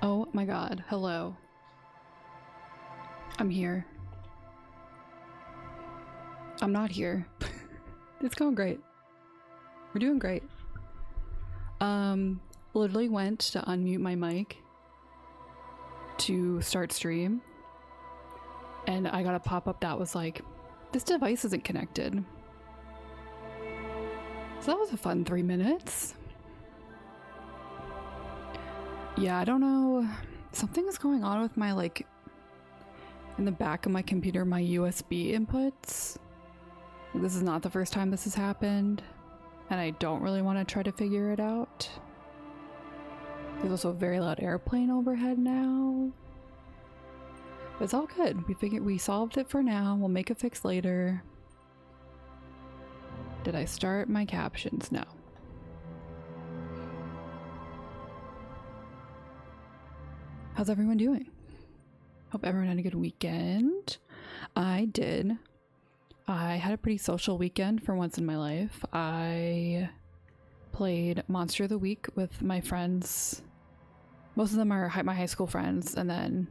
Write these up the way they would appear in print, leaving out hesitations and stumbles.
Oh my god, hello. I'm here. I'm not here. It's going great. We're doing great. Literally went to unmute my mic to start stream, and I got a pop-up that was like, this device isn't connected. So that was a fun 3 minutes. Yeah, I don't know. Something is going on with my, like, in the back of my computer, my USB inputs. This is not the first time this has happened, and I don't really want to try to figure it out. There's also a very loud airplane overhead now. But it's all good. We solved it for now. We'll make a fix later. Did I start my captions? No. How's everyone doing? Hope everyone had a good weekend. I did. I had a pretty social weekend for once in my life. I played Monster of the Week with my friends. Most of them are my high school friends, and then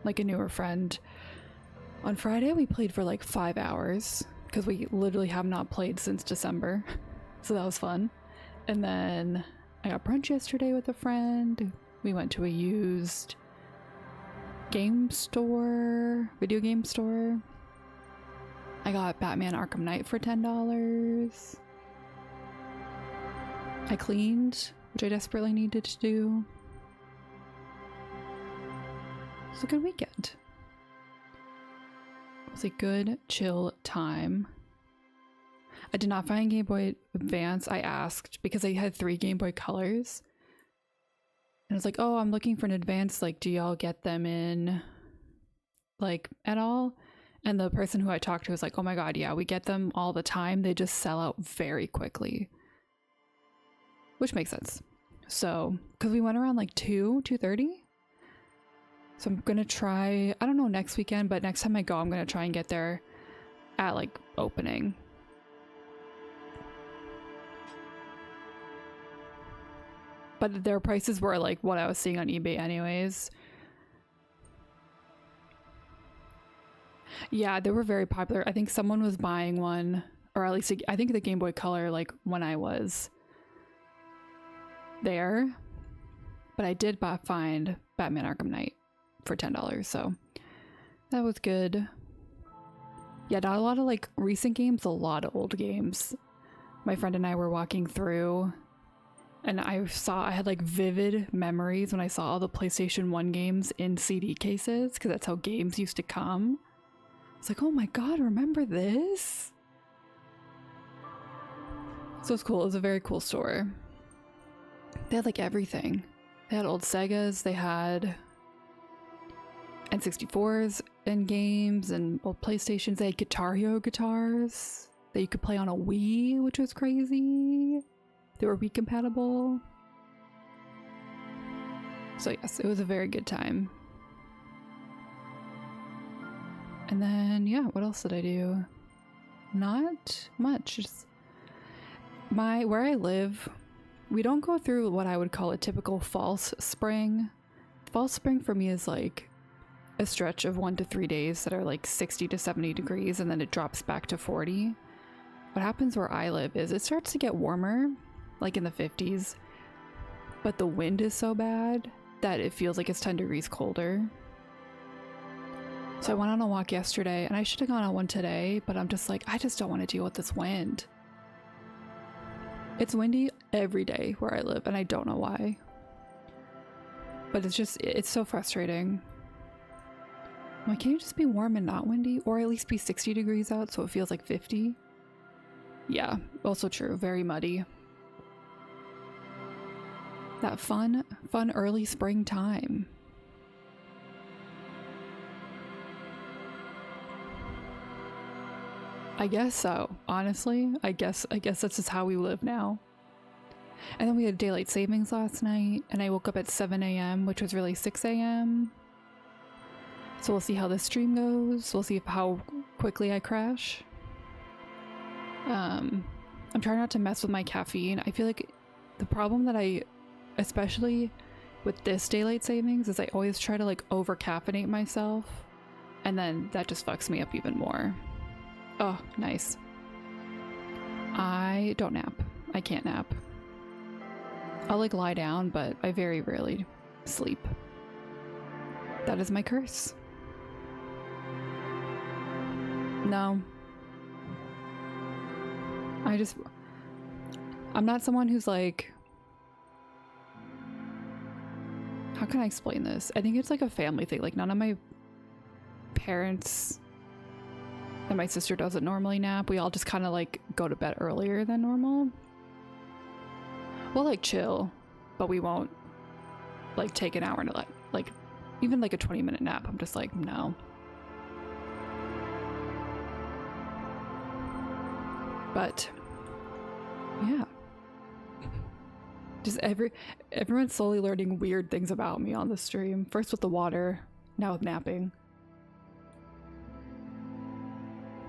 like a newer friend. On Friday we played for like 5 hours because we literally have not played since December. So that was fun. And then I got brunch yesterday with a friend. We went to a used game store, video game store. I got Batman Arkham Knight for $10. I cleaned, which I desperately needed to do. It was a good weekend. It was a good, chill time. I did not find Game Boy Advance. I asked because I had 3 Game Boy Colors. And it's like, oh, I'm looking for an Advance. Like, do y'all get them in, like, at all? And the person who I talked to was like, oh my god, yeah, we get them all the time. They just sell out very quickly. Which makes sense. So, because we went around like 2:30. So I'm gonna try, I don't know next weekend, but next time I go, I'm gonna try and get there at like opening. But their prices were like what I was seeing on eBay anyways. Yeah, they were very popular. I think someone was buying one, or at least I think the Game Boy Color, like when I was there. But I did find Batman Arkham Knight for $10, so that was good. Yeah, not a lot of like recent games, a lot of old games. My friend and I were walking through, and I had like vivid memories when I saw all the PlayStation 1 games in CD cases, because that's how games used to come. It's like, oh my god, remember this? So it's cool. It was a very cool store. They had like everything. They had old Segas, they had N64s in games and old PlayStations. They had Guitar Hero guitars that you could play on a Wii, which was crazy. They were Wii compatible. So yes, it was a very good time. And then, yeah, what else did I do? Not much. Just where I live, we don't go through what I would call a typical false spring. False spring for me is like a stretch of 1 to 3 days that are like 60 to 70 degrees and then it drops back to 40. What happens where I live is it starts to get warmer, like in the 50s, but the wind is so bad that it feels like it's 10 degrees colder. So I went on a walk yesterday and I should have gone on one today, but I'm just like, I just don't want to deal with this wind. It's windy every day where I live and I don't know why. But it's so frustrating. I'm like, can you just be warm and not windy? Or at least be 60 degrees out so it feels like 50? Yeah, also true. Very muddy. That fun early springtime. I guess so. Honestly, I guess that's just how we live now. And then we had daylight savings last night, and I woke up at 7 a.m., which was really 6 a.m. So we'll see how this stream goes. We'll see how quickly I crash. I'm trying not to mess with my caffeine. I feel like the problem that especially with this daylight savings, is I always try to like over caffeinate myself, and then that just fucks me up even more. Oh, nice. I don't nap. I can't nap. I'll like lie down, but I very rarely sleep. That is my curse. No. I'm not someone who's like, how can I explain this? I think it's like a family thing. Like none of my parents and my sister doesn't normally nap. We all just kind of like go to bed earlier than normal. We'll like chill, but we won't like take an hour to like even like a 20-minute nap. I'm just like, no. But yeah. Just everyone's slowly learning weird things about me on the stream. First with the water, now with napping.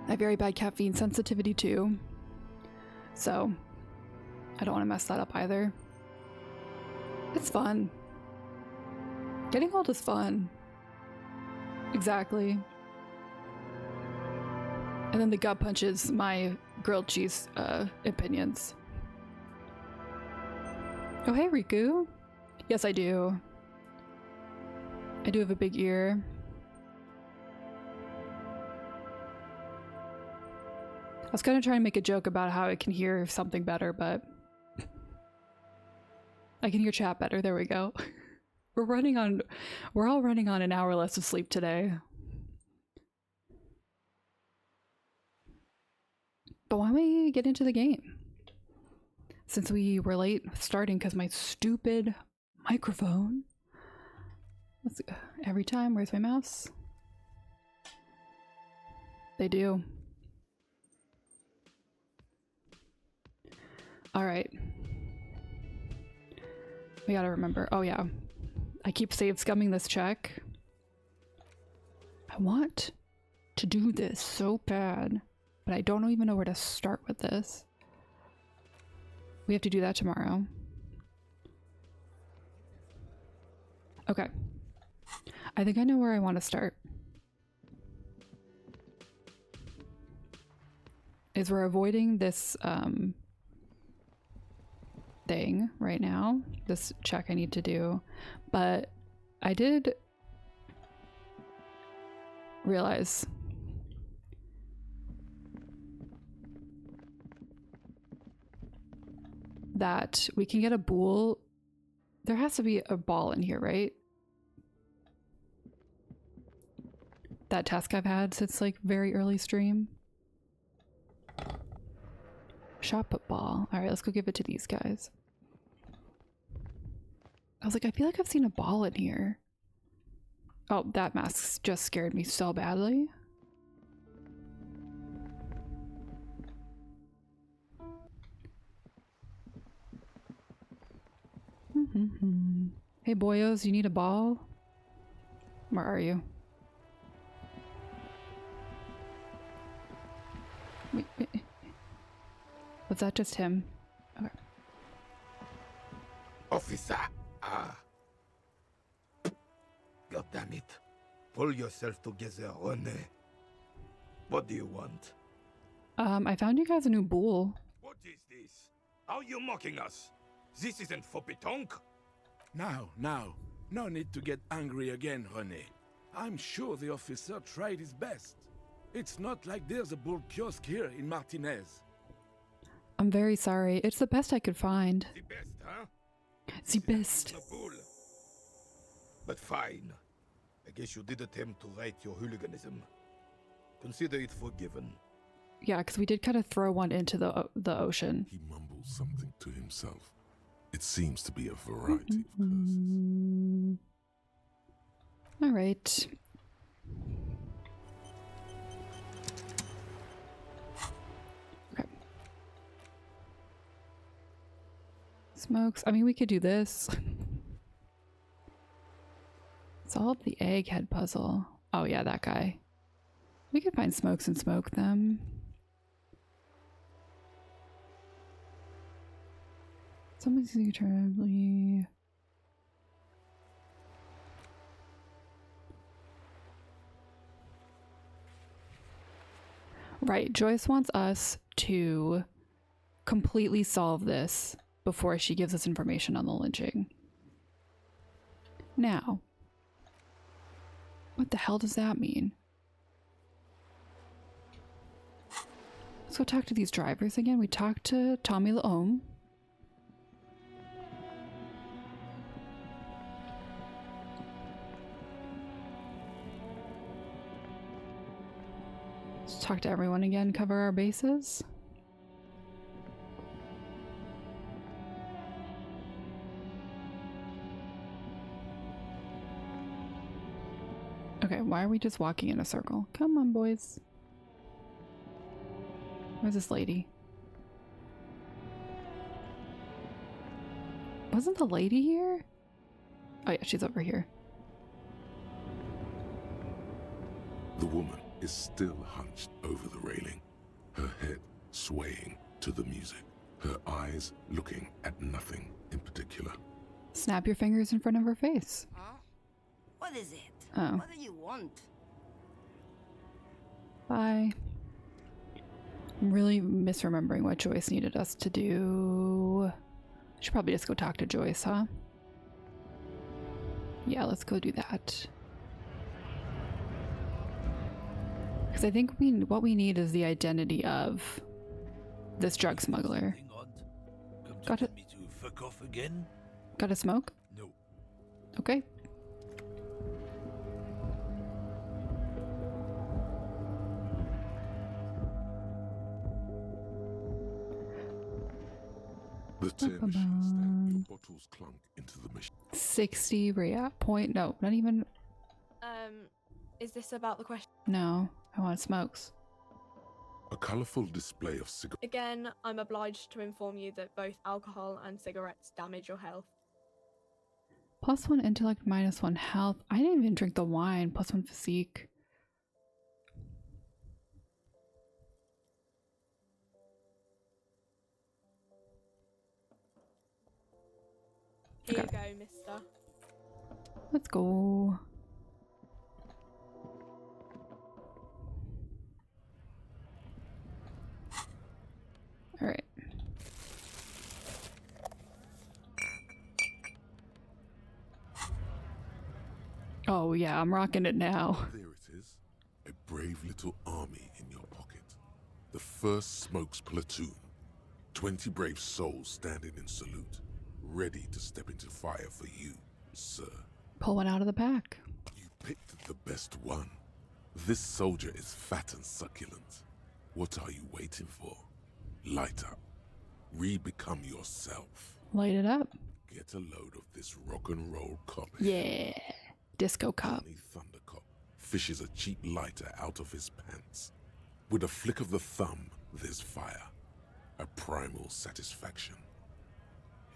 I have very bad caffeine sensitivity too, so I don't want to mess that up either. It's fun. Getting old is fun. Exactly. And then the gut punches my grilled cheese opinions. Oh hey Riku. Yes I do. I do have a big ear. I was gonna try and make a joke about how I can hear something better, but I can hear chat better. There we go. We're all running on an hour less of sleep today. But why don't we get into the game? Since we were late starting because my stupid microphone. Let's go. Every time, where's my mouse? They do. All right. We gotta remember. Oh yeah. I keep save scumming this check. I want to do this so bad, but I don't even know where to start with this. We have to do that tomorrow. Okay. I think I know where I want to start. Is we're avoiding this thing right now, this check I need to do, but I did realize that we can get a bool. There has to be a ball in here, right? That task I've had since like very early stream. Shot put ball. All right, let's go give it to these guys. I was like, I feel like I've seen a ball in here. Oh, that mask just scared me so badly. Hey boyos, you need a ball? Where are you? Wait. Was that just him? Okay. Officer! Ah. God damn it. Pull yourself together, René. What do you want? I found you guys a new bull. What is this? Are you mocking us? This isn't for pétanque. Now. No need to get angry again, René. I'm sure the officer tried his best. It's not like there's a bull kiosk here in Martinez. I'm very sorry. It's the best I could find. The best, huh? The best. A bull. But fine. I guess you did attempt to right your hooliganism. Consider it forgiven. Yeah, because we did kind of throw one into the ocean. He mumbles something to himself. It seems to be a variety of curses. All right. Okay. Smokes. I mean, we could do this. Solve the egghead puzzle. Oh yeah, that guy. We could find smokes and smoke them. Somebody's terribly. Right, Joyce wants us to completely solve this before she gives us information on the lynching. Now, what the hell does that mean? Let's go talk to these drivers again. We talked to Tommy Laome. Let's talk to everyone again, cover our bases. Okay, why are we just walking in a circle? Come on, boys. Where's this lady? Wasn't the lady here? Oh yeah, she's over here. The woman is still hunched over the railing, her head swaying to the music, her eyes looking at nothing in particular. Snap your fingers in front of her face. Huh? What is it? Oh. What do you want? Bye. I'm really misremembering what Joyce needed us to do. Should probably just go talk to Joyce, huh? Yeah, let's go do that. Because I think what we need is the identity of this drug smuggler. Got it. Me to fuck off again? Got a smoke? No. Okay. The tear machine stand, your bottles clunk into the machine. 60 react point. No, not even. Is this about the question? No, I want smokes. A colourful display of cigarettes. Again, I'm obliged to inform you that both alcohol and cigarettes damage your health. +1 intellect, -1 health. I didn't even drink the wine. +1 physique. Here Okay. you go, mister. Let's go. All right. Oh yeah, I'm rocking it now. There it is, a brave little army in your pocket. The first Smokes platoon. 20 brave souls standing in salute, ready to step into fire for you, sir. Pull one out of the pack. You picked the best one. This soldier is fat and succulent. What are you waiting for? Light up. Re-become yourself. Light it up. Get a load of this rock and roll copy. Yeah. Disco cup. Johnny Thundercop fishes a cheap lighter out of his pants. With a flick of the thumb, there's fire. A primal satisfaction.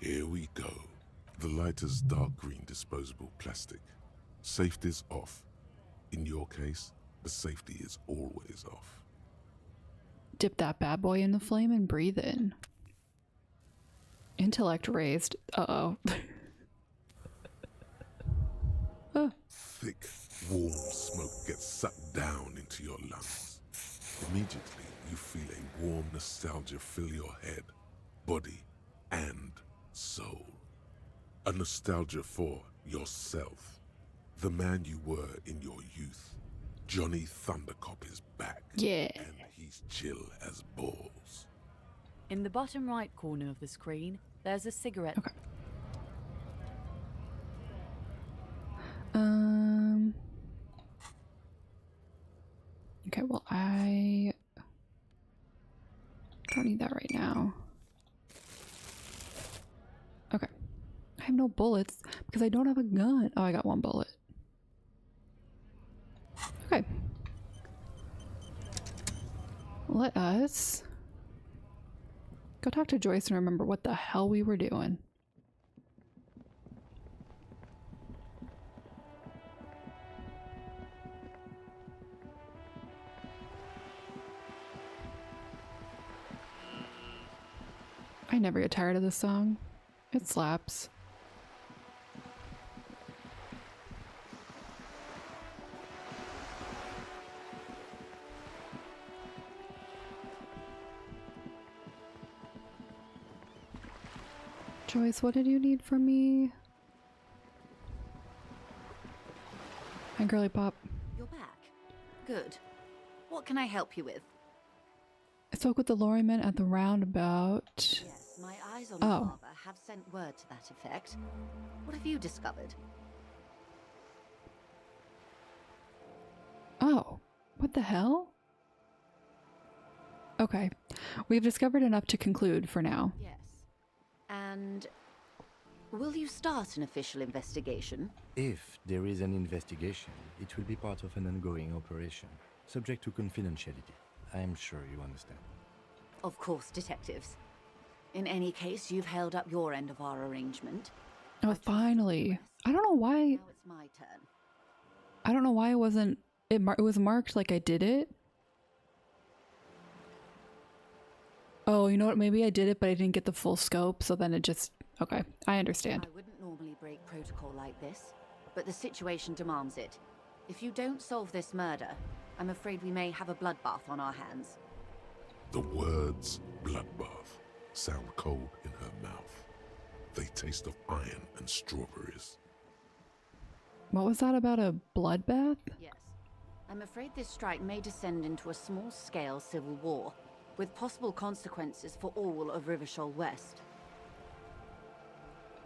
Here we go. The lighter's dark green disposable plastic. Safety's off. In your case, the safety is always off. Dip that bad boy in the flame and breathe in. Intellect raised. Uh-oh. Thick, warm smoke gets sucked down into your lungs. Immediately, you feel a warm nostalgia fill your head, body, and soul. A nostalgia for yourself. The man you were in your youth. Johnny Thundercop is back. Yeah. And he's chill as balls. In the bottom right corner of the screen, there's a cigarette. Okay. Okay, well, I don't need that right now. Okay. I have no bullets because I don't have a gun. Oh, I got one bullet. Okay. Let us go talk to Joyce and remember what the hell we were doing. I never get tired of this song. It slaps. Joyce, what did you need from me? Hi, girly pop. You're back. Good. What can I help you with? I spoke with the lorryman at the roundabout. Yes, my eyes on the Oh. harbour have sent word to that effect. What have you discovered? Oh, what the hell? Okay, we've discovered enough to conclude for now. Yes. And will you start an official investigation? If there is an investigation, it will be part of an ongoing operation, subject to confidentiality. I am sure you understand. Of course, detectives. In any case, you've held up your end of our arrangement. Oh, finally. I don't know why. Now it's my turn. I don't know why it wasn't. It was marked like I did it. Oh, you know what? Maybe I did it, but I didn't get the full scope. So then it just. Okay, I understand. I wouldn't normally break protocol like this, but the situation demands it. If you don't solve this murder, I'm afraid we may have a bloodbath on our hands. The words bloodbath sound cold in her mouth. They taste of iron and strawberries. What was that about a bloodbath? Yes. I'm afraid this strike may descend into a small-scale civil war, with possible consequences for all of Rivershoal West.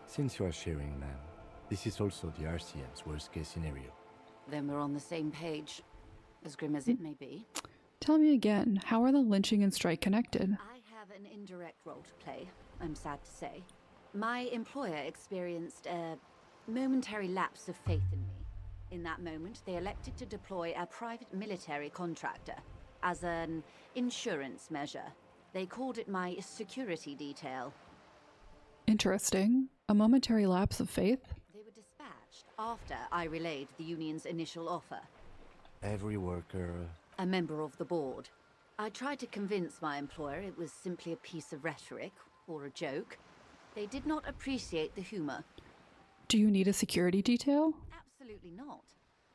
Since you are sharing, ma'am, this is also the RCM's worst-case scenario. Then we're on the same page, as grim as it may be. Tell me again, how are the lynching and strike connected? I have an indirect role to play, I'm sad to say. My employer experienced a momentary lapse of faith in me. In that moment, they elected to deploy a private military contractor as an insurance measure. They called it my security detail. Interesting. A momentary lapse of faith? They were dispatched after I relayed the union's initial offer. Every worker... A member of the board. I tried to convince my employer it was simply a piece of rhetoric, or a joke. They did not appreciate the humor. Do you need a security detail? Absolutely not.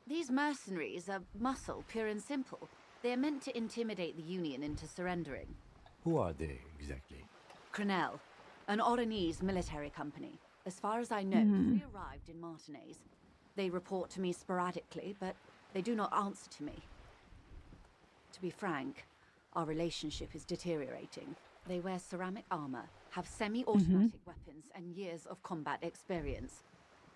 These mercenaries are muscle, pure and simple. They are meant to intimidate the Union into surrendering. Who are they, exactly? Crenell, an Oranese military company. As far as I know, we arrived in Martinez. They report to me sporadically, but they do not answer to me. To be frank, our relationship is deteriorating. They wear ceramic armor, have semi-automatic weapons, and years of combat experience.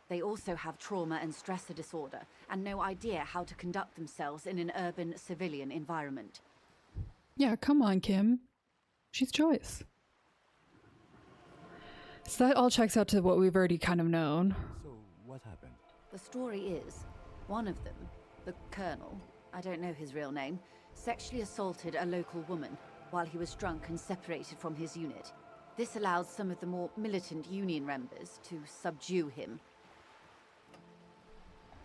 They also have trauma and stressor disorder, and no idea how to conduct themselves in an urban civilian environment. Yeah, come on, Kim. She's Joyce. So that all checks out to what we've already kind of known. So, what happened? The story is, One of them, the colonel, I don't know his real name, sexually assaulted a local woman while he was drunk and separated from his unit. This allowed some of the more militant Union members to subdue him.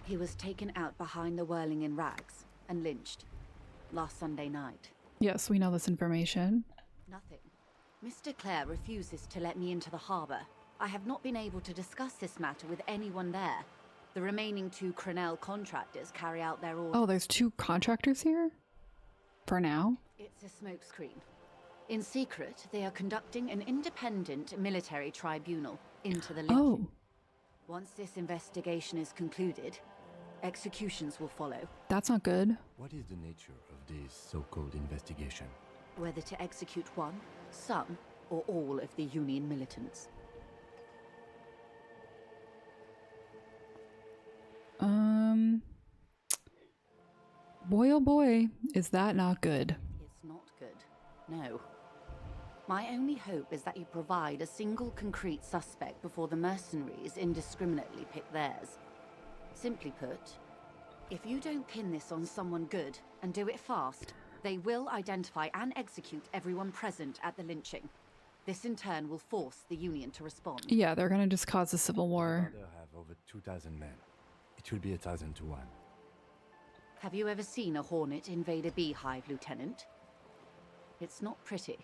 He was taken out behind the whirling in rags and lynched last Sunday night. Yes, we know this information. Nothing. Mr. Clare refuses to let me into the harbour. I have not been able to discuss this matter with anyone there. The remaining 2 Crenell contractors carry out their orders. Oh, there's 2 contractors here? For now? It's a smokescreen. In secret, they are conducting an independent military tribunal into the lynching. Oh, Once this investigation is concluded, executions will follow. that's not good. What is the nature of this so-called investigation? Whether to execute one, some, or all of the Union militants. Boy oh boy, is that not good. It's not good. No. My only hope is that you provide a single concrete suspect before the mercenaries indiscriminately pick theirs. Simply put, if you don't pin this on someone good and do it fast, they will identify and execute everyone present at the lynching. This in turn will force the Union to respond. Yeah, they're gonna just cause a civil war. They'll have over 2,000 men. It will be 1,000 to 1. Have you ever seen a hornet invade a beehive, Lieutenant? It's not pretty.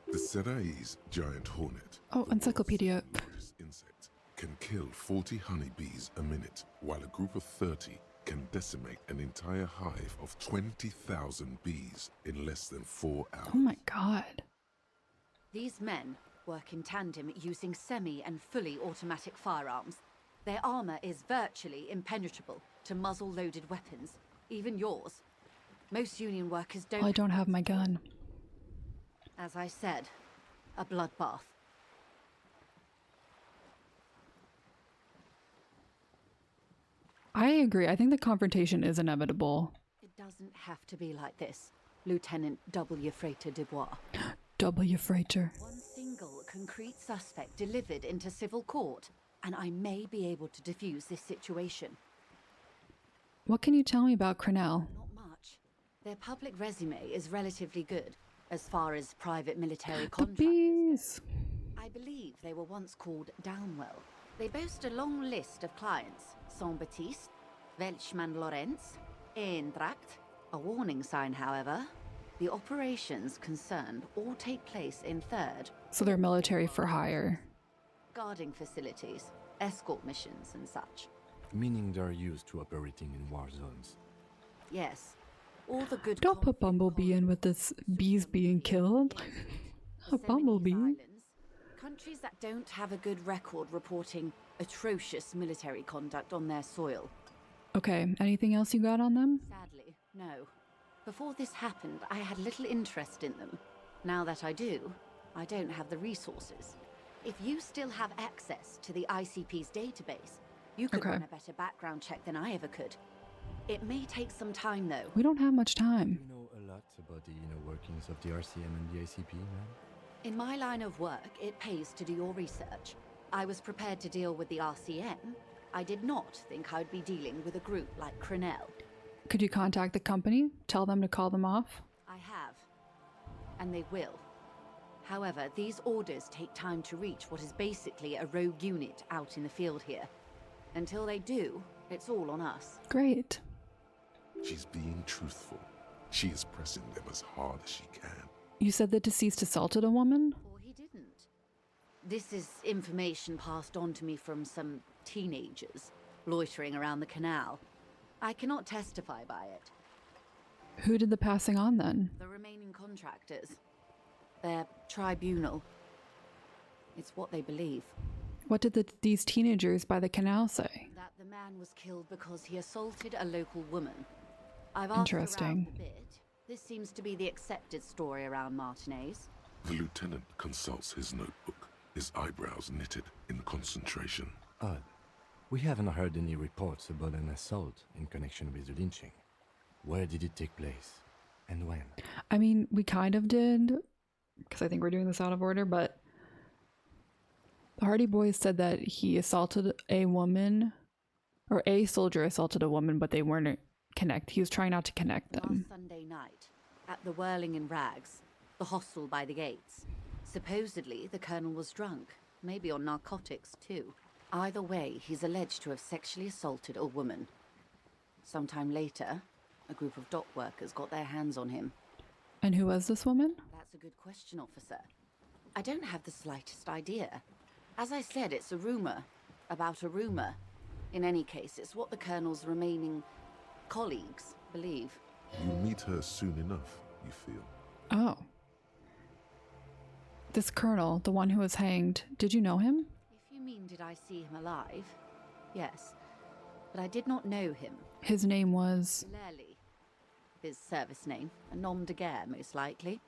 The Seraï's giant hornet, Oh, the encyclopedia. world's largest insect, can kill 40 honeybees a minute, while a group of 30 can decimate an entire hive of 20,000 bees in less than 4 hours. Oh my god. These men work in tandem using semi and fully automatic firearms. Their armor is virtually impenetrable to muzzle-loaded weapons, even yours. Most Union workers don't. Well, I don't have my gun. As I said, a bloodbath. I agree. I think the confrontation is inevitable. It doesn't have to be like this, Lieutenant W. Freighter Dubois. W. Freighter. One single concrete suspect delivered into civil court, and I may be able to defuse this situation. What can you tell me about Crenell? Not much. Their public resume is relatively good, as far as private military The contractors go. bees. I believe they were once called Downwell. They boast a long list of clients: Saint-Baptiste, Welchman-Lorenz, Eintracht. A warning sign, however. The operations concerned all take place in third, So they're military for hire. guarding facilities, escort missions and such. Meaning they're used to operating in war zones. Yes, all the good. Don't put conflict Bumblebee in with this bees being killed. A bumblebee. Islands, countries that don't have a good record reporting atrocious military conduct on their soil. Okay, anything else you got on them? Sadly, no. Before this happened, I had little interest in them. Now that I do, I don't have the resources. If you still have access to the ICP's database, you could Okay. run a better background check than I ever could. It may take some time, though. We don't have much time. You know a lot about the inner workings of the RCM and the ICP, man? In my line of work, it pays to do your research. I was prepared to deal with the RCM. I did not think I'd be dealing with a group like Crenell. Could you contact the company? Tell them to call them off? I have. And they will. However, these orders take time to reach what is basically a rogue unit out in the field here. Until they do, it's all on us. Great. She's being truthful. She is pressing them as hard as she can. You said the deceased assaulted a woman? Or he didn't. This is information passed on to me from some teenagers loitering around the canal. I cannot testify by it. Who did the passing on then? The remaining contractors. Their tribunal. It's what they believe. What did these teenagers by the canal say? That the man was killed because he assaulted a local woman. I've asked Interesting. around a bit. This seems to be the accepted story around Martinez. The lieutenant consults his notebook, his eyebrows knitted in concentration. Odd. We haven't heard any reports about an assault in connection with the lynching. Where did it take place? And when? I mean, we kind of did, because I think we're doing this out of order, but the Hardy Boys said that he assaulted a woman, Or a soldier assaulted a woman, but they weren't he was trying not to connect them. Last Sunday night, at the Whirling in Rags, the hostel by the gates. Supposedly, the colonel was drunk, maybe on narcotics too. Either way, he's alleged to have sexually assaulted a woman. Sometime later, a group of dock workers got their hands on him. And who was this woman? That's a good question, officer. I don't have the slightest idea. As I said, it's a rumor about a rumor. In any case, it's what the colonel's remaining colleagues believe. You'll meet her soon enough, you feel. Oh. This colonel, the one who was hanged, did you know him? If you mean did I see him alive? Yes. But I did not know him. His name was... Lely. His service name. A nom de guerre, most likely.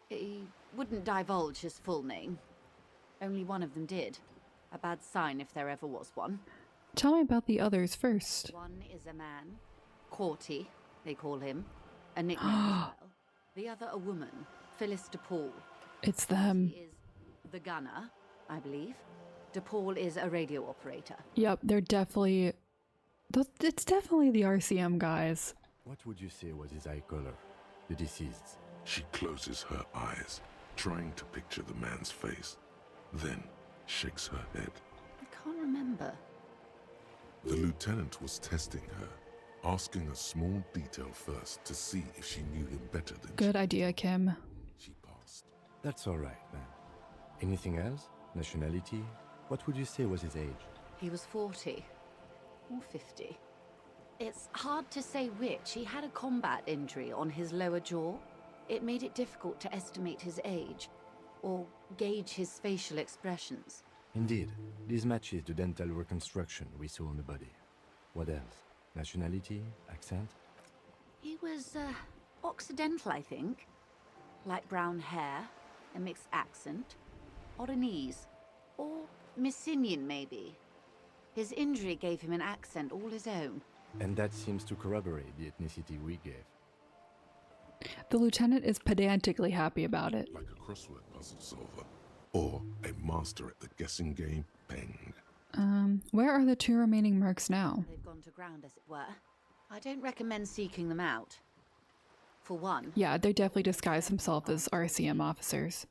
He wouldn't divulge his full name. Only one of them did. A bad sign if there ever was one. Tell me about the others first. One is a man. Corty, they call him. A nickname as well. The other a woman. Phyllis DePaul. It's them. He is the gunner, I believe. DePaul is a radio operator. Yep, they're definitely... It's definitely the RCM guys. What would you say was his eye color? The deceased's. She closes her eyes, trying to picture the man's face, then shakes her head. I can't remember. The lieutenant was testing her, asking a small detail first to see if she knew him better than Good idea, Kim. she passed. That's all right, man. Anything else? Nationality? What would you say was his age? He was 40. Or 50. It's hard to say which. He had a combat injury on his lower jaw. It made it difficult to estimate his age, or gauge his facial expressions. Indeed, this matches the dental reconstruction we saw on the body. What else? Nationality? Accent? He was, Occidental, I think. Light brown hair, a mixed accent, Oranese, or Messinian, maybe. His injury gave him an accent all his own. And that seems to corroborate the ethnicity we gave. The lieutenant is pedantically happy about it. Like a crossword puzzle solver, or a master at the guessing game, Peng. Where are the two remaining mercs now? They've gone to ground, as it were. I don't recommend seeking them out. For one, Yeah, they definitely disguise themselves as RCM officers.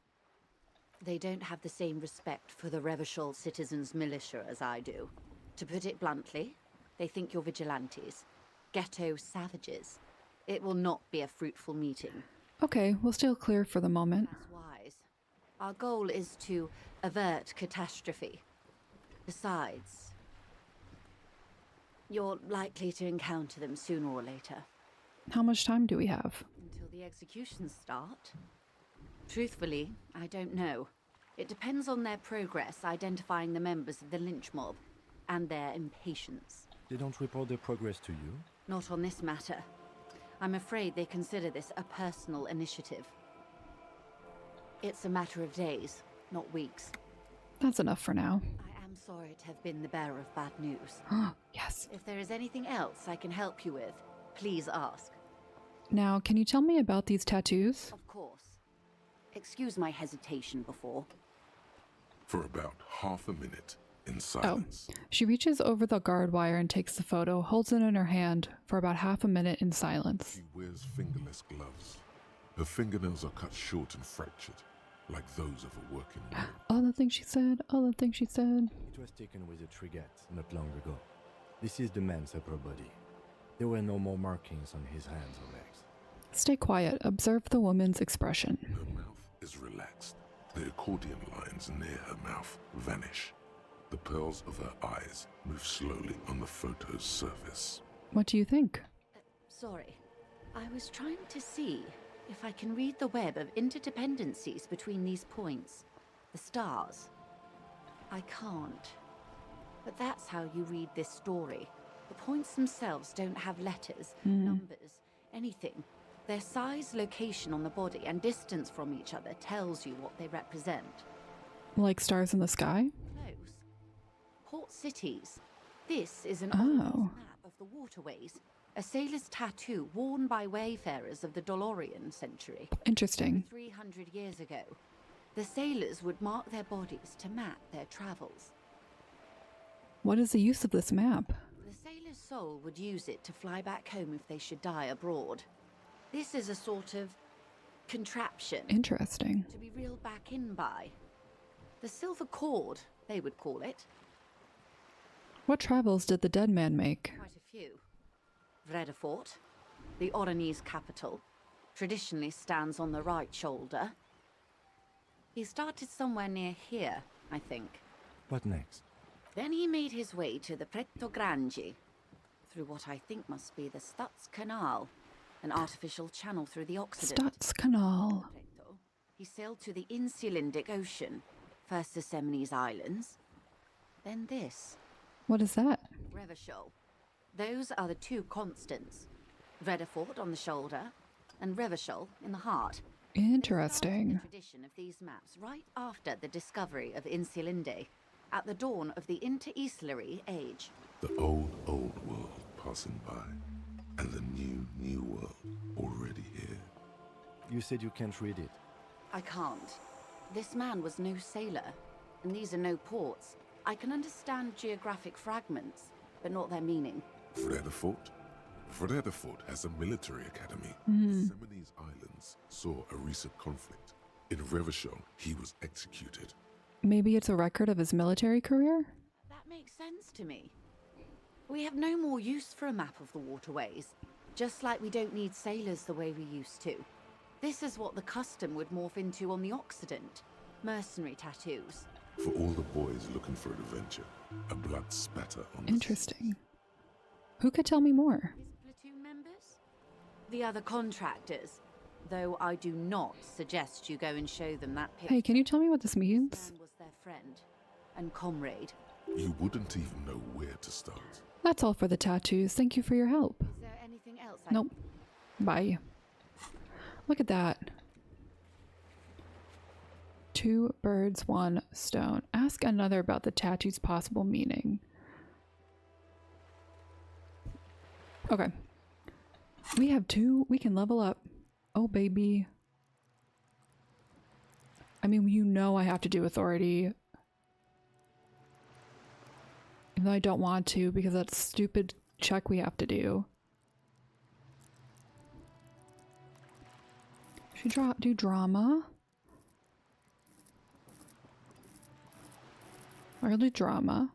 they don't have the same respect for the Revachol citizens' militia as I do. To put it bluntly, they think you're vigilantes. Ghetto savages. It will not be a fruitful meeting. Okay, we'll steer clear for the moment. That's wise. Our goal is to avert catastrophe. Besides, you're likely to encounter them sooner or later. How much time do we have? Until the executions start? Truthfully, I don't know. It depends on their progress identifying the members of the lynch mob and their impatience. They don't report their progress to you? Not on this matter. I'm afraid they consider this a personal initiative. It's a matter of days, not weeks. That's enough for now. I am sorry to have been the bearer of bad news. Yes. If there is anything else I can help you with, please ask. Now, can you tell me about these tattoos? Of course. Excuse my hesitation before. For about half a minute, in silence. She reaches over the guard wire and takes the photo, holds it in her hand for about half a minute in silence. She wears fingerless gloves. Her fingernails are cut short and fractured, like those of a working woman. All the things she said, all the things she said. It was taken with a trigger not long ago. This is the man's upper body. There were no more markings on his hands or legs. Stay quiet. Observe the woman's expression. Her mouth is relaxed. The accordion lines near her mouth vanish. The pearls of her eyes move slowly on the photo's surface. What do you think? Sorry. I was trying to see if I can read the web of interdependencies between these points. The stars. I can't. But that's how you read this story. The points themselves don't have letters, numbers, anything. Their size, location on the body, and distance from each other tells you what they represent. Like stars in the sky? Close. Port cities. This is an Oh. map of the waterways. A sailor's tattoo worn by wayfarers of the Dolorian century. Interesting. 300 years ago. The sailors would mark their bodies to map their travels. What is the use of this map? The sailor's soul would use it to fly back home if they should die abroad. This is a sort of contraption Interesting. to be reeled back in by. The silver cord, they would call it. What travels did the dead man make? Quite a few. Vredefort, the Oranese capital, traditionally stands on the right shoulder. He started somewhere near here, I think. What next? Then he made his way to the Pretto Grande, through what I think must be the Stutz Canal, an artificial channel through the Occident. Stutz Canal. Pretto, he sailed to the Insulindic Ocean, first the Semines Islands, then this, What is that? Revachol. Those are the two constants. Vredefort on the shoulder, and Revachol in the heart. They started Interesting. the tradition of these maps right after the discovery of Insulinde, at the dawn of the Interinsulary Age. The old world passing by, and the new world already here. You said you can't read it. I can't. This man was no sailor, and these are no ports. I can understand geographic fragments, but not their meaning. Vredefort? Vredefort has a military academy. The Semines Islands saw a recent conflict. In Revachol, he was executed. Maybe it's a record of his military career? That makes sense to me. We have no more use for a map of the waterways, just like we don't need sailors the way we used to. This is what the custom would morph into on the Occident. Mercenary tattoos. For all the boys looking for an adventure, a blood spatter on the Interesting. Who could tell me more? His platoon members? The other contractors. Though I do not suggest you go and show them that picture. Hey, can you tell me what this means? Man was their friend and comrade. You wouldn't even know where to start. That's all for the tattoos. Thank you for your help. Is there anything else? Nope. Bye. Look at that. 2 birds, 1 stone. Ask another about the tattoo's possible meaning. Okay. We have 2. We can level up. Oh, baby. I mean, you know I have to do authority. Even though I don't want to because that's stupid check we have to do. Should do drama. Or do drama.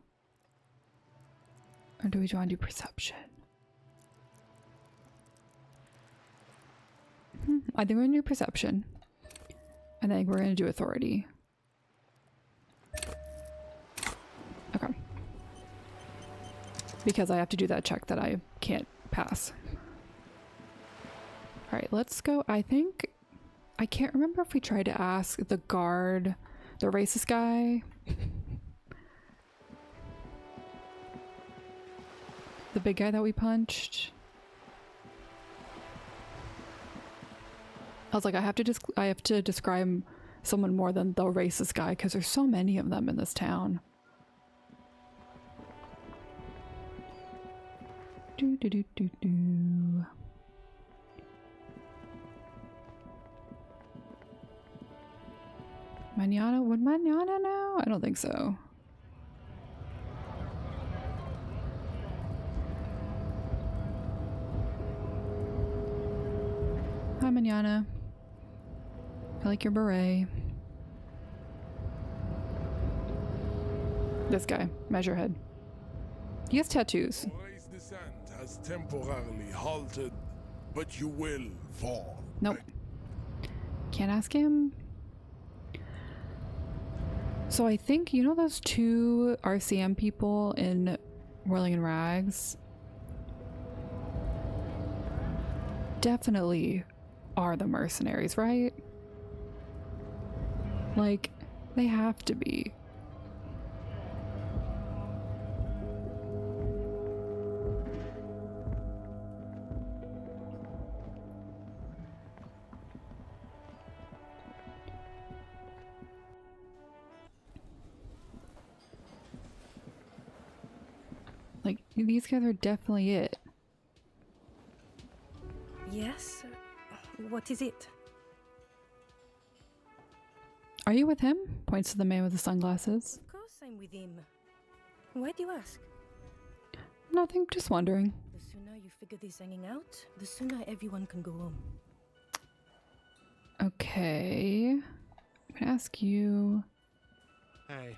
Or do we want to do perception? I think we're going to do perception. And then we're going to do authority. Okay. Because I have to do that check that I can't pass. Alright, let's go. I think... I can't remember if we tried to ask the guard, the racist guy. The big guy that we punched. I was like, I have to describe someone more than the racist guy because there's so many of them in this town. Do do do do do. Mañana? Would Mañana know? I don't think so. Hi, Mañana. I like your beret. This guy, Measurehead. He has tattoos. Race descent has temporarily halted, but you will fall. Nope. Can't ask him. So I think, you know those 2 RCM people in Whirling in Rags? Definitely are the mercenaries, right? Like, they have to be. Like, these guys are definitely it. Yes? What is it? Are you with him? Points to the man with the sunglasses. Of course I'm with him. Why do you ask? Nothing, just wondering. The sooner you figure this hanging out, the sooner everyone can go home. Okay. I'm gonna ask you. Hey,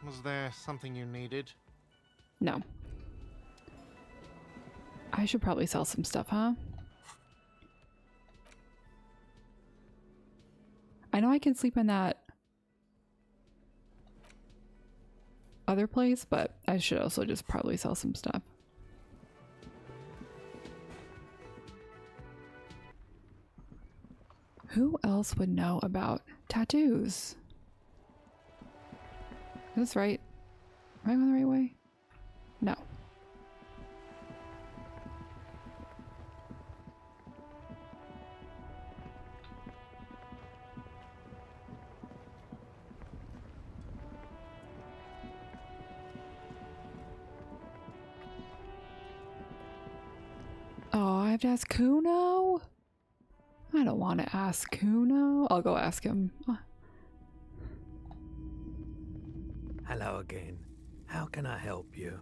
was there something you needed? No. I should probably sell some stuff, huh? I know I can sleep in that other place, but I should also just probably sell some stuff. Who else would know about tattoos? Is this right? Am I going the right way? No. Oh, I have to ask Kuno? I don't want to ask Kuno. I'll go ask him. Hello again. How can I help you?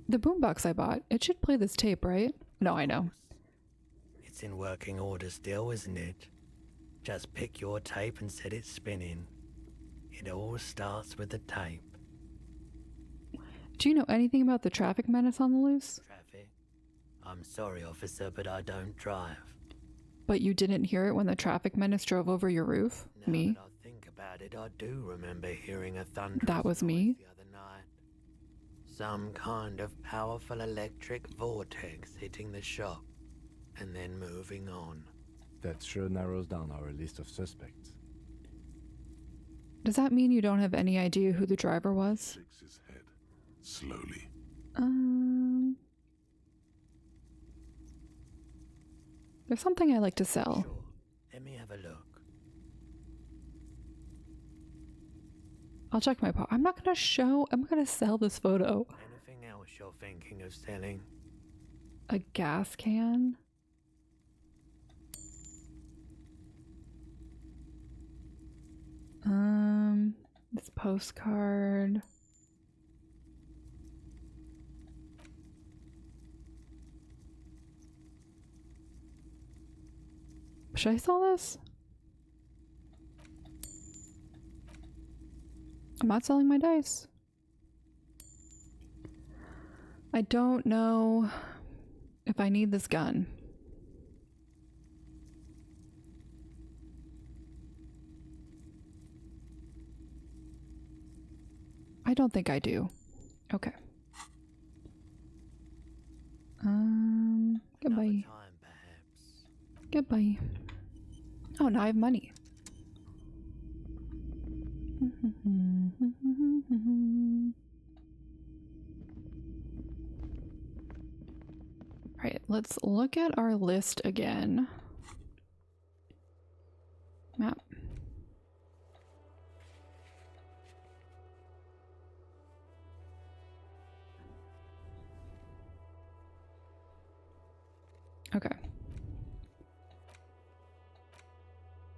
The boombox I bought, it should play this tape, right? No, I know. It's in working order still, isn't it? Just pick your tape and set it spinning. It all starts with the tape. Do you know anything about the traffic menace on the loose? Traffic? I'm sorry, officer, but I don't drive. But you didn't hear it when the traffic menace drove over your roof? Now Me? that I think about it, I do remember hearing a thunderous That was noise me? the other night. Some kind of powerful electric vortex hitting the shop and then moving on. That sure narrows down our list of suspects. Does that mean you don't have any idea who the driver was? Shakes his head slowly. There's something I like to sell. Sure. Let me have a look. I'll check my I'm not gonna I'm gonna sell this photo. Anything else you're thinking of selling? A gas can? This postcard. Should I sell this? I'm not selling my dice. I don't know if I need this gun. I don't think I do. Okay. Goodbye. Another time, perhaps. Goodbye. Oh, now I have money. Alright, let's look at our list again. Map. Okay.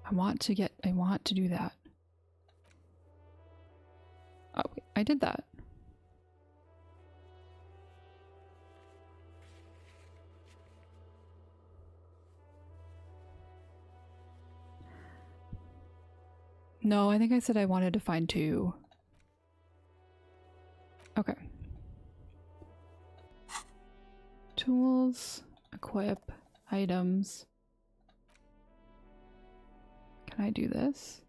I want to do that. Oh, wait, I did that. No, I think I said I wanted to find 2. Okay. Tools, equip, items. Can I do this?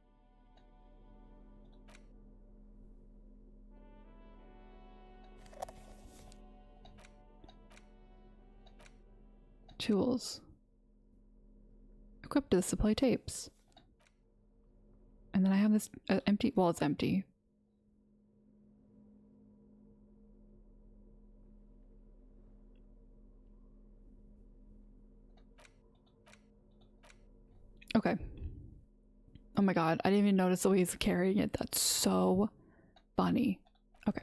Tools. Equip to display tapes. And then I have this empty, well, it's empty. Okay. Oh my god, I didn't even notice the way he's carrying it. That's so funny. Okay.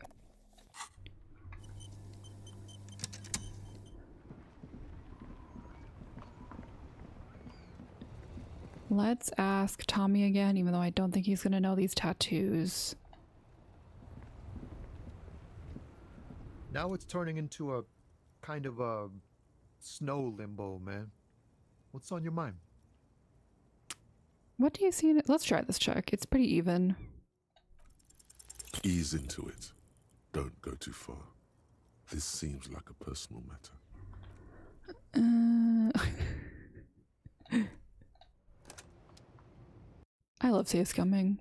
Let's ask Tommy again, even though I don't think he's gonna know these tattoos. Now it's turning into a kind of a snow limbo, man. What's on your mind? What do you see in it? Let's try this check. It's pretty even. Ease into it. Don't go too far. This seems like a personal matter. I love safe scumming.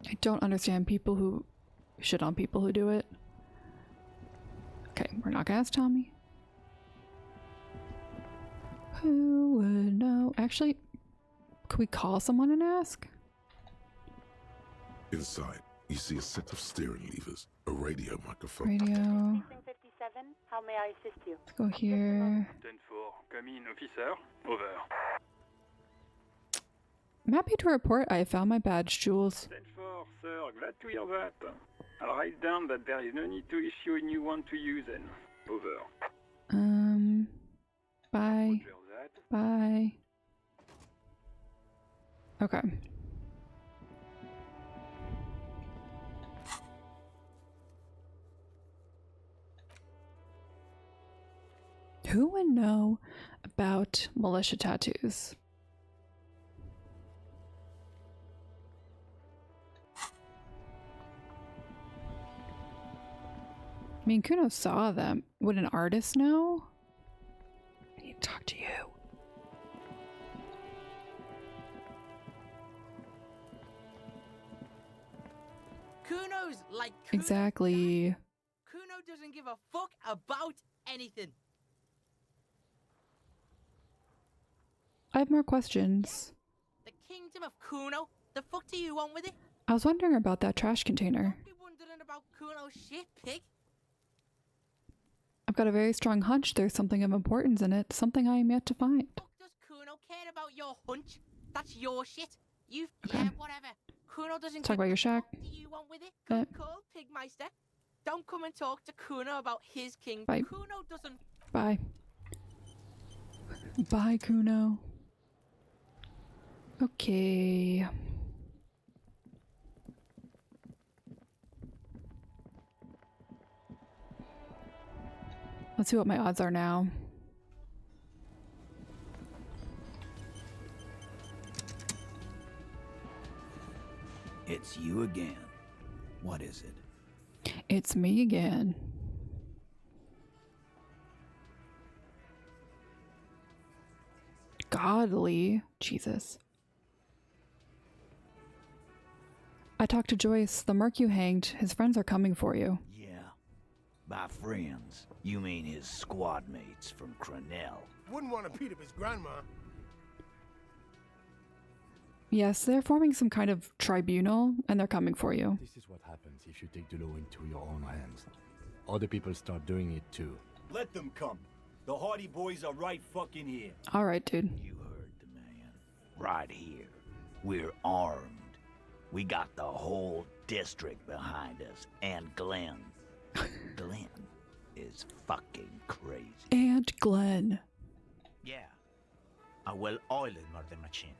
I don't understand people who shit on people who do it. Okay, we're not gonna ask Tommy. Who would know? Actually, could we call someone and ask? Inside, you see a set of steering levers, a radio microphone. Radio. 57, how may I assist you? Let's go here. 10-4, come in, officer. Over. I'm happy to report I found my badge, Jules. 10-4, sir, glad to hear that. I'll write down that there is no need to issue a new one to you then. Over. Bye. Bye. Okay. Who would know about militia tattoos? I mean, Kuno saw them. Would an artist know? I need to talk to you. Kuno's like Kuno. Exactly. Kuno doesn't give a fuck about anything. I have more questions. The kingdom of Kuno? The fuck do you want with it? I was wondering about that trash container. Don't be wondering about Kuno's shit, pig. I've got a very strong hunch there's something of importance in it, something I am yet to find. Does Kuno care about your hunch? That's your shit. Okay. Yeah, whatever. Kuno doesn't Talk about your shack. What do you want with it? Good call, Pigmeister. Don't come and talk to Kuno about his king. Bye. Kuno doesn't. Bye. Bye, Kuno. Okay. Let's see what my odds are now. It's you again. What is it? It's me again. Godly. Jesus. I talked to Joyce. The merc you hanged. His friends are coming for you. Yeah. By friends, you mean his squad mates from Crenell. Wouldn't want to beat up his grandma. Yes, they're forming some kind of tribunal, and they're coming for you. This is what happens if you take the law into your own hands. Other people start doing it too. Let them come. The Hardy Boys are right fucking here. Alright, dude. You heard the man. Right here. We're armed. We got the whole district behind us, and Glenn. Glenn is fucking crazy. And Glenn. Yeah. A well-oiled murder machine.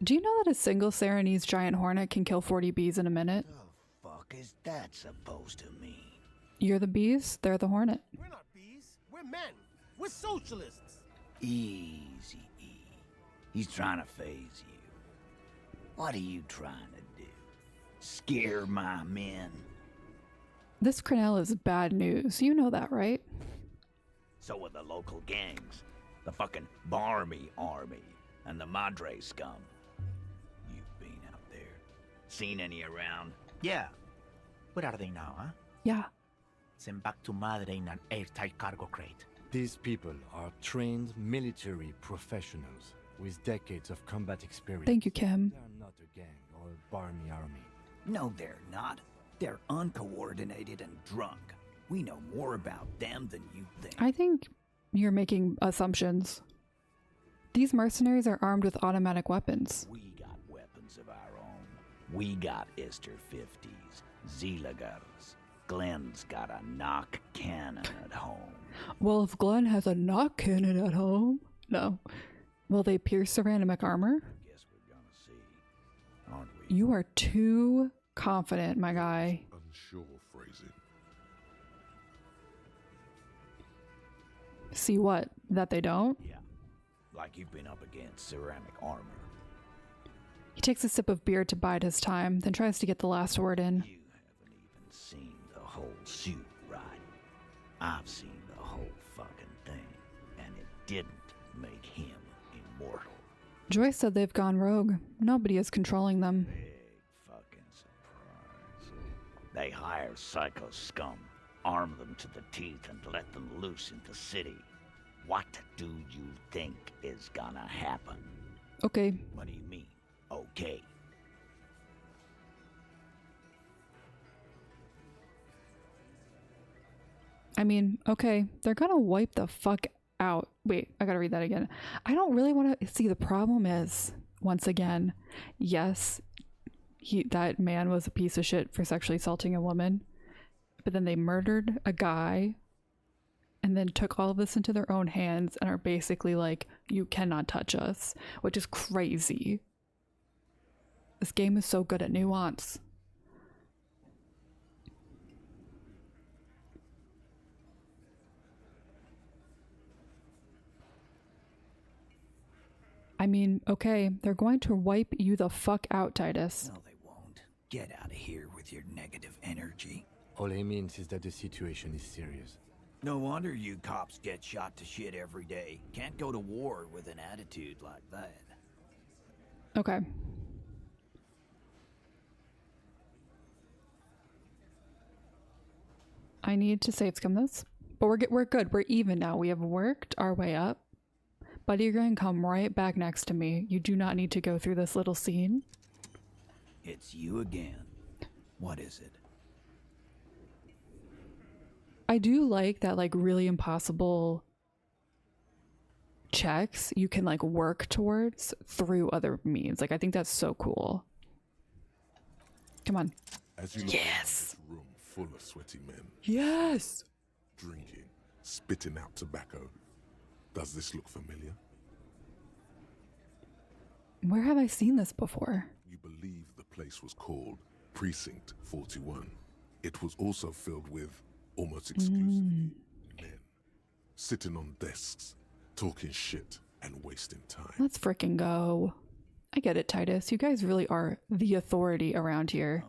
Do you know that a single Serenese giant hornet can kill 40 bees in a minute? The fuck is that supposed to mean? You're the bees, they're the hornet. We're not bees. We're men. We're socialists. Easy, E. He's trying to phase you. What are you trying to do? Scare my men? This Crenell is bad news. You know that, right? So are the local gangs. The fucking Barmy Army and the Madre scum. You've been out there. Seen any around? Yeah. Where are they now, huh? Yeah. Sent back to Madre in an airtight cargo crate. These people are trained military professionals with decades of combat experience. Thank you, Kim. They're not a gang or a Barmy army. No, they're not. They're uncoordinated and drunk. We know more about them than you think. I think you're making assumptions. These mercenaries are armed with automatic weapons. We got weapons of our own. We got Ister 50s, Zeelagers. Glenn's got a knock cannon at home. Well, if Glenn has a knock cannon at home, no. Will they pierce ceramic armor? Guess we're gonna see. You are too confident, my guy. Unsure phrasing. See what? That they don't? Yeah, like you've been up against ceramic armor. He takes a sip of beer to bide his time, then tries to get the last word in. You haven't even seen the whole suit, right? I've seen the whole fucking thing, and it didn't make him immortal. Joyce said they've gone rogue. Nobody is controlling them. Big fucking surprise. They hire psycho scum, arm them to the teeth, and let them loose in the city. What do you think is gonna happen? Okay. What do you mean, okay? I mean, okay, they're gonna wipe the fuck out. Wait, I gotta read that again. I don't really want to see. The problem is, once again, yes, that man was a piece of shit for sexually assaulting a woman, but then they murdered a guy and then took all of this into their own hands and are basically like, you cannot touch us, which is crazy. This game is so good at nuance. I mean, okay, they're going to wipe you the fuck out, Titus. No, they won't. Get out of here with your negative energy. All he means is that the situation is serious. No wonder you cops get shot to shit every day. Can't go to war with an attitude like that. Okay. I need to save scum this, but we're good. We're even now. We have worked our way up. Buddy, you're going to come right back next to me. You do not need to go through this little scene. It's you again. What is it? I do like that, like, really impossible checks you can, like, work towards through other means. Like, I think that's so cool. Come on. As you look Yes. around this room full of sweaty men, Yes. drinking, spitting out tobacco, does this look familiar? Where have I seen this before? You believe the place was called Precinct 41. It was also filled with, almost exclusively, men. Sitting on desks, talking shit, and wasting time. Let's frickin' go. I get it, Titus. You guys really are the authority around here.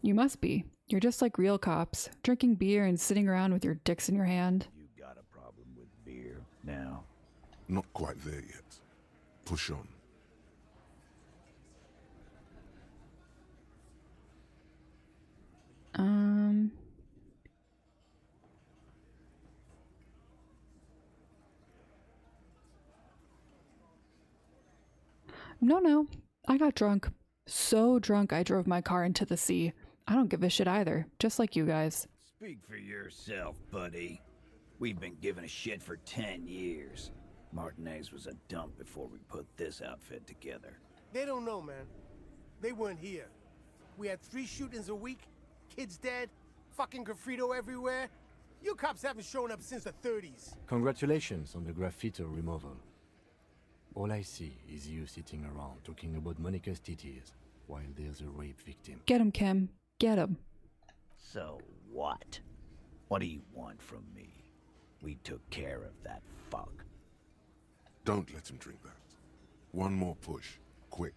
You must be. You're just like real cops, drinking beer and sitting around with your dicks in your hand. You got a problem with beer now? Not quite there yet. Push on. No. I got drunk. So drunk I drove my car into the sea. I don't give a shit either, just like you guys. Speak for yourself, buddy. We've been giving a shit for 10 years. Martinez was a dump before we put this outfit together. They don't know, man. They weren't here. We had 3 shootings a week, kids dead, fucking graffito everywhere. You cops haven't shown up since the 30s. Congratulations on the graffito removal. All I see is you sitting around talking about Monica's titties while there's a rape victim. Get him, Kim. Get him. So what? What do you want from me? We took care of that fuck. Don't let him drink that. One more push. Quick.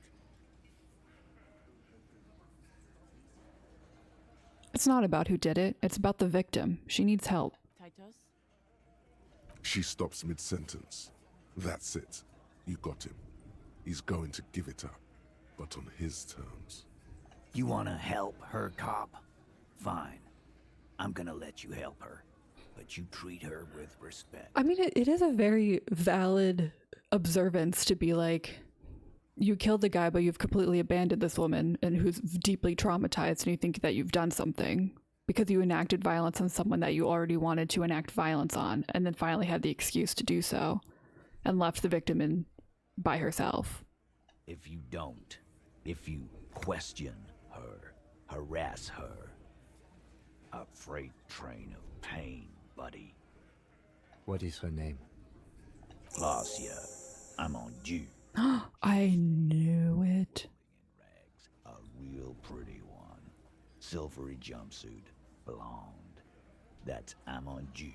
It's not about who did it. It's about the victim. She needs help. Titus? She stops mid-sentence. That's it. You got him. He's going to give it up, but on his terms. You wanna help her, cop? Fine. I'm gonna let you help her. But you treat her with respect. I mean, it is a very valid observance to be like, you killed the guy, but you've completely abandoned this woman and who's deeply traumatized, and you think that you've done something because you enacted violence on someone that you already wanted to enact violence on, and then finally had the excuse to do so and left the victim in by herself. If you don't, if you question her, harass her, a freight train of pain, buddy. What is her name? Glacia, I'm on due. I knew it. real pretty one. Silvery jumpsuit, blonde. That's Amonju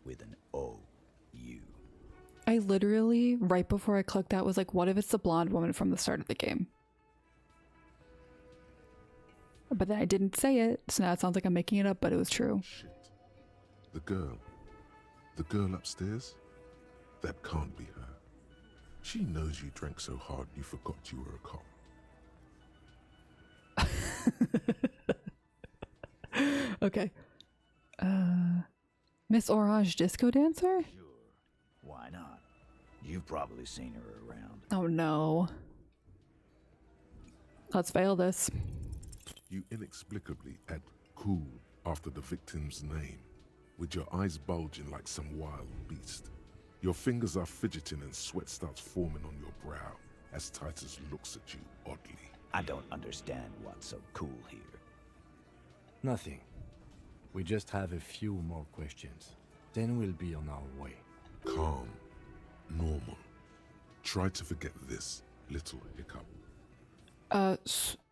with an O-U. I literally, right before I clicked that, was like, what if it's the blonde woman from the start of the game? But then I didn't say it, so now it sounds like I'm making it up, but it was true. Shit. The girl upstairs? That can't be her. She knows you drank so hard you forgot you were a cop. Okay. Miss Orange Disco Dancer? Why not? You've probably seen her around. Oh no. Let's fail this. You inexplicably add cool after the victim's name, with your eyes bulging like some wild beast. Your fingers are fidgeting and sweat starts forming on your brow as Titus looks at you oddly. I don't understand what's so cool here. Nothing. We just have a few more questions. Then we'll be on our way. Calm. Normal. Try to forget this little hiccup.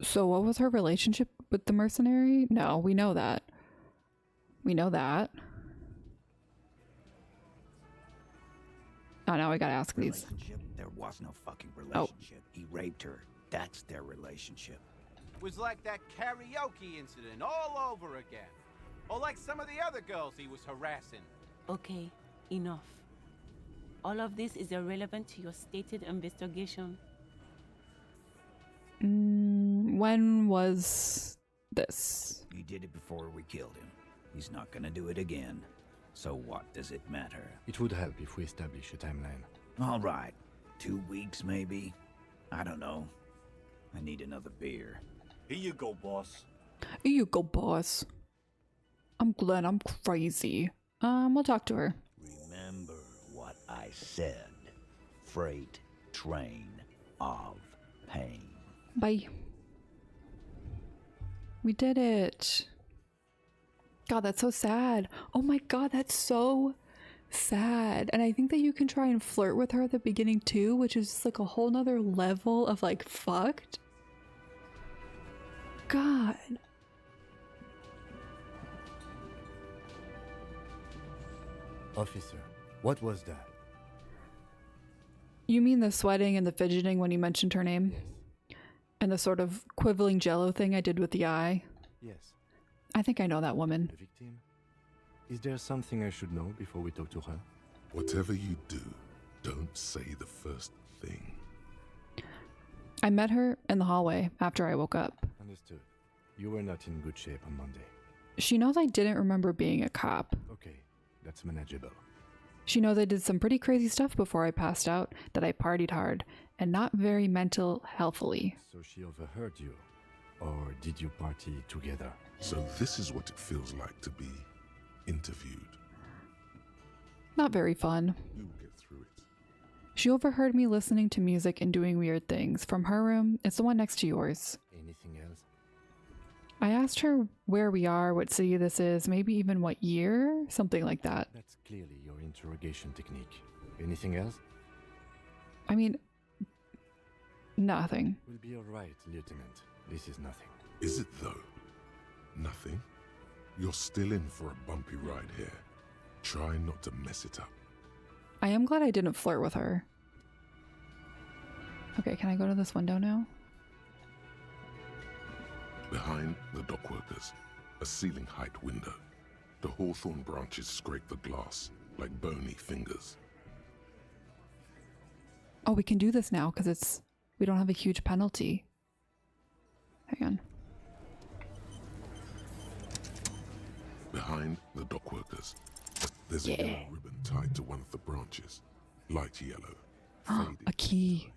So what was her relationship with the mercenary? No, we know that. We know that. Oh, now I gotta ask these. There was no fucking relationship. He raped her. That's their relationship. Was like that karaoke incident all over again. Or like some of the other girls he was harassing. Okay, enough. All of this is irrelevant to your stated investigation. When was this? He did it before we killed him. He's not gonna do it again. So what does it matter? It would help if we establish a timeline. All right. 2 weeks, maybe? I don't know. I need another beer. Here you go, boss. Here you go, boss. I'm glad I'm crazy. We'll talk to her. Remember what I said. Freight train of pain. Bye. We did it. God, that's so sad. Oh my god, that's so sad. And I think that you can try and flirt with her at the beginning too, which is just like a whole nother level of like fucked. God. Officer, what was that? You mean the sweating and the fidgeting when you mentioned her name? And the sort of quibbling jello thing I did with the eye? Yes. I think I know that woman. The victim? Is there something I should know before we talk to her? Whatever you do, don't say the first thing. I met her in the hallway after I woke up. Understood. You were not in good shape on Monday. She knows I didn't remember being a cop. Okay, that's manageable. She knows I did some pretty crazy stuff before I passed out, that I partied hard, and not very mental healthily. So she overheard you? Or did you party together? So this is what it feels like to be interviewed. Not very fun. You'll get through it. She overheard me listening to music and doing weird things. From her room, it's the one next to yours. Anything else? I asked her where we are, what city this is, maybe even what year, something like that. That's clearly your interrogation technique. Anything else? I mean, nothing. We'll be alright, Lieutenant. This is nothing. Is it though? Nothing? You're still in for a bumpy ride here. Try not to mess it up. I am glad I didn't flirt with her. Okay, can I go to this window now? Behind the dockworkers, a ceiling height window. The hawthorn branches scrape the glass like bony fingers. Oh, we can do this now because we don't have a huge penalty. Hang on. Behind the dockworkers, there's a yellow ribbon tied to one of the branches. Light yellow. Faded. A key.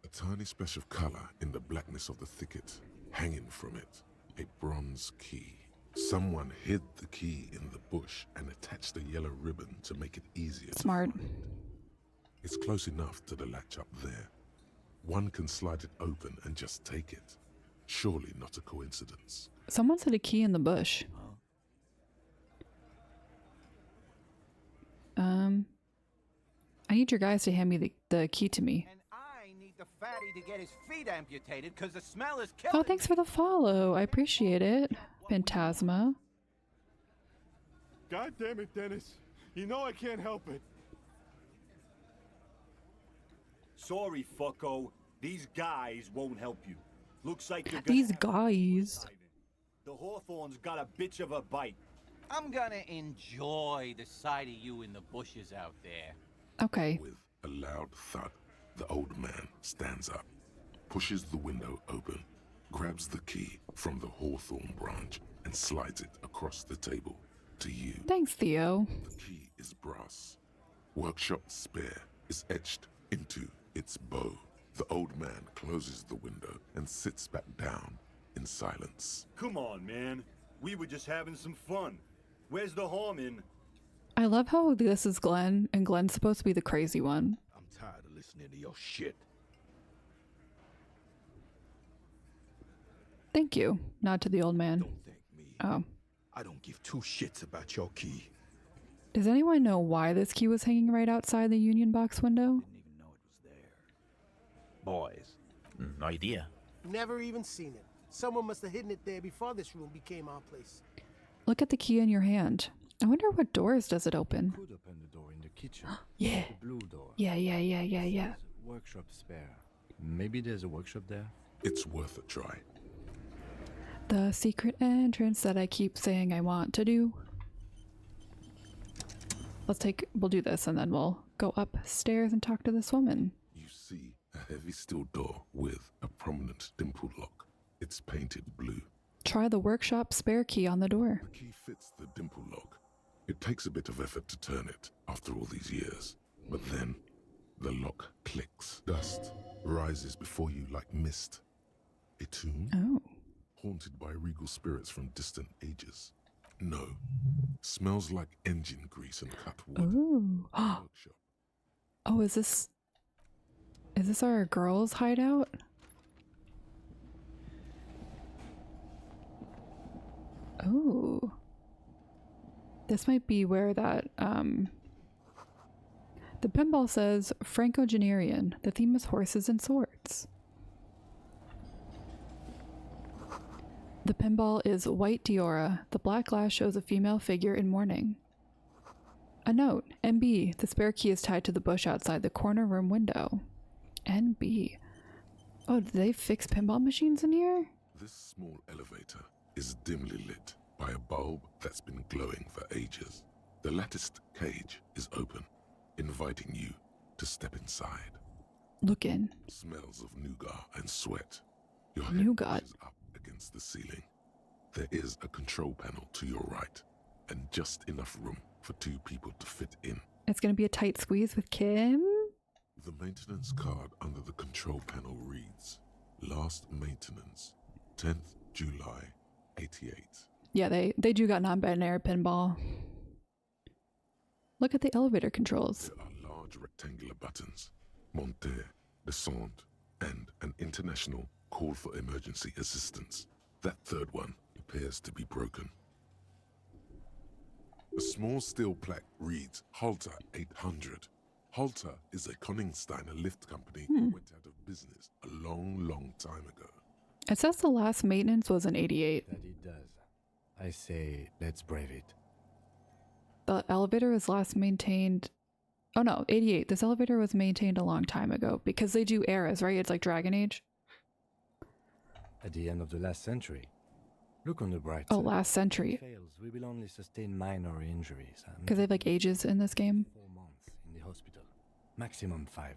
A tiny splash of color in the blackness of the thicket. Hanging from it, a bronze key. Someone hid the key in the bush and attached a yellow ribbon to make it easier. Smart. To find. It's close enough to the latch up there. One can slide it open and just take it. Surely not a coincidence. Someone said a key in the bush. I need your guys to hand me the key to me. And I need the fatty to get his feet amputated because the smell is killing. Oh, thanks for the follow. I appreciate it. Phantasma. God damn it, Dennis. You know I can't help it. Sorry, fucko. These guys won't help you. Looks like you're gonna These guys. The Hawthorne's got a bitch of a bite. I'm gonna enjoy the sight of you in the bushes out there. Okay. With a loud thud, the old man stands up, pushes the window open, grabs the key from the hawthorn branch, and slides it across the table to you. Thanks, Theo. The key is brass. Workshop spare is etched into its bow. The old man closes the window and sits back down in silence. Come on, man. We were just having some fun. Where's the harm in? I love how this is Glenn, and Glenn's supposed to be the crazy one. I'm tired of listening to your shit. Thank you. Nod to the old man. Don't thank me. Oh. I don't give two shits about your key. Does anyone know why this key was hanging right outside the Union Box window? Boys. No idea. Never even seen it. Someone must have hidden it there before this room became our place. Look at the key in your hand. I wonder what doors does it open. Could open the door in the kitchen. Yeah. The blue door. Yeah. Workshop spare. Maybe there's a workshop there? It's worth a try. The secret entrance that I keep saying I want to do. We'll do this and then we'll go upstairs and talk to this woman. You see a heavy steel door with a prominent dimple lock. It's painted blue. Try the workshop spare key on the door. The key fits the dimple lock. It takes a bit of effort to turn it after all these years. But then the lock clicks. Dust rises before you like mist. A tomb? Oh. Haunted by regal spirits from distant ages. No. Smells like engine grease and cut wood. Ooh. Oh, is this our girls' hideout? Oh. This might be where that, the pinball says Franco-Generian. The theme is horses and swords. The pinball is white Diora. The black glass shows a female figure in mourning. A note. NB. The spare key is tied to the bush outside the corner room window. NB. Oh, did they fix pinball machines in here? This small elevator is dimly lit by a bulb that's been glowing for ages. The latticed cage is open, inviting you to step inside. Look in. Smells of nougat and sweat. Your head pushes up against the ceiling. There is a control panel to your right, and just enough room for two people to fit in. It's gonna be a tight squeeze with Kim. The maintenance card under the control panel reads, last maintenance, 10th July, 88. Yeah, they do got non-binary pinball. Look at the elevator controls. There are large rectangular buttons, monter, descente, and an international call for emergency assistance. That third one appears to be broken. A small steel plaque reads Halter 800. Halter is a Koningsteiner lift company that went out of business a long time ago. It says the last maintenance was in 88. That it does. I say, let's brave it. The elevator was last maintained... Oh no, 88. This elevator was maintained a long time ago because they do eras, right? It's like Dragon Age. At the end of the last century. Look on the bright side. Oh, last century. If it fails, we will only sustain minor injuries. Because they have like ages in this game. 4 months in the hospital. Maximum 5.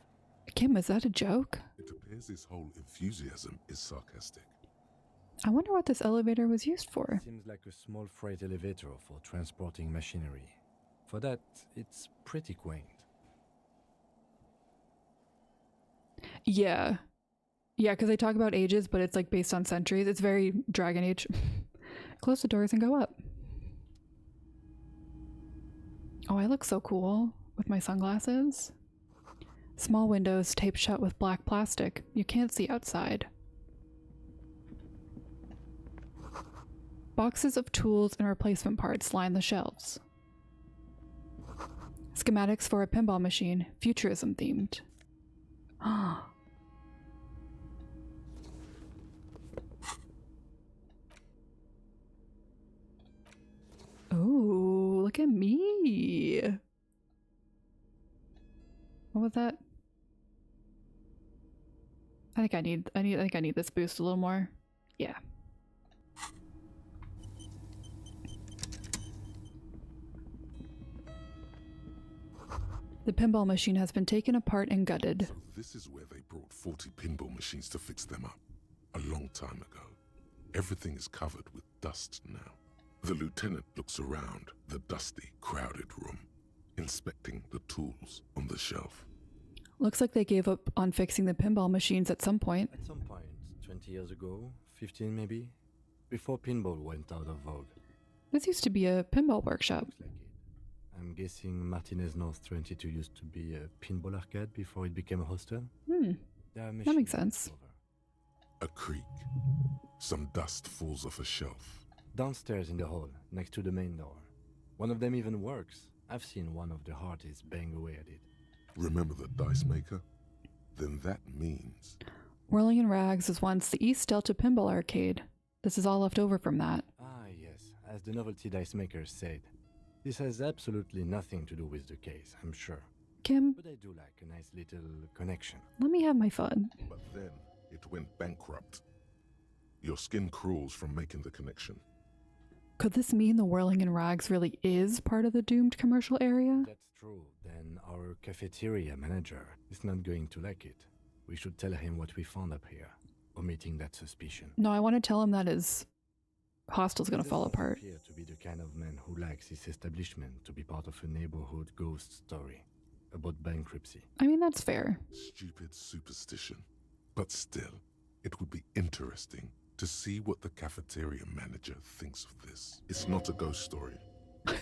Kim, is that a joke? It appears his whole enthusiasm is sarcastic. I wonder what this elevator was used for. Seems like a small freight elevator for transporting machinery. For that, it's pretty quaint. Yeah. Yeah, because they talk about ages, but it's like based on centuries. It's very Dragon Age. Close the doors and go up. Oh, I look so cool with my sunglasses. Small windows taped shut with black plastic. You can't see outside. Boxes of tools and replacement parts line the shelves. Schematics for a pinball machine, futurism themed. Look at me. What was that? I think I need this boost a little more. Yeah. The pinball machine has been taken apart and gutted. So this is where they brought 40 pinball machines to fix them up. A long time ago. Everything is covered with dust now. The lieutenant looks around the dusty, crowded room, inspecting the tools on the shelf. Looks like they gave up on fixing the pinball machines at some point. At some point, 20 years ago, 15 maybe, before pinball went out of vogue. This used to be a pinball workshop. Looks like it. I'm guessing Martinez North 22 used to be a pinball arcade before it became a hostel. That makes sense. A creak. Some dust falls off a shelf. Downstairs in the hall, next to the main door. One of them even works. I've seen one of the artists bang away at it. Remember the dice maker? Then that means... Whirling in Rags was once the East Delta Pinball Arcade. This is all left over from that. Ah, yes, as the novelty dice makers said. This has absolutely nothing to do with the case, I'm sure. Kim? But I do like a nice little connection. Let me have my fun. But then it went bankrupt. Your skin crawls from making the connection. Could this mean the Whirling in Rags really is part of the doomed commercial area? That's true. Then our cafeteria manager is not going to like it. We should tell him what we found up here, omitting that suspicion. No, I want to tell him that his hostel's gonna fall apart. He appears to be the kind of man who likes his establishment to be part of a neighborhood ghost story about bankruptcy. I mean, that's fair. Stupid superstition. But still, it would be interesting to see what the cafeteria manager thinks of this. It's not a ghost story.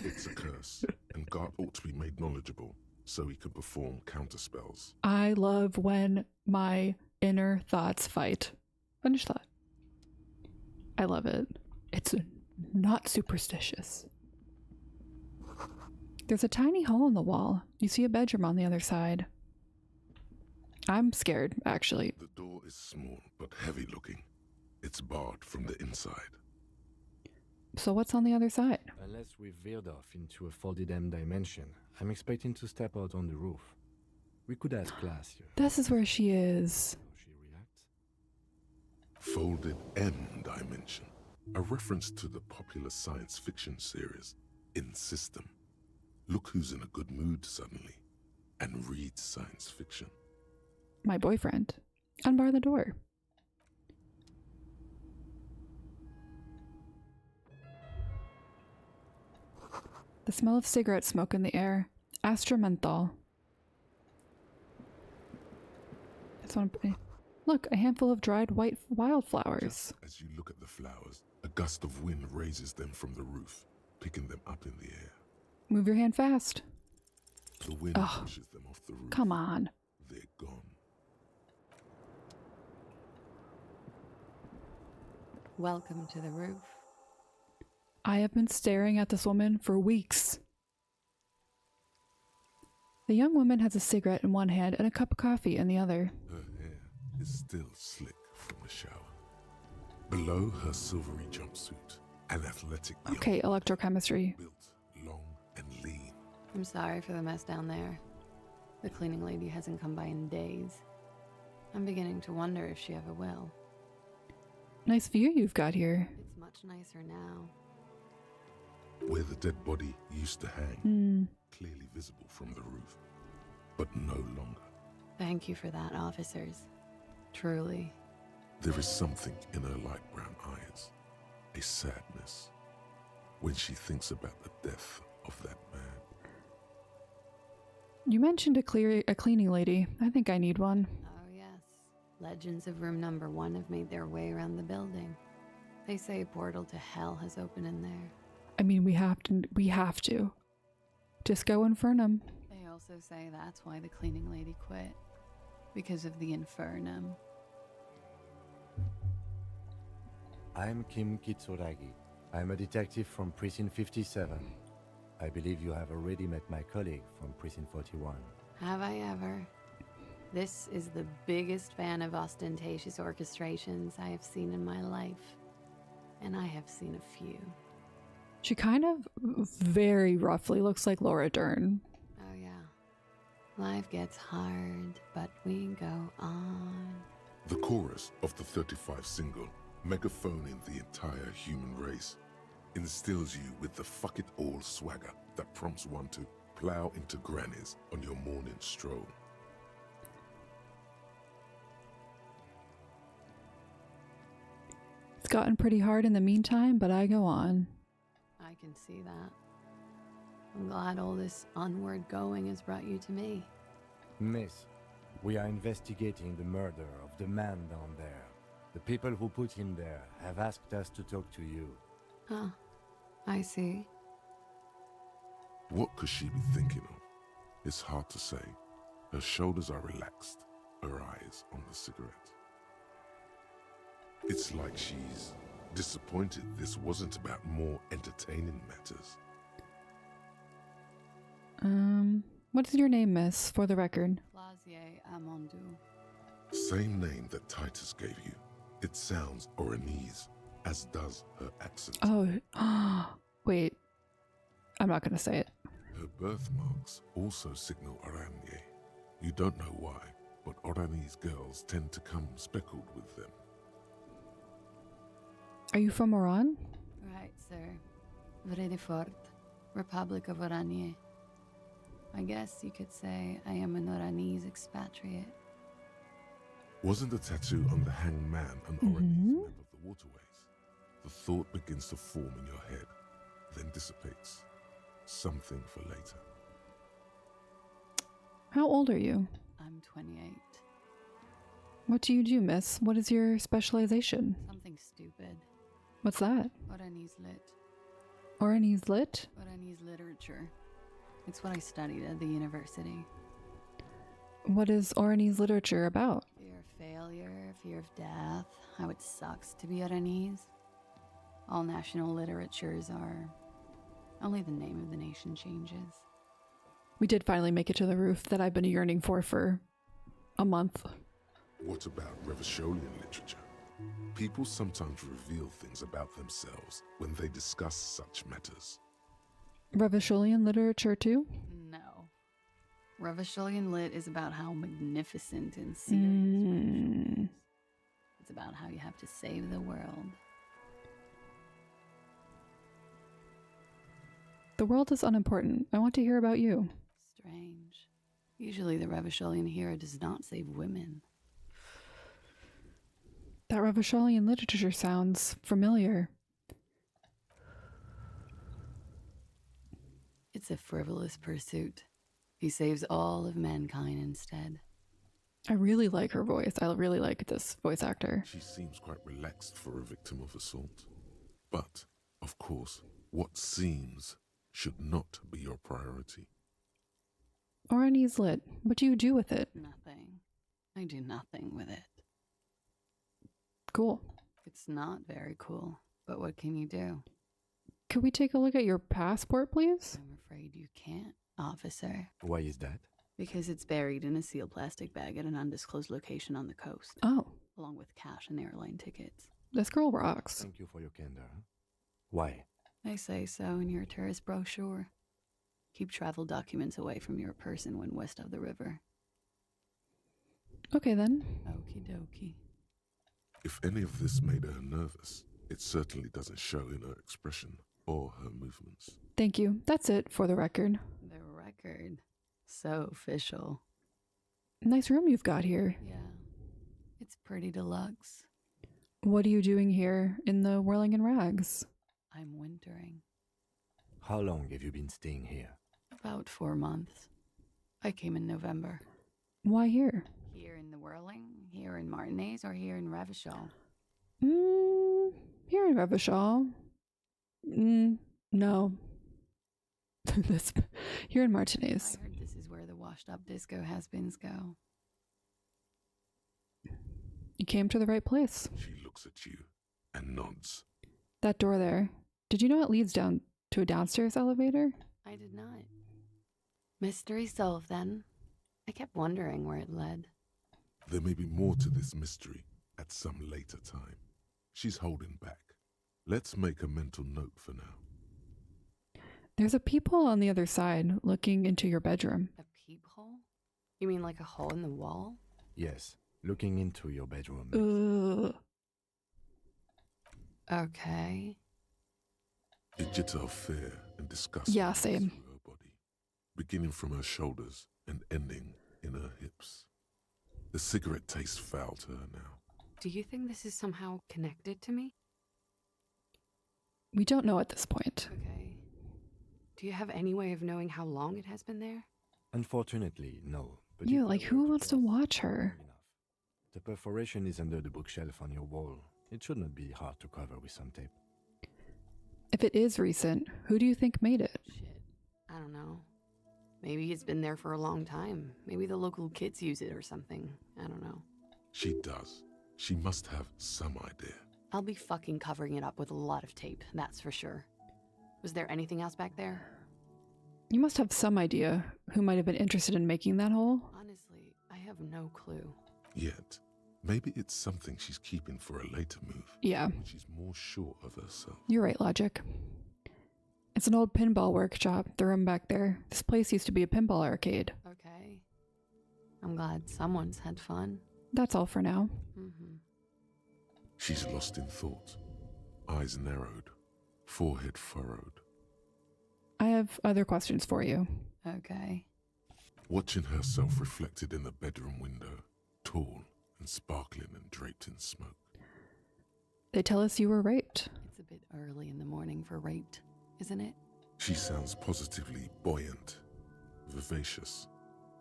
It's a curse, and God ought to be made knowledgeable so he can perform counterspells. I love when my inner thoughts fight. Finish thought. I love it. It's not superstitious. There's a tiny hole in the wall. You see a bedroom on the other side. I'm scared, actually. The door is small but heavy looking. It's barred from the inside. So what's on the other side? Unless we've veered off into a folded M dimension, I'm expecting to step out on the roof. We could ask class here. This is where she is. How she reacts. Folded M dimension. A reference to the popular science fiction series, In System. Look who's in a good mood suddenly and reads science fiction. My boyfriend. Unbar the door. The smell of cigarette smoke in the air. Astra menthol. Look, a handful of dried white wildflowers. Just as you look at the flowers, a gust of wind raises them from the roof, picking them up in the air. Move your hand fast. The wind pushes them off the roof. Come on. They're gone. Welcome to the roof. I have been staring at this woman for weeks. The young woman has a cigarette in one hand and a cup of coffee in the other. Her hair is still slick from the shower. Below her silvery jumpsuit, an athletic young Okay, electrochemistry. built, long and lean. I'm sorry for the mess down there. The cleaning lady hasn't come by in days. I'm beginning to wonder if she ever will. Nice view you've got here. It's much nicer now. Where the dead body used to hang, clearly visible from the roof, but no longer. Thank you for that, officers. Truly. There is something in her light brown eyes, a sadness, when she thinks about the death of that man. You mentioned a cleaning lady. I think I need one. Oh, yes. Legends of room number 1 have made their way around the building. They say a portal to hell has opened in there. I mean, we have to. Disco Infernum. They also say that's why the cleaning lady quit. Because of the infernum. I'm Kim Kitsuragi. I'm a detective from Precinct 57. I believe you have already met my colleague from Precinct 41. Have I ever? This is the biggest fan of ostentatious orchestrations I have seen in my life. And I have seen a few. She kind of very roughly looks like Laura Dern. Oh, yeah. Life gets hard, but we go on. The chorus of the 35 single, megaphoning the entire human race, instills you with the fuck it all swagger that prompts one to plow into grannies on your morning stroll. It's gotten pretty hard in the meantime, but I go on. I can see that. I'm glad all this onward going has brought you to me. Miss, we are investigating the murder of the man down there. The people who put him there have asked us to talk to you. Huh. I see. What could she be thinking of? It's hard to say. Her shoulders are relaxed, her eyes on the cigarette. It's like she's disappointed this wasn't about more entertaining matters. What is your name, miss, for the record? Lazier Amondou. Same name that Titus gave you. It sounds Oranese, as does her accent. Oh, wait. I'm not going to say it. Her birthmarks also signal Oranje. You don't know why, but Oranese girls tend to come speckled with them. Are you from Oran? Right, sir. Vredefort, Republic of Oranje. I guess you could say I am an Oranese expatriate. Wasn't the tattoo on the hanged man an Oranese map of the waterways? The thought begins to form in your head, then dissipates. Something for later. How old are you? I'm 28. What do you do, miss? What is your specialization? Something stupid. What's that? Oranese lit. Oranese lit? Oranese literature. It's what I studied at the university. What is Oranese literature about? Fear of failure, fear of death, how it sucks to be Oranese. All national literatures are... Only the name of the nation changes. We did finally make it to the roof that I've been yearning for a month. What about Revacholian literature? People sometimes reveal things about themselves when they discuss such matters. Revacholian literature too? No. Revacholian lit is about how magnificent and serious is. It's about how you have to save the world. The world is unimportant. I want to hear about you. Strange. Usually the Revacholian hero does not save women. That Revacholian literature sounds familiar. It's a frivolous pursuit. He saves all of mankind instead. I really like her voice. I really like this voice actor. She seems quite relaxed for a victim of assault. But, of course, what seems should not be your priority. Oranese lit. What do you do with it? Nothing. I do nothing with it. Cool. It's not very cool, but what can you do? Could we take a look at your passport, please? I'm afraid you can't, officer. Why is that? Because it's buried in a sealed plastic bag at an undisclosed location on the coast. Oh. Along with cash and airline tickets. This girl rocks. Thank you for your candor. Why? They say so in your tourist brochure. Keep travel documents away from your person when west of the river. Okay then. Okie dokie. If any of this made her nervous, it certainly doesn't show in her expression or her movements. Thank you. That's it for the record. The record. So official. Nice room you've got here. Yeah. It's pretty deluxe. What are you doing here in the Whirling in Rags? I'm wintering. How long have you been staying here? About 4 months. I came in November. Why here? Here in the Whirling, here in Martinez, or here in Revachol? Here in Revachol. No. Here in Martinez. I heard this is where the washed-up disco has-beens go. You came to the right place. She looks at you and nods. That door there. Did you know it leads down to a downstairs elevator? I did not. Mystery solved then. I kept wondering where it led. There may be more to this mystery at some later time. She's holding back. Let's make a mental note for now. There's a peephole on the other side looking into your bedroom. A peephole? You mean like a hole in the wall? Yes, looking into your bedroom. Ugh. Okay. You jitter of fear and disgust. Yeah, same. Through her body, beginning from her shoulders and ending in her hips. The cigarette tastes foul to her now. Do you think this is somehow connected to me? We don't know at this point. Okay. Do you have any way of knowing how long it has been there? Unfortunately, no. But Yeah, if I like were who to wants to guess, watch her? the perforation is under the bookshelf on your wall. It should not be hard to cover with some tape. If it is recent, who do you think made it? Shit. I don't know. Maybe it's been there for a long time. Maybe the local kids use it or something. I don't know. She does. She must have some idea. I'll be fucking covering it up with a lot of tape, that's for sure. Was there anything else back there? You must have some idea who might have been interested in making that hole. Honestly, I have no clue. Yet, maybe it's something she's keeping for a later move. Yeah. When she's more sure of herself. You're right, Logic. It's an old pinball workshop, the room back there. This place used to be a pinball arcade. Okay. I'm glad someone's had fun. That's all for now. Mm-hmm. She's lost in thought. Eyes narrowed. Forehead furrowed. I have other questions for you. Okay. Watching herself reflected in the bedroom window, tall and sparkling and draped in smoke. They tell us you were raped. It's a bit early in the morning for raped, isn't it? She sounds positively buoyant, vivacious,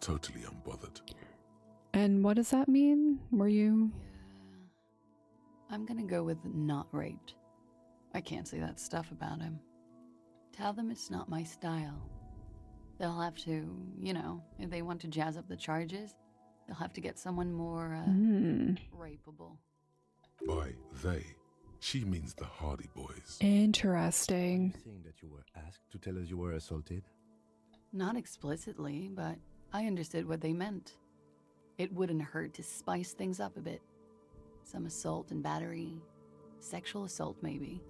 totally unbothered. And what does that mean? Were you... I'm gonna go with not raped. I can't say that stuff about him. Tell them it's not my style. They'll have to, if they want to jazz up the charges, they'll have to get someone more, rapeable. By they, she means the Hardy Boys. Interesting. Are you saying that you were asked to tell us you were assaulted? Not explicitly, but I understood what they meant. It wouldn't hurt to spice things up a bit. Some assault and battery. Sexual assault, maybe.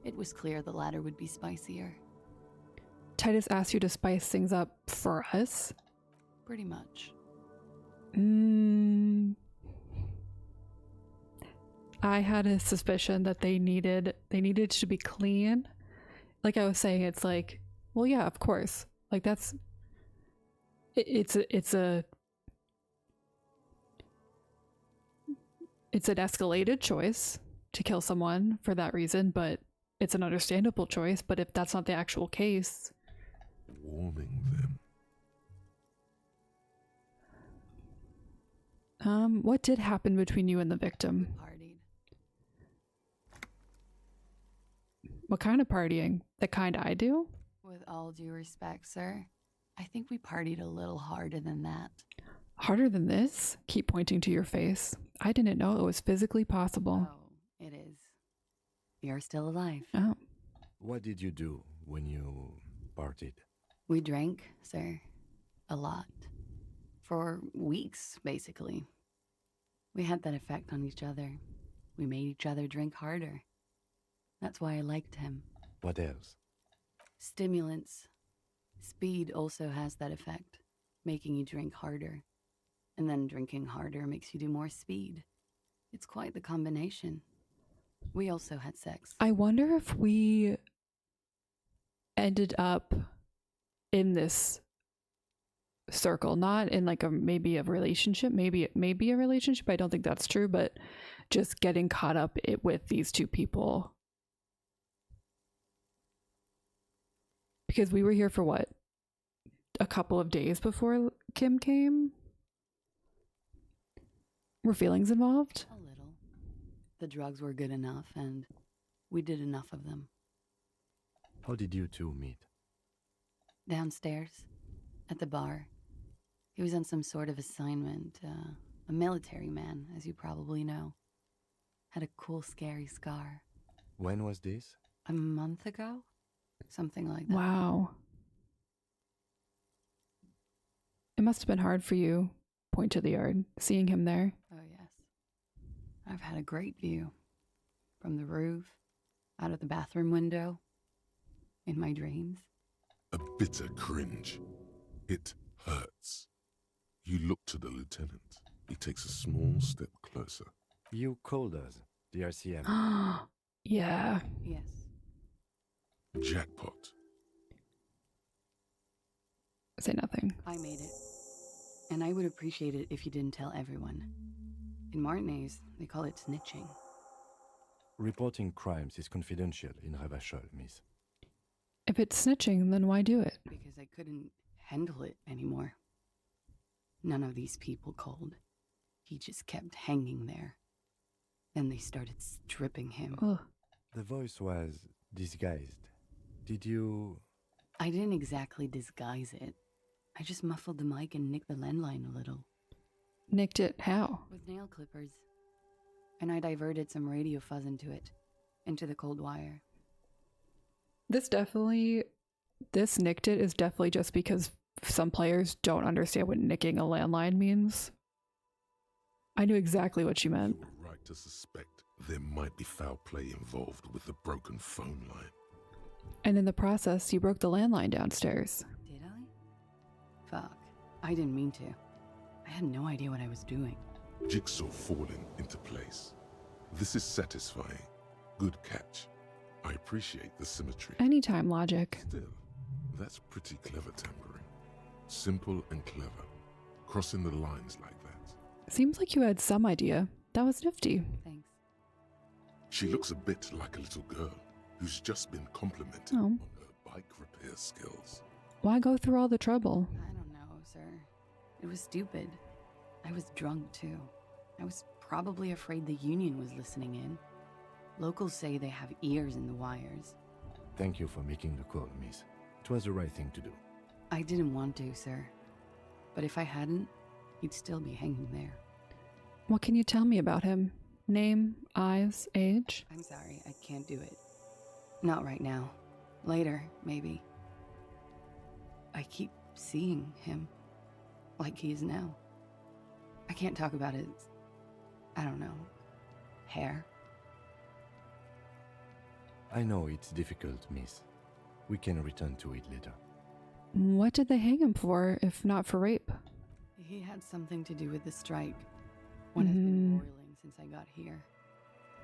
It was clear the latter would be spicier. Titus asked you to spice things up for us? Pretty much. I had a suspicion that they needed to be clean. Like I was saying, it's like, well, yeah, of course. Like that's... It's an escalated choice to kill someone for that reason, but it's an understandable choice. But if that's not the actual case... Warming them. What did happen between you and the victim? Partied. What kind of partying? The kind I do? With all due respect, sir, I think we partied a little harder than that. Harder than this? Keep pointing to your face. I didn't know it was physically possible. Oh, it is. You're still alive. Oh. What did you do when you partied? We drank, sir. A lot. For weeks, basically. We had that effect on each other. We made each other drink harder. That's why I liked him. What else? Stimulants. Speed also has that effect, making you drink harder. And then drinking harder makes you do more speed. It's quite the combination. We also had sex. I wonder if we ended up in this circle, not in like maybe a relationship, maybe a relationship. I don't think that's true, but just getting caught up with these two people. Because we were here for what? A couple of days before Kim came? Were feelings involved? A little. The drugs were good enough, and we did enough of them. How did you two meet? Downstairs, at the bar. He was on some sort of assignment. A military man, as you probably know. Had a cool, scary scar. When was this? A month ago? Something like that. Wow. It must have been hard for you, point to the yard, seeing him there. Oh, yes. I've had a great view. From the roof, out of the bathroom window, in my dreams. A bitter cringe. It hurts. You look to the lieutenant. He takes a small step closer. You called us, the RCM. Yeah. Yes. Jackpot. Say nothing. I made it. And I would appreciate it if you didn't tell everyone. In Martinez, they call it snitching. Reporting crimes is confidential in Ravachol, miss. If it's snitching, then why do it? Because I couldn't handle it anymore. None of these people called. He just kept hanging there. Then they started stripping him. Ugh. The voice was disguised. Did you... I didn't exactly disguise it. I just muffled the mic and nicked the landline a little. Nicked it how? With nail clippers. And I diverted some radio fuzz into it. Into the cold wire. This nicked it is definitely just because some players don't understand what nicking a landline means. I knew exactly what she meant. You were right to suspect there might be foul play involved with the broken phone line. And in the process, you broke the landline downstairs. Did I? Fuck. I didn't mean to. I had no idea what I was doing. Jigsaw falling into place. This is satisfying. Good catch. I appreciate the symmetry. Anytime logic. Still, that's pretty clever tampering. Simple and clever. Crossing the lines like that. Seems like you had some idea. That was nifty. Thanks. She looks a bit like a little girl who's just been complimented Oh. on her bike repair skills. Why go through all the trouble? I don't know, sir. It was stupid. I was drunk, too. I was probably afraid the union was listening in. Locals say they have ears in the wires. Thank you for making the call, miss. It was the right thing to do. I didn't want to, sir. But if I hadn't, he'd still be hanging there. What can you tell me about him? Name, eyes, age? I'm sorry, I can't do it. Not right now. Later, maybe. I keep seeing him. Like he is now. I can't talk about his... I don't know. Hair. I know it's difficult, miss. We can return to it later. What did they hang him for, if not for rape? He had something to do with the strike. One has been boiling since I got here.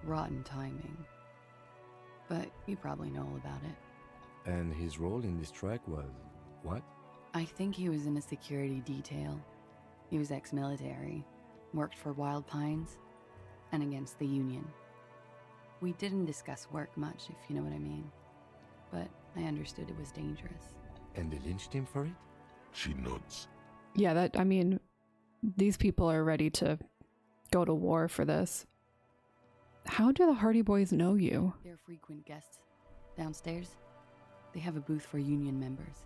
Rotten timing. But you probably know all about it. And his role in this strike was what? I think he was in a security detail. He was ex-military, worked for Wild Pines, and against the Union. We didn't discuss work much, if you know what I mean. But I understood it was dangerous. And they lynched him for it? She nods. Yeah, these people are ready to go to war for this. How do the Hardy Boys know you? They're frequent guests. Downstairs, they have a booth for Union members.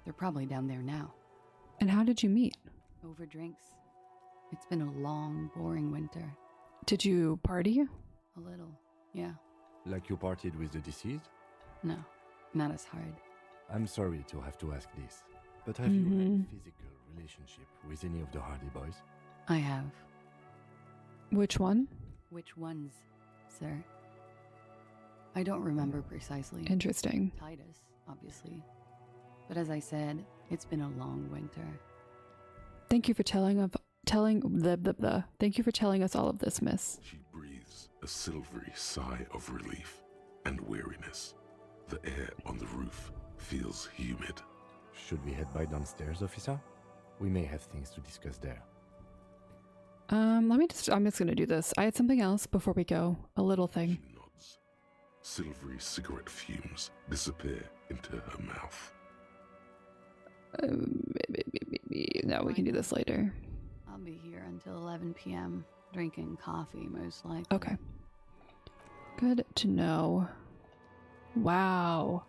They're probably down there now. And how did you meet? Over drinks. It's been a long, boring winter. Did you party? A little, yeah. Like you partied with the deceased? No, not as hard. I'm sorry to have to ask this, but have you had a physical relationship with any of the Hardy Boys? I have. Which one? Which ones, sir? I don't remember precisely. Interesting. Titus, obviously. But as I said, it's been a long winter. Thank you for telling you for telling us all of this, miss. She breathes a silvery sigh of relief and weariness. The air on the roof feels humid. Should we head by downstairs, officer? We may have things to discuss there. I'm just gonna do this. I had something else before we go. A little thing. She nods. Silvery cigarette fumes disappear into her mouth. No, we can do this later. I'll be here until 11 p.m. drinking coffee, most likely. Okay. Good to know. Wow.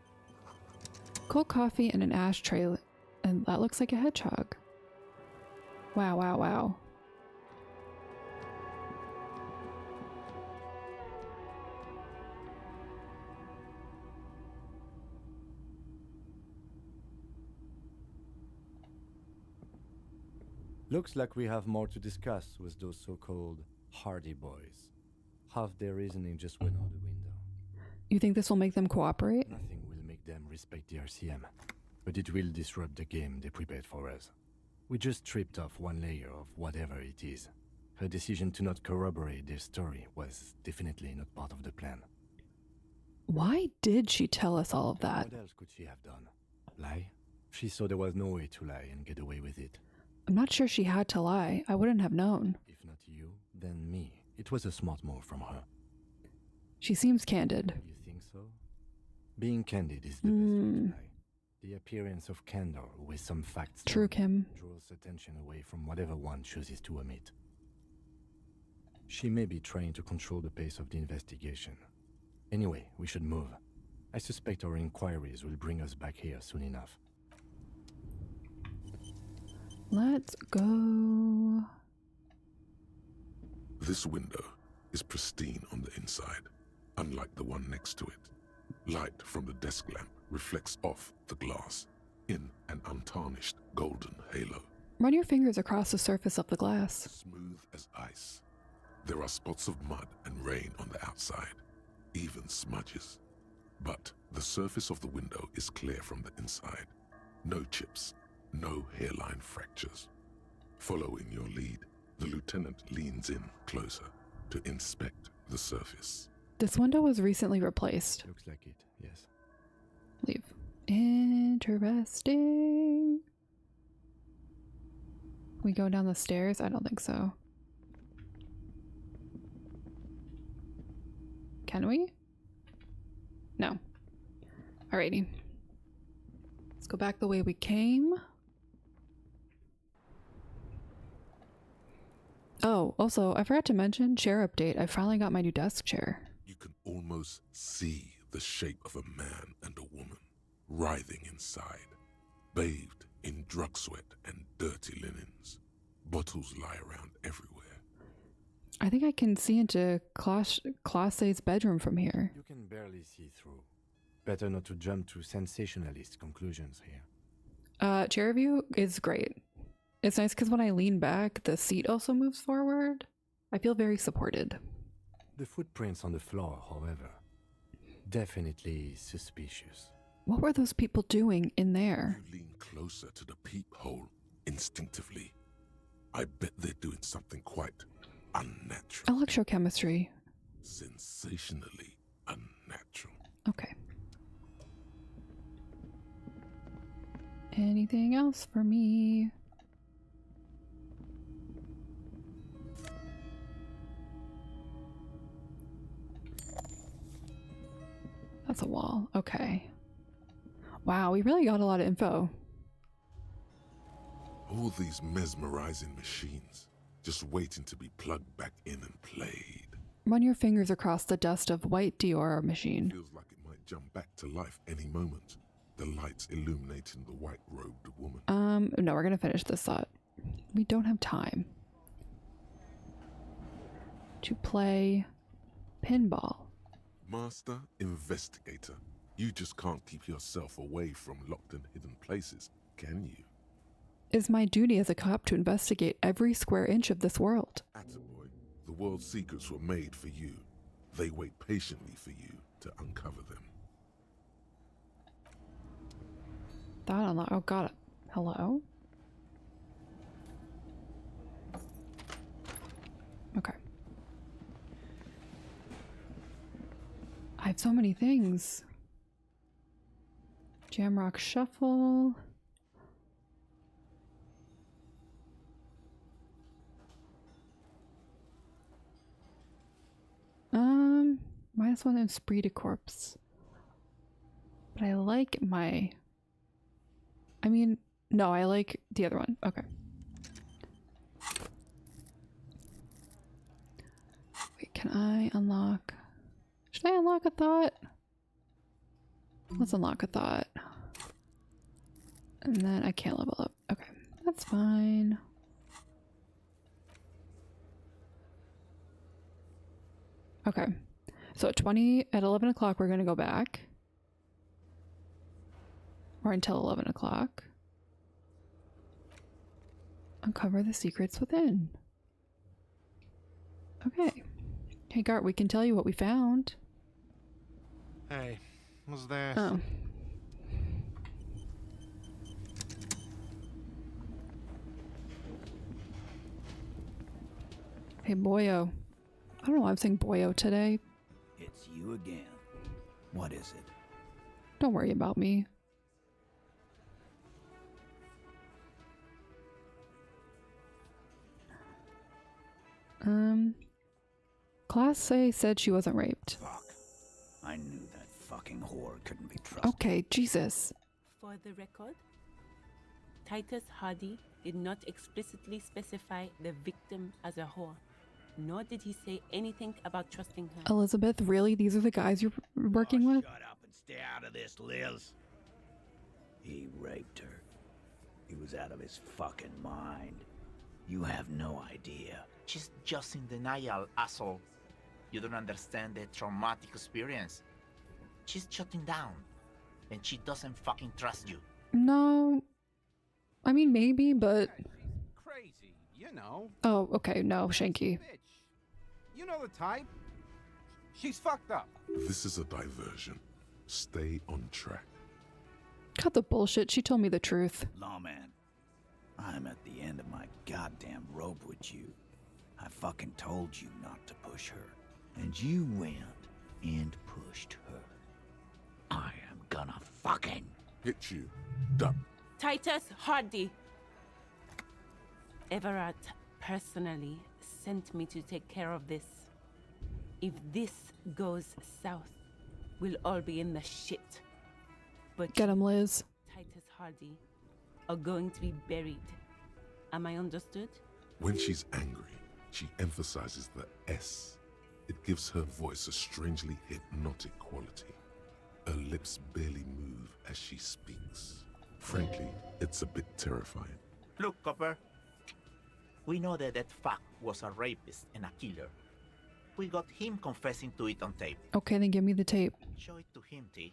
Cold coffee and an ashtray, and that looks like a hedgehog. Wow, wow, wow. Looks like we have more to discuss with those so-called Hardy Boys. Half their reasoning just went out the window. You think this will make them cooperate? Nothing will make them respect the RCM. but it will disrupt the game they prepared for us. We just stripped off one layer of whatever it is. Her decision to not corroborate their story was definitely not part of the plan. Why did she tell us all of that? What else could she have done? Lie? She saw there was no way to lie and get away with it. I'm not sure she had to lie. I wouldn't have known. If not you, then me. It was a smart move from her. She seems candid. You think so? Being candid is the best way to lie. The appearance of candor with some facts True, Kim. draws attention away from whatever one chooses to omit. She may be trying to control the pace of the investigation. Anyway, we should move. I suspect our inquiries will bring us back here soon enough. Let's go. This window is pristine on the inside, unlike the one next to it. Light from the desk lamp reflects off the glass in an untarnished golden halo. Run your fingers across the surface of the glass. Smooth as ice. There are spots of mud and rain on the outside, even smudges. But the surface of the window is clear from the inside. No chips, no hairline fractures. Following your lead, the lieutenant leans in closer to inspect the surface. This window was recently replaced. Looks like it, yes. Leave. Interesting. We go down the stairs? I don't think so. Can we? No. Alrighty. Let's go back the way we came. Oh, also, I forgot to mention, chair update. I finally got my new desk chair. You can almost see the shape of a man and a woman writhing inside, bathed in drug sweat and dirty linens. Bottles lie around everywhere. I think I can see into Class A's bedroom from here. You can barely see through. Better not to jump to sensationalist conclusions here. Chair view is great. It's nice because when I lean back, the seat also moves forward. I feel very supported. The footprints on the floor, however, definitely suspicious. What were those people doing in there? You lean closer to the peephole instinctively. I bet they're doing something quite unnatural. Electrochemistry. Sensationally unnatural. Okay. Anything else for me? That's a wall. Okay. Wow, we really got a lot of info. All these mesmerizing machines, just waiting to be plugged back in and played. Run your fingers across the dust of white Dior machine. Feels like it might jump back to life any moment. The lights illuminating the white-robed woman. No, we're gonna finish this thought. We don't have time to play pinball. Master investigator, you just can't keep yourself away from locked and hidden places, can you? It's my duty as a cop to investigate every square inch of this world. Attaboy, the world's secrets were made for you. They wait patiently for you to uncover them. That unlock. Oh, got it. Hello? Okay. I have so many things. Jamrock Shuffle. -1 Esprit de Corpse. But I like my... I mean, no, I like the other one. Okay. Wait, can I unlock... Should I unlock a thought? Let's unlock a thought. And then I can't level up. Okay, that's fine. Okay, so at 11 o'clock, we're going to go back. Or until 11 o'clock. Uncover the secrets within. Okay. Hey, Gart, we can tell you what we found. Hey, was there... Oh. Hey, boyo. I don't know why I'm saying boyo today. It's you again. What is it? Don't worry about me. Class A said she wasn't raped. Fuck. I knew that fucking whore couldn't be trusted. Okay, Jesus. For the record, Titus Hardy did not explicitly specify the victim as a whore, nor did he say anything about trusting her. Elizabeth, really? These are the guys you're working with? Shut up and stay out of this, Liz. He raped her. He was out of his fucking mind. You have no idea. She's just in denial, asshole. You don't understand the traumatic experience. She's shutting down. And she doesn't fucking trust you. No. I mean, maybe, but... Crazy, you know. Oh, okay. No, Shanky. Bitch. You know the type. She's fucked up. This is a diversion. Stay on track. Cut the bullshit. She told me the truth. Lawman, I'm at the end of my goddamn rope with you. I fucking told you not to push her. And you went and pushed her. I am gonna fucking hit you. Duck. Titus Hardy. Everett personally sent me to take care of this. If this goes south, we'll all be in the shit. But get him, Liz. Titus Hardy are going to be buried. Am I understood? When she's angry, she emphasizes the S. It gives her voice a strangely hypnotic quality. Her lips barely move as she speaks. Frankly, it's a bit terrifying. Look, Copper. We know that fuck was a rapist and a killer. We got him confessing to it on tape. Okay, then give me the tape. Show it to him, T.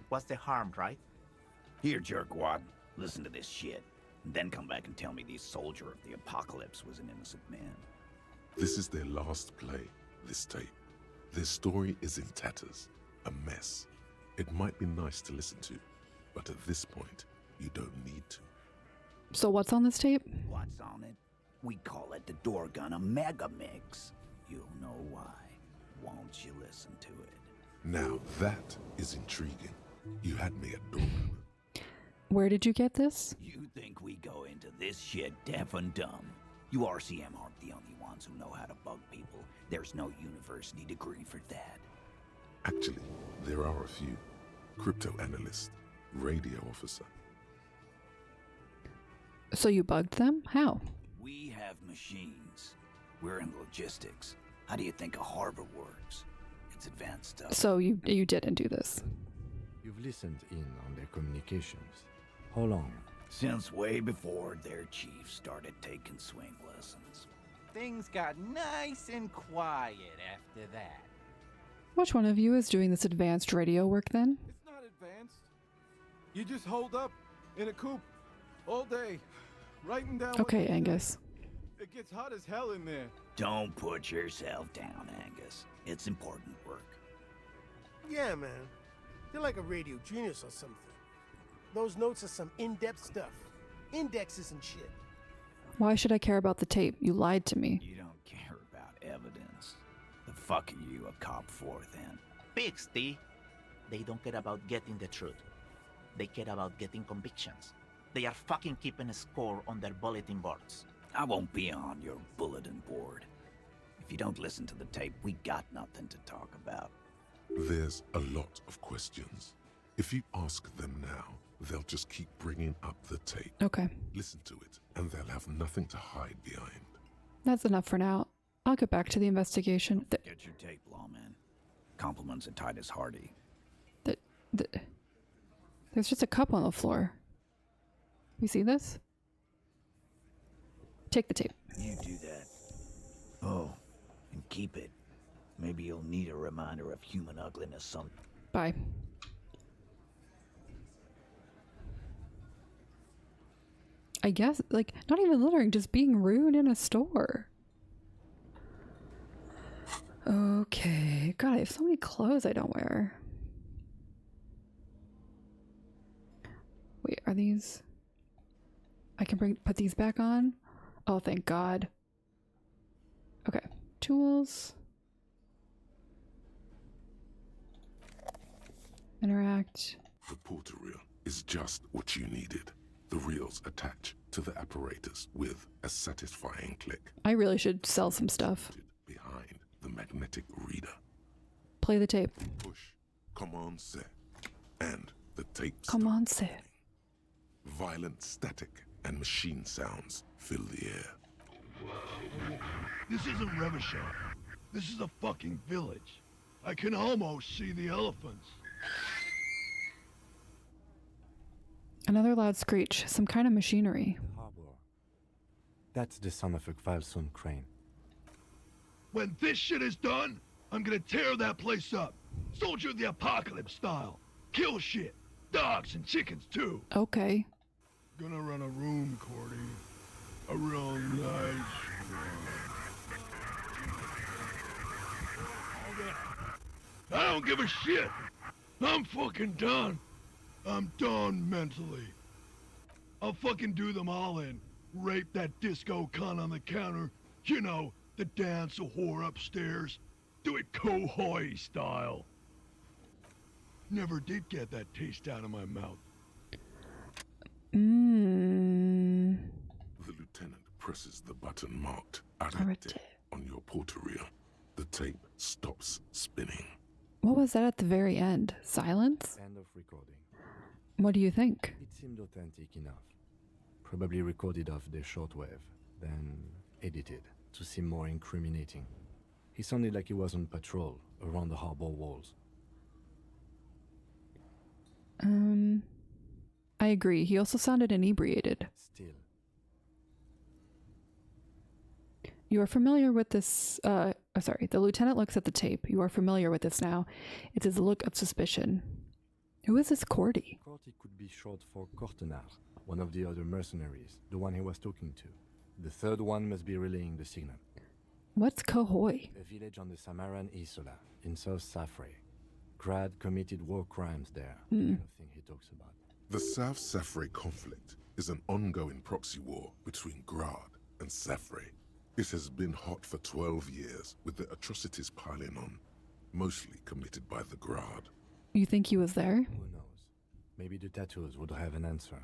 What's the harm, right? Here, jerkwad. Listen to this shit. And then come back and tell me the soldier of the apocalypse was an innocent man. This is their last play, this tape. Their story is in tatters, a mess. It might be nice to listen to, but at this point, you don't need to. So what's on this tape? What's on it? We call it the door gun a mega mix. You'll know why. Won't you listen to it? Now that is intriguing. You had me at doorman. Where did you get this? You think we go into this shit deaf and dumb? You RCM aren't the only ones who know how to bug people. There's no university degree for that. Actually, there are a few. Crypto analyst, radio officer. So you bugged them? How? We have machines. We're in logistics. How do you think a harbor works? It's advanced stuff. So you didn't do this. You've listened in on their communications. How long? Since way before their chief started taking swing lessons. Things got nice and quiet after that. Which one of you is doing this advanced radio work then? It's not advanced. You just hold up in a coop all day, writing down. Okay, Angus. It gets hot as hell in there. Don't put yourself down, Angus. It's important work. Yeah, man. You're like a radio genius or something. Those notes are some in-depth stuff. Indexes and shit. Why should I care about the tape? You lied to me. You don't care about evidence. The fuck are you a cop for, then? Pigs, T. They don't care about getting the truth. They care about getting convictions. They are fucking keeping a score on their bulletin boards. I won't be on your bulletin board. If you don't listen to the tape, we got nothing to talk about. There's a lot of questions. If you ask them now, they'll just keep bringing up the tape. Okay. Listen to it, and they'll have nothing to hide behind. That's enough for now. I'll get back to the investigation. Get your tape, lawman. Compliments of Titus Hardy. There's just a cup on the floor. You see this? Take the tape. You do that. Oh, and keep it. Maybe you'll need a reminder of human ugliness some. Bye. I guess, like, not even littering, just being rude in a store. Okay. God, I have so many clothes I don't wear. Wait, are these... I can put these back on? Oh, thank God. Tools. Interact. The porter reel is just what you needed. The reels attach to the apparatus with a satisfying click. I really should sell some stuff. Behind the magnetic reader. Play the tape. Push. Command set. And the tape Command set. Violent static and machine sounds fill the air. This isn't Revachon. This is a fucking village. I can almost see the elephants. Another loud screech. Some kind of machinery. That's the son of a Kvalsund crane. When this shit is done, I'm gonna tear that place up. Soldier of the Apocalypse style. Kill shit. Dogs and chickens too. Okay. Gonna run a room, Cordy. A real nice I don't give a shit. I'm fucking done. I'm done mentally. I'll fucking do them all in. Rape that disco cunt on the counter. You know, the dance a whore upstairs. Do it Kohoi style. Never did get that taste out of my mouth. Mmm. The lieutenant presses the button marked Arrete on your porter reel. The tape stops spinning. What was that at the very end? Silence? End of recording. What do you think? It seemed authentic enough. Probably recorded off the shortwave, then edited to seem more incriminating. He sounded like he was on patrol around the harbor walls. I agree. He also sounded inebriated. Still. You are familiar with this, sorry, the lieutenant looks at the tape. You are familiar with this now. It is a look of suspicion. Who is this Cordy? Cordy could be short for Kortenar, one of the other mercenaries, the one he was talking to. The third one must be relaying the signal. What's Kohoi? A village on the Samaran Isola, in South Safre. Grad committed war crimes there, the kind of thing he talks about. The South Safre conflict is an ongoing proxy war between Grad and Safre. It has been hot for 12 years, with the atrocities piling on, mostly committed by the Grad. You think he was there? Who knows? Maybe the tattoos would have an answer.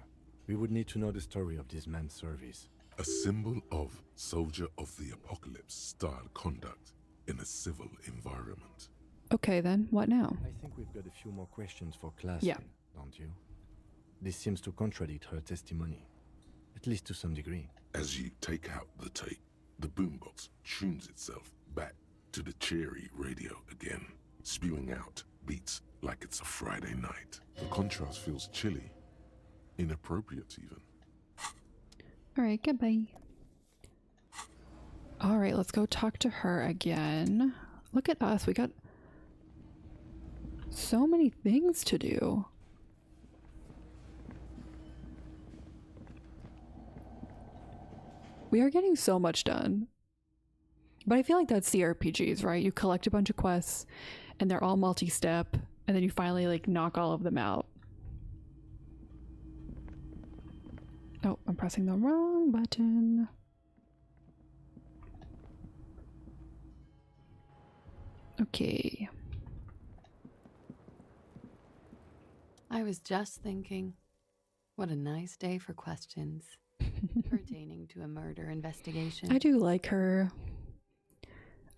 We would need to know the story of this man's service. A symbol of soldier of the apocalypse style conduct in a civil environment. Okay then, what now? I think we've got a few more questions for Class, don't you? This seems to contradict her testimony, at least to some degree. As you take out the tape, the boombox tunes itself back to the cheery radio again, spewing out beats like it's a Friday night. The contrast feels chilly, inappropriate even. Alright, goodbye. Alright, let's go talk to her again. Look at us, we got so many things to do. We are getting so much done. But I feel like that's CRPGs, right? You collect a bunch of quests and they're all multi-step and then you finally like knock all of them out. Oh, I'm pressing the wrong button. Okay. I was just thinking, what a nice day for questions pertaining to a murder investigation. I do like her.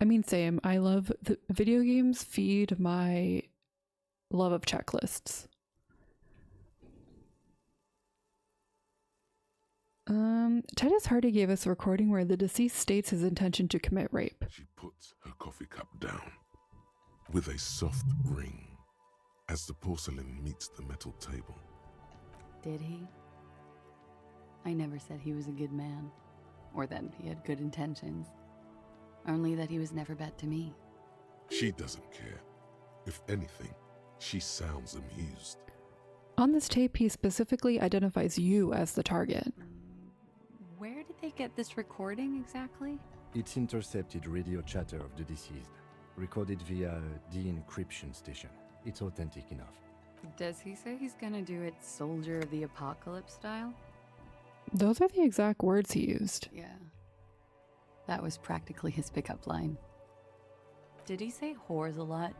I mean, same. I love the video games feed my love of checklists. Titus Hardy gave us a recording where the deceased states his intention to commit rape. She puts her coffee cup down with a soft ring as the porcelain meets the metal table. Did he? I never said he was a good man, or that he had good intentions. Only that he was never bad to me. She doesn't care. If anything, she sounds amused. On this tape, he specifically identifies you as the target. Where did they get this recording exactly? It's intercepted radio chatter of the deceased, recorded via a de-encryption station. It's authentic enough. Does he say he's gonna do it Soldier of the Apocalypse style? Those are the exact words he used. Yeah. That was practically his pickup line. Did he say whores a lot?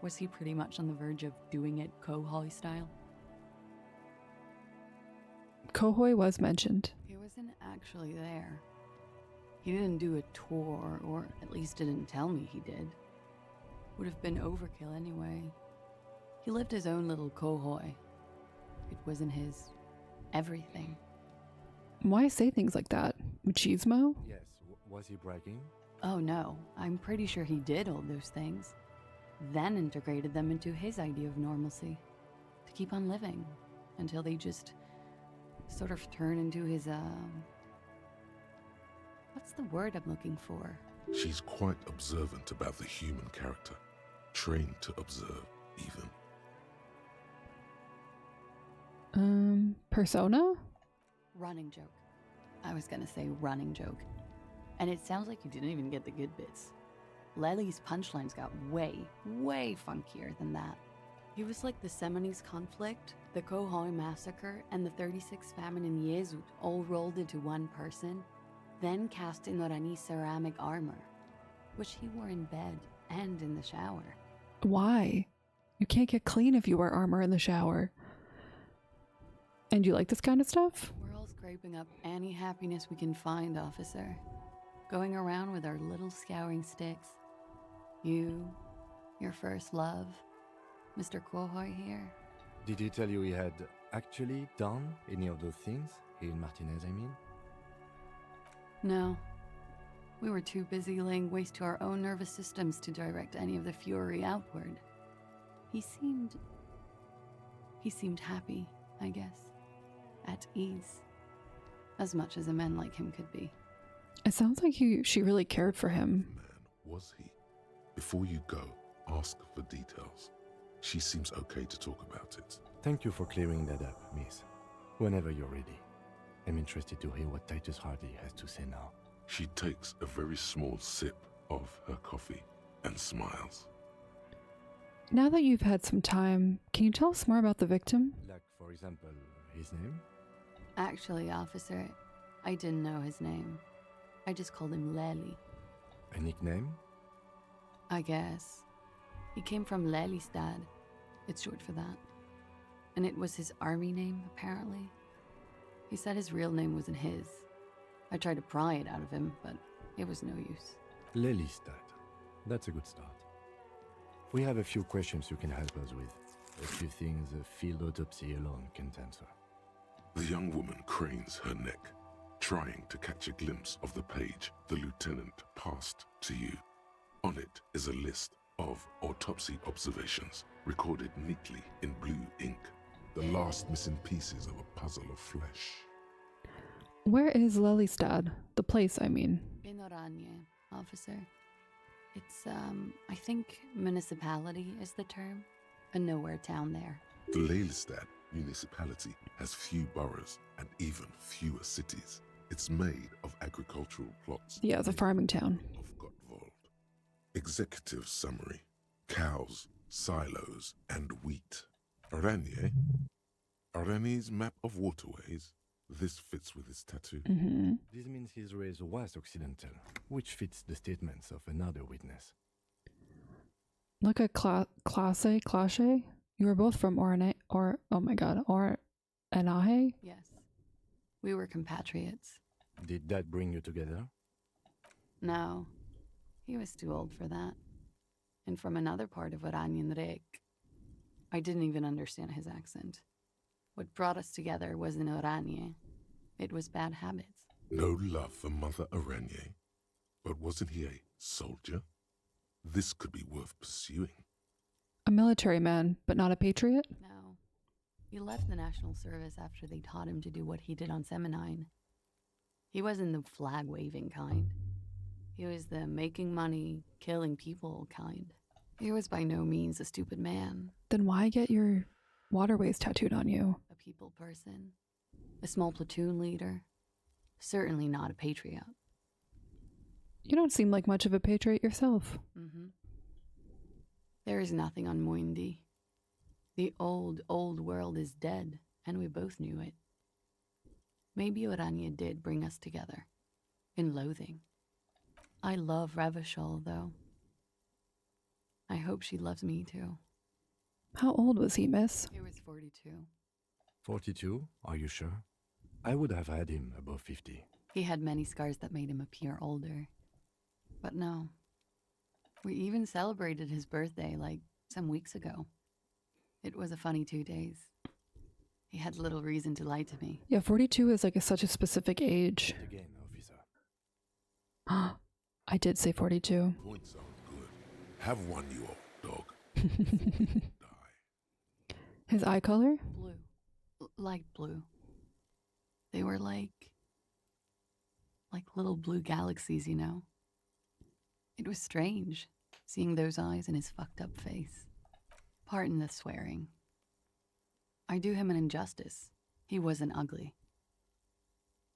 Was he pretty much on the verge of doing it Kohoi style? Kohoi was mentioned. He wasn't actually there. He didn't do a tour, or at least didn't tell me he did. Would have been overkill anyway. He lived his own little Kohoi. It wasn't his everything. Why say things like that? Machismo? Yes, was he bragging? Oh no, I'm pretty sure he did all those things. Then integrated them into his idea of normalcy. To keep on living. Until they just sort of turn into his, what's the word I'm looking for? She's quite observant about the human character. Trained to observe, even. Persona? Running joke. I was gonna say running joke. And it sounds like you didn't even get the good bits. Lely's punchlines got way, way funkier than that. He was like the Seminoles conflict, the Kohoi massacre, and the 36 famine in Yezud all rolled into one person, then cast in Orani's ceramic armor, which he wore in bed and in the shower. Why? You can't get clean if you wear armor in the shower. And you like this kind of stuff? We're all scraping up any happiness we can find, officer. Going around with our little scouring sticks. You, your first love, Mr. Kohoi here. Did he tell you he had actually done any of those things? Here in Martinez, I mean? No. We were too busy laying waste to our own nervous systems to direct any of the fury outward. He seemed happy, I guess. At ease. As much as a man like him could be. It sounds like she really cared for him. Man, was he? Before you go, ask for details. She seems okay to talk about it. Thank you for clearing that up, miss. Whenever you're ready. I'm interested to hear what Titus Hardy has to say now. She takes a very small sip of her coffee and smiles. Now that you've had some time, can you tell us more about the victim? Like, for example, his name? Actually, officer, I didn't know his name. I just called him Lely. A nickname? I guess. He came from Lelystad. It's short for that. And it was his army name, apparently. He said his real name wasn't his. I tried to pry it out of him, but it was no use. Lelystad. That's a good start. We have a few questions you can help us with. A few things a field autopsy alone can't answer. The young woman cranes her neck, trying to catch a glimpse of the page the lieutenant passed to you. On it is a list of autopsy observations, recorded neatly in blue ink. The last missing pieces of a puzzle of flesh. Where is Lelystad? The place, I mean. In Oranje, officer. It's, I think municipality is the term. A nowhere town there. The Lelystad municipality has few boroughs and even fewer cities. It's made of agricultural plots. Yeah, it's a farming town. Of Gottwald. Executive summary. Cows, silos, and wheat. Oranje? Oranje's map of waterways? This fits with his tattoo. Mm-hmm. This means his race was occidental, which fits the statements of another witness. Look at Clache. You were both from Oranahe. Yes. We were compatriots. Did that bring you together? No. He was too old for that. And from another part of Oranjenrek. I didn't even understand his accent. What brought us together wasn't Oranje. It was bad habits. No love for Mother Oranje. But wasn't he a soldier? This could be worth pursuing. A military man, but not a patriot? No. He left the National Service after they taught him to do what he did on Seminine. He wasn't the flag-waving kind. He was the making money, killing people kind. He was by no means a stupid man. Then why get your waterways tattooed on you? A people person. A small platoon leader. Certainly not a patriot. You don't seem like much of a patriot yourself. Mm-hmm. There is nothing on Muindi. The old world is dead, and we both knew it. Maybe Oranje did bring us together. in loathing. I love Revachol, though. I hope she loves me too. How old was he, miss? He was 42. 42? Are you sure? I would have had him above 50. He had many scars that made him appear older. But no. We even celebrated his birthday like some weeks ago. It was a funny 2 days. He had little reason to lie to me. Yeah, 42 is like such a specific age. Again, officer. I did say 42. Points sound good. Have one, you old dog. His eye color? Blue. Light blue. They were like little blue galaxies, you know? It was strange, seeing those eyes in his fucked up face. Pardon the swearing. I do him an injustice. He wasn't ugly.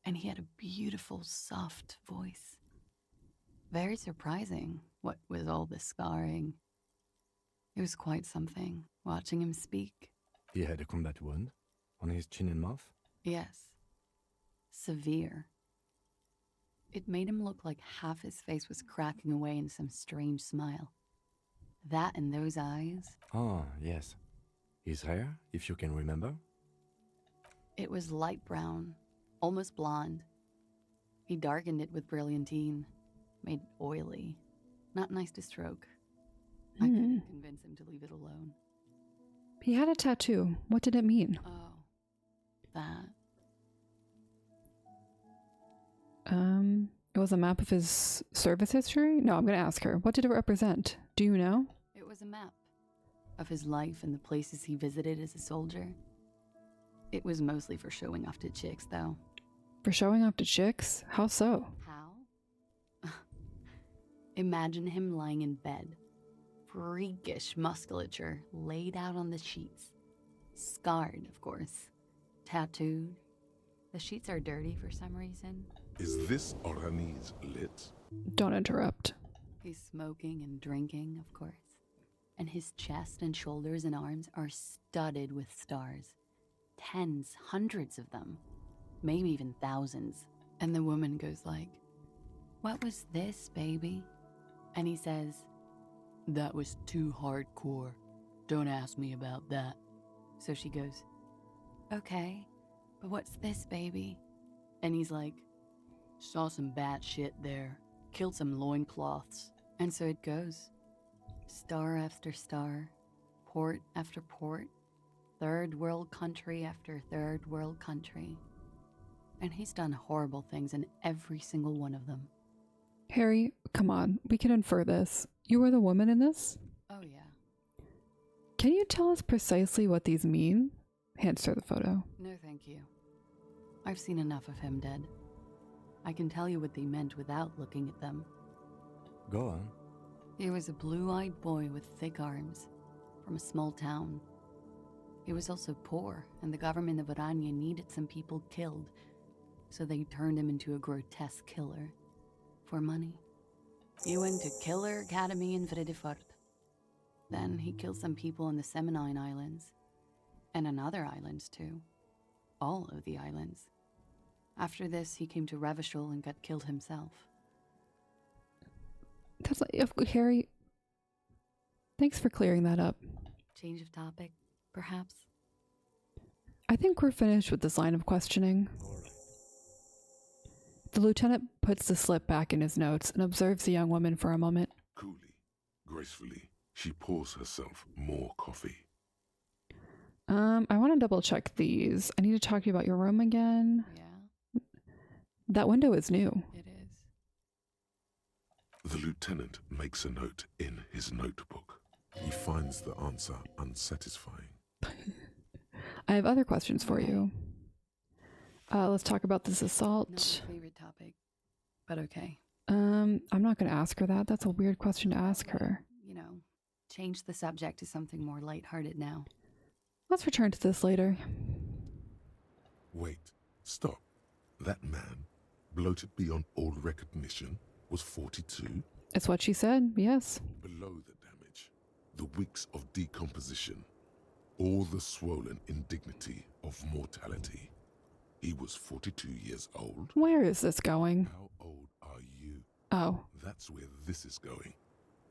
And he had a beautiful, soft voice. Very surprising, what with all the scarring. It was quite something, watching him speak. He had a combat wound on his chin and mouth? Yes. Severe. It made him look like half his face was cracking away in some strange smile. That and those eyes. Ah, yes. His hair, if you can remember? It was light brown, almost blonde. He darkened it with brilliantine, made it oily. Not nice to stroke. I couldn't convince him to leave it alone. He had a tattoo. What did it mean? Oh, that. It was a map of his service history? No, I'm going to ask her. What did it represent? Do you know? It was a map of his life and the places he visited as a soldier. It was mostly for showing off to chicks, though. For showing off to chicks? How so? How? Imagine him lying in bed. Freakish musculature laid out on the sheets. Scarred, of course. Tattooed. The sheets are dirty for some reason. Is this Oranis lit? Don't interrupt. He's smoking and drinking, of course. And his chest and shoulders and arms are studded with stars. Tens, hundreds of them. Maybe even thousands. And the woman goes like, "What was this, baby?" And he says, "That was too hardcore. Don't ask me about that." So she goes, "Okay, but what's this, baby?" And he's like, "Saw some bat shit there. Killed some loincloths." And so it goes. Star after star. Port after port. Third world country after third world country. And he's done horrible things in every single one of them. Harry, come on. We can infer this. You were the woman in this? Oh, yeah. Can you tell us precisely what these mean? Hands her the photo. No, thank you. I've seen enough of him dead. I can tell you what they meant without looking at them. Go on. He was a blue-eyed boy with thick arms, from a small town. He was also poor, and the government of Orania needed some people killed, so they turned him into a grotesque killer. For money. He went to Killer Academy in Vredefort. Then he killed some people on the Seminine Islands. And on other islands, too. All of the islands. After this, he came to Revachol and got killed himself. That's like, Harry, thanks for clearing that up. Change of topic, perhaps? I think we're finished with this line of questioning. The lieutenant puts the slip back in his notes and observes the young woman for a moment. Coolly, gracefully, she pours herself more coffee. I want to double check these. I need to talk to you about your room again. Yeah. That window is new. It is. The lieutenant makes a note in his notebook. He finds the answer unsatisfying. I have other questions for you. Let's talk about this assault. Not my favorite topic, but okay. I'm not going to ask her that. That's a weird question to ask her. You know, change the subject to something more lighthearted now. Let's return to this later. Wait, stop. That man, bloated beyond all recognition, was 42? It's what she said, yes. Below the damage, the weeks of decomposition, all the swollen indignity of mortality. He was 42 years old. Where is this going? How old are you? Oh. That's where this is going.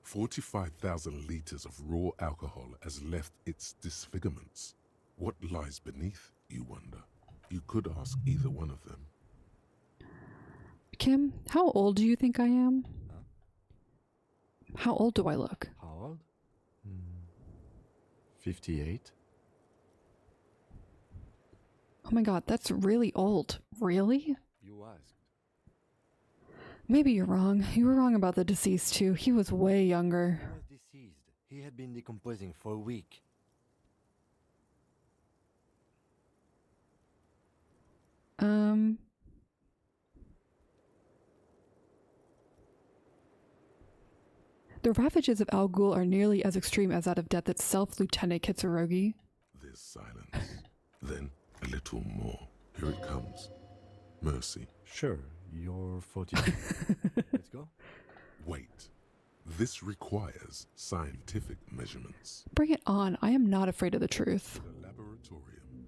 45,000 liters of raw alcohol has left its disfigurements. What lies beneath, you wonder? You could ask either one of them. Kim, how old do you think I am? How old do I look? How old? 58. Oh my god, that's really old. Really? You asked. Maybe you're wrong. You were wrong about the deceased too. He was way younger. He was deceased. He had been decomposing for a week. The ravages of Al Ghul are nearly as extreme as that of death itself, Lieutenant Kitsurugi. There's silence. Then a little more. Here it comes. Mercy. Sure, you're 42. Let's go. Wait. This requires scientific measurements. Bring it on. I am not afraid of the truth. The laboratorium.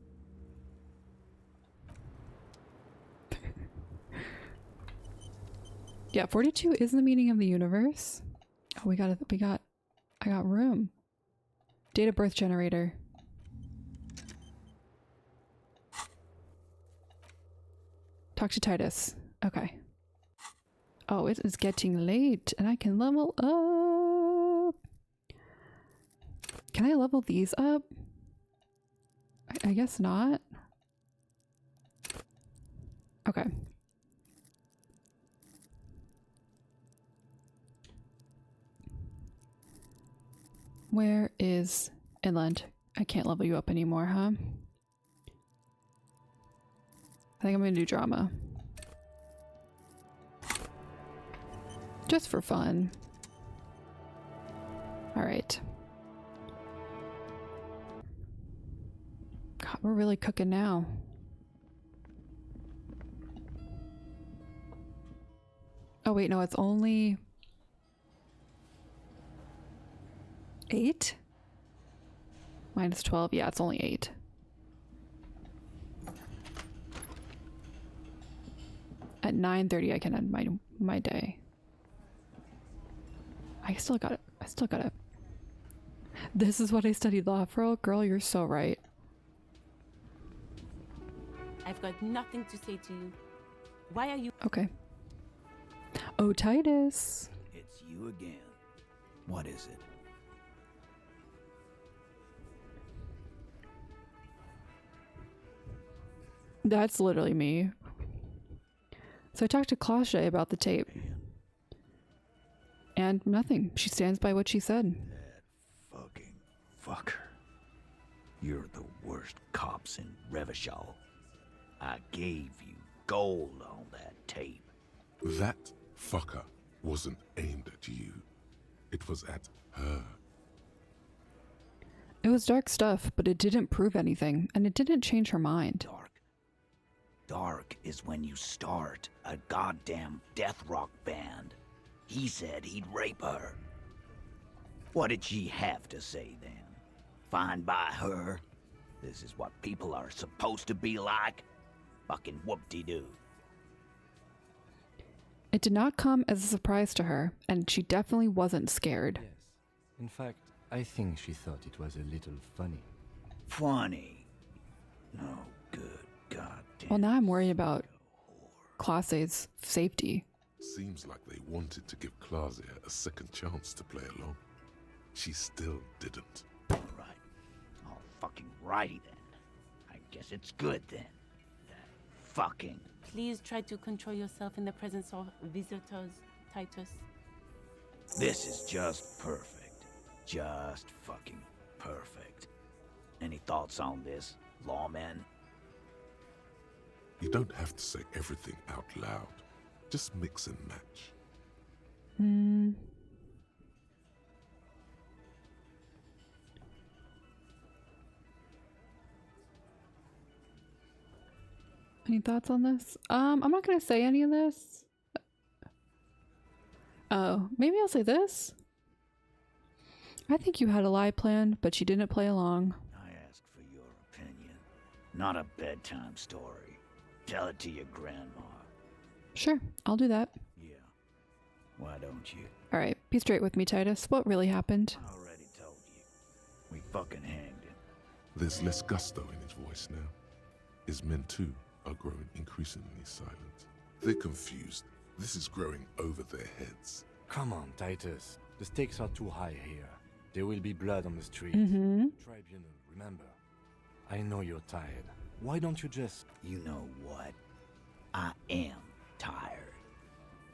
Yeah, 42 is the meaning of the universe. Oh, I got room. Date of birth generator. Talk to Titus. Okay. Oh, it is getting late and I can level up. Can I level these up? I guess not. Okay. Where is Inland? I can't level you up anymore, huh? I think I'm gonna do drama. Just for fun. Alright. God, we're really cooking now. Oh wait, no, it's only 8? Minus 12, yeah, it's only 8. At 9:30 I can end my day. I still got it. This is what I studied law for. Girl, you're so right. I've got nothing to say to you. Why are you... Okay. Oh, Titus. It's you again. What is it? That's literally me. So I talked to Cloche about the tape. And nothing. She stands by what she said. That fucking fucker. You're the worst cops in Revachol. I gave you gold on that tape. That fucker wasn't aimed at you. It was at her. It was dark stuff, but it didn't prove anything, and it didn't change her mind. Dark is when you start a goddamn death rock band. He said he'd rape her. What did she have to say then? Fine by her? This is what people are supposed to be like? Fucking whoop-de-doo. It did not come as a surprise to her, and she definitely wasn't scared. Yes. In fact, I think she thought it was a little funny. Funny? No good goddamn. Well, now I'm worried about Classe's safety. Seems like they wanted to give Claudia a second chance to play along. She still didn't. Alright. All fucking righty then. I guess it's good then. That fucking... Please try to control yourself in the presence of visitors, Titus. This is just perfect. Just fucking perfect. Any thoughts on this, lawman? You don't have to say everything out loud. Just mix and match. Any thoughts on this? I'm not gonna say any of this. Oh, maybe I'll say this. I think you had a lie planned, but you didn't play along. I asked for your opinion, not a bedtime story. Tell it to your grandma. Sure, I'll do that. Yeah. Why don't you? All right, be straight with me, Titus. What really happened? I already told you. We fucking hanged him. There's less gusto in his voice now. His men, too, are growing increasingly silent. They're confused. This is growing over their heads. Come on, Titus. The stakes are too high here. There will be blood on the street. Tribunal, remember. I know you're tired. Why don't you just... You know what? I am tired.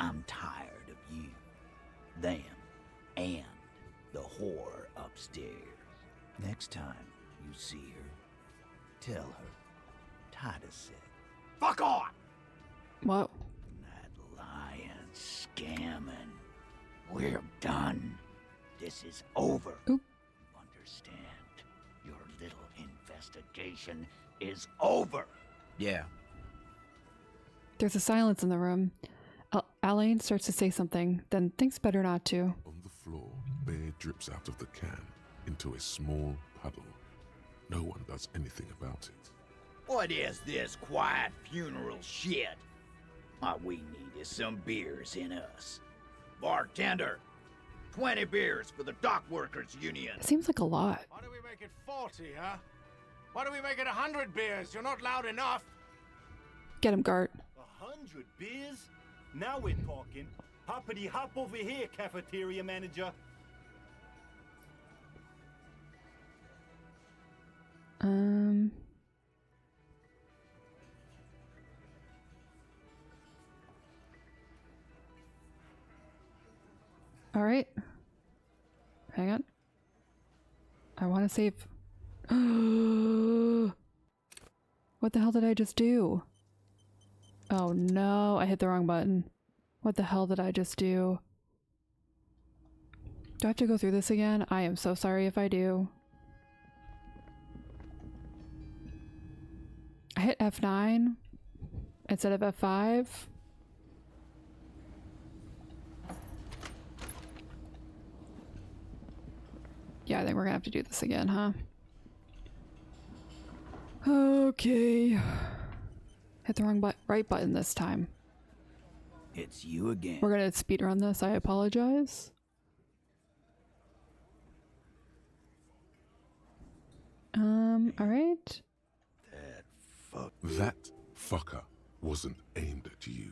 I'm tired of you, them, and the whore upstairs. Next time you see her, tell her Titus said, "Fuck off!" What? That lying, scamming. We're done. This is over. Oop. Understand? Your little investigation is over. Yeah. There's a silence in the room. Alain starts to say something, then thinks better not to. On the floor, beer drips out of the can into a small puddle. No one does anything about it. What is this quiet funeral shit? All we need is some beers in us. Bartender, 20 beers for the Dock Workers Union. It seems like a lot. Why do we make it 40, huh? Why do we make it 100 beers? You're not loud enough. Get him, Gart. 100 beers? Now we're talking. Hoppity hop over here, cafeteria manager. All right. Hang on. I want to save. What the hell did I just do? Oh no, I hit the wrong button. What the hell did I just do? Do I have to go through this again? I am so sorry if I do. I hit F9 instead of F5. Yeah, I think we're gonna have to do this again, huh? Okay. Hit the wrong right button this time. It's you again. We're gonna speedrun this, I apologize. Alright. That fucker wasn't aimed at you.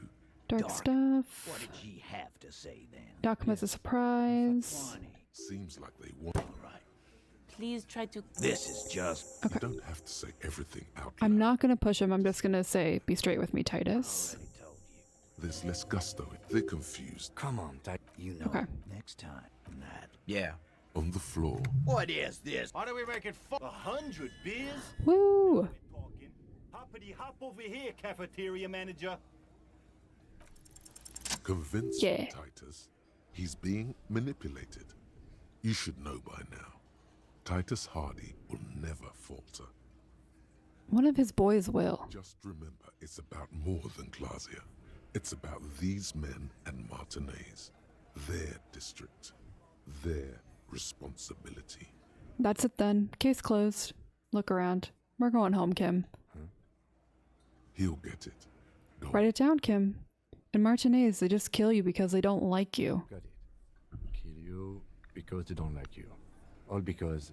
Dark stuff. What did she have to say then? Documents a surprise. Seems like they want. Please try to... This is just... You don't have to say everything out. I'm not gonna push him, I'm just gonna say, be straight with me, Titus. There's less gusto. They're confused. Come on, Titus. You know, okay. Next time, Nat. Yeah. On the floor. What is this? Why do we make it 100 beers? Woo! Talking. Hoppity hop over here, cafeteria manager. Convince me, Titus. He's being manipulated. You should know by now. Titus Hardy will never falter. One of his boys will. Just remember, it's about more than Glasia. It's about these men and Martinez. Their district. Their responsibility. That's it then. Case closed. Look around. We're going home, Kim. He'll get it. Write it down, Kim. In Martinez, they just kill you because they don't like you. Got it. Kill you because they don't like you. All because...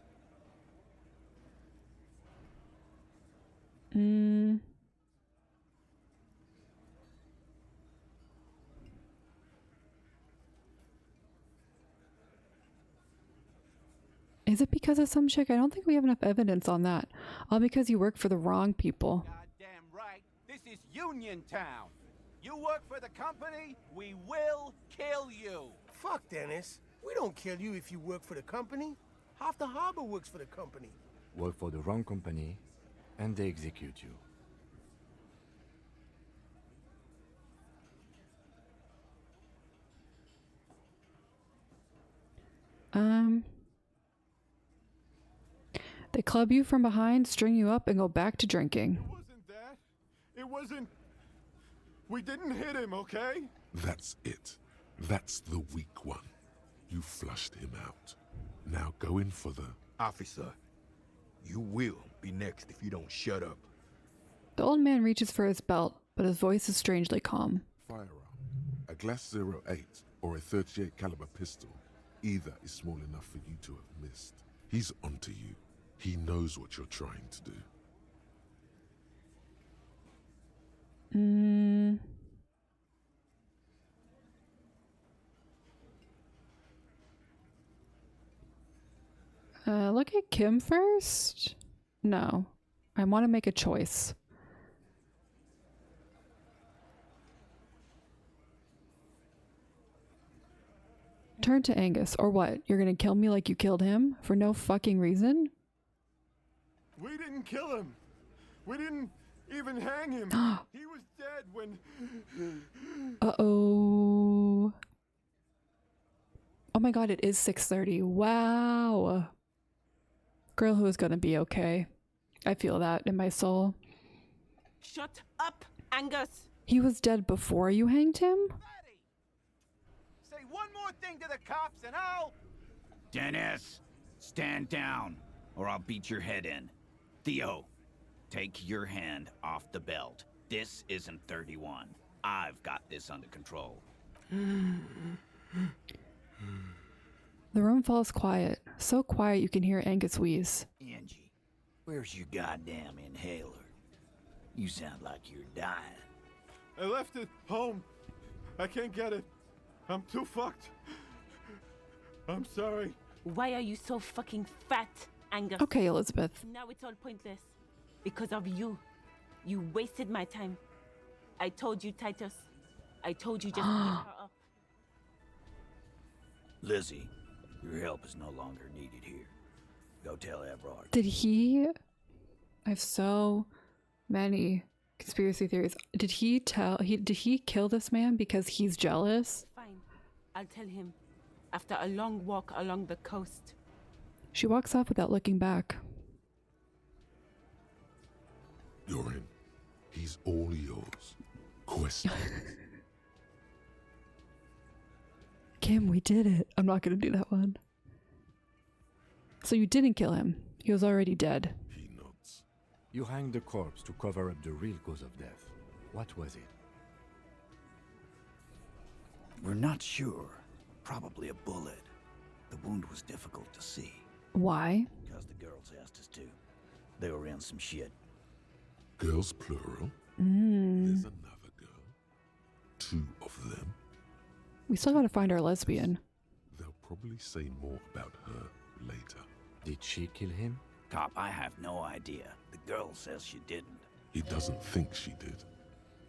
Is it because of some chick? I don't think we have enough evidence on that. All because you work for the wrong people. Goddamn right. This is Union Town. You work for the company, we will kill you. Fuck, Dennis. We don't kill you if you work for the company. Half the harbor works for the company. Work for the wrong company, and they execute you. They club you from behind, string you up, and go back to drinking. It wasn't that. It wasn't... We didn't hit him, okay? That's it. That's the weak one. You flushed him out. Now go in for the... Officer, you will be next if you don't shut up. The old man reaches for his belt, but his voice is strangely calm. Firearm. A Glass 08 or a 38 caliber pistol. Either is small enough for you to have missed. He's onto you. He knows what you're trying to do. Look at Kim first? No. I want to make a choice. Turn to Angus, or what? You're gonna kill me like you killed him? For no fucking reason? We didn't kill him. We didn't even hang him. He was dead when... Uh-oh. Oh my god, it is 6:30. Wow. Girl who is gonna be okay. I feel that in my soul. Shut up, Angus. He was dead before you hanged him? Say one more thing to the cops and I'll... Dennis, stand down, or I'll beat your head in. Theo, take your hand off the belt. This isn't 31. I've got this under control. The room falls quiet. So quiet you can hear Angus wheeze. Angie, where's your goddamn inhaler? You sound like you're dying. I left it home. I can't get it. I'm too fucked. I'm sorry. Why are you so fucking fat, Angus? Okay, Elizabeth. Now it's all pointless. Because of you. You wasted my time. I told you, Titus. I told you just give her up. Lizzie, your help is no longer needed here. Go tell Everard. Did he... I have so many conspiracy theories. Did he kill this man because he's jealous? Fine. I'll tell him. After a long walk along the coast. She walks off without looking back. You're in. He's all yours. Question. Kim, we did it. I'm not gonna do that one. So you didn't kill him. He was already dead. He nods. You hanged the corpse to cover up the real cause of death. What was it? We're not sure. Probably a bullet. The wound was difficult to see. Why? Because the girls asked us to. They were in some shit. Girls plural? Mm. There's another girl. 2 of them. We still gotta find our lesbian. They'll probably say more about her later. Did she kill him? Cop, I have no idea. The girl says she didn't. He doesn't think she did.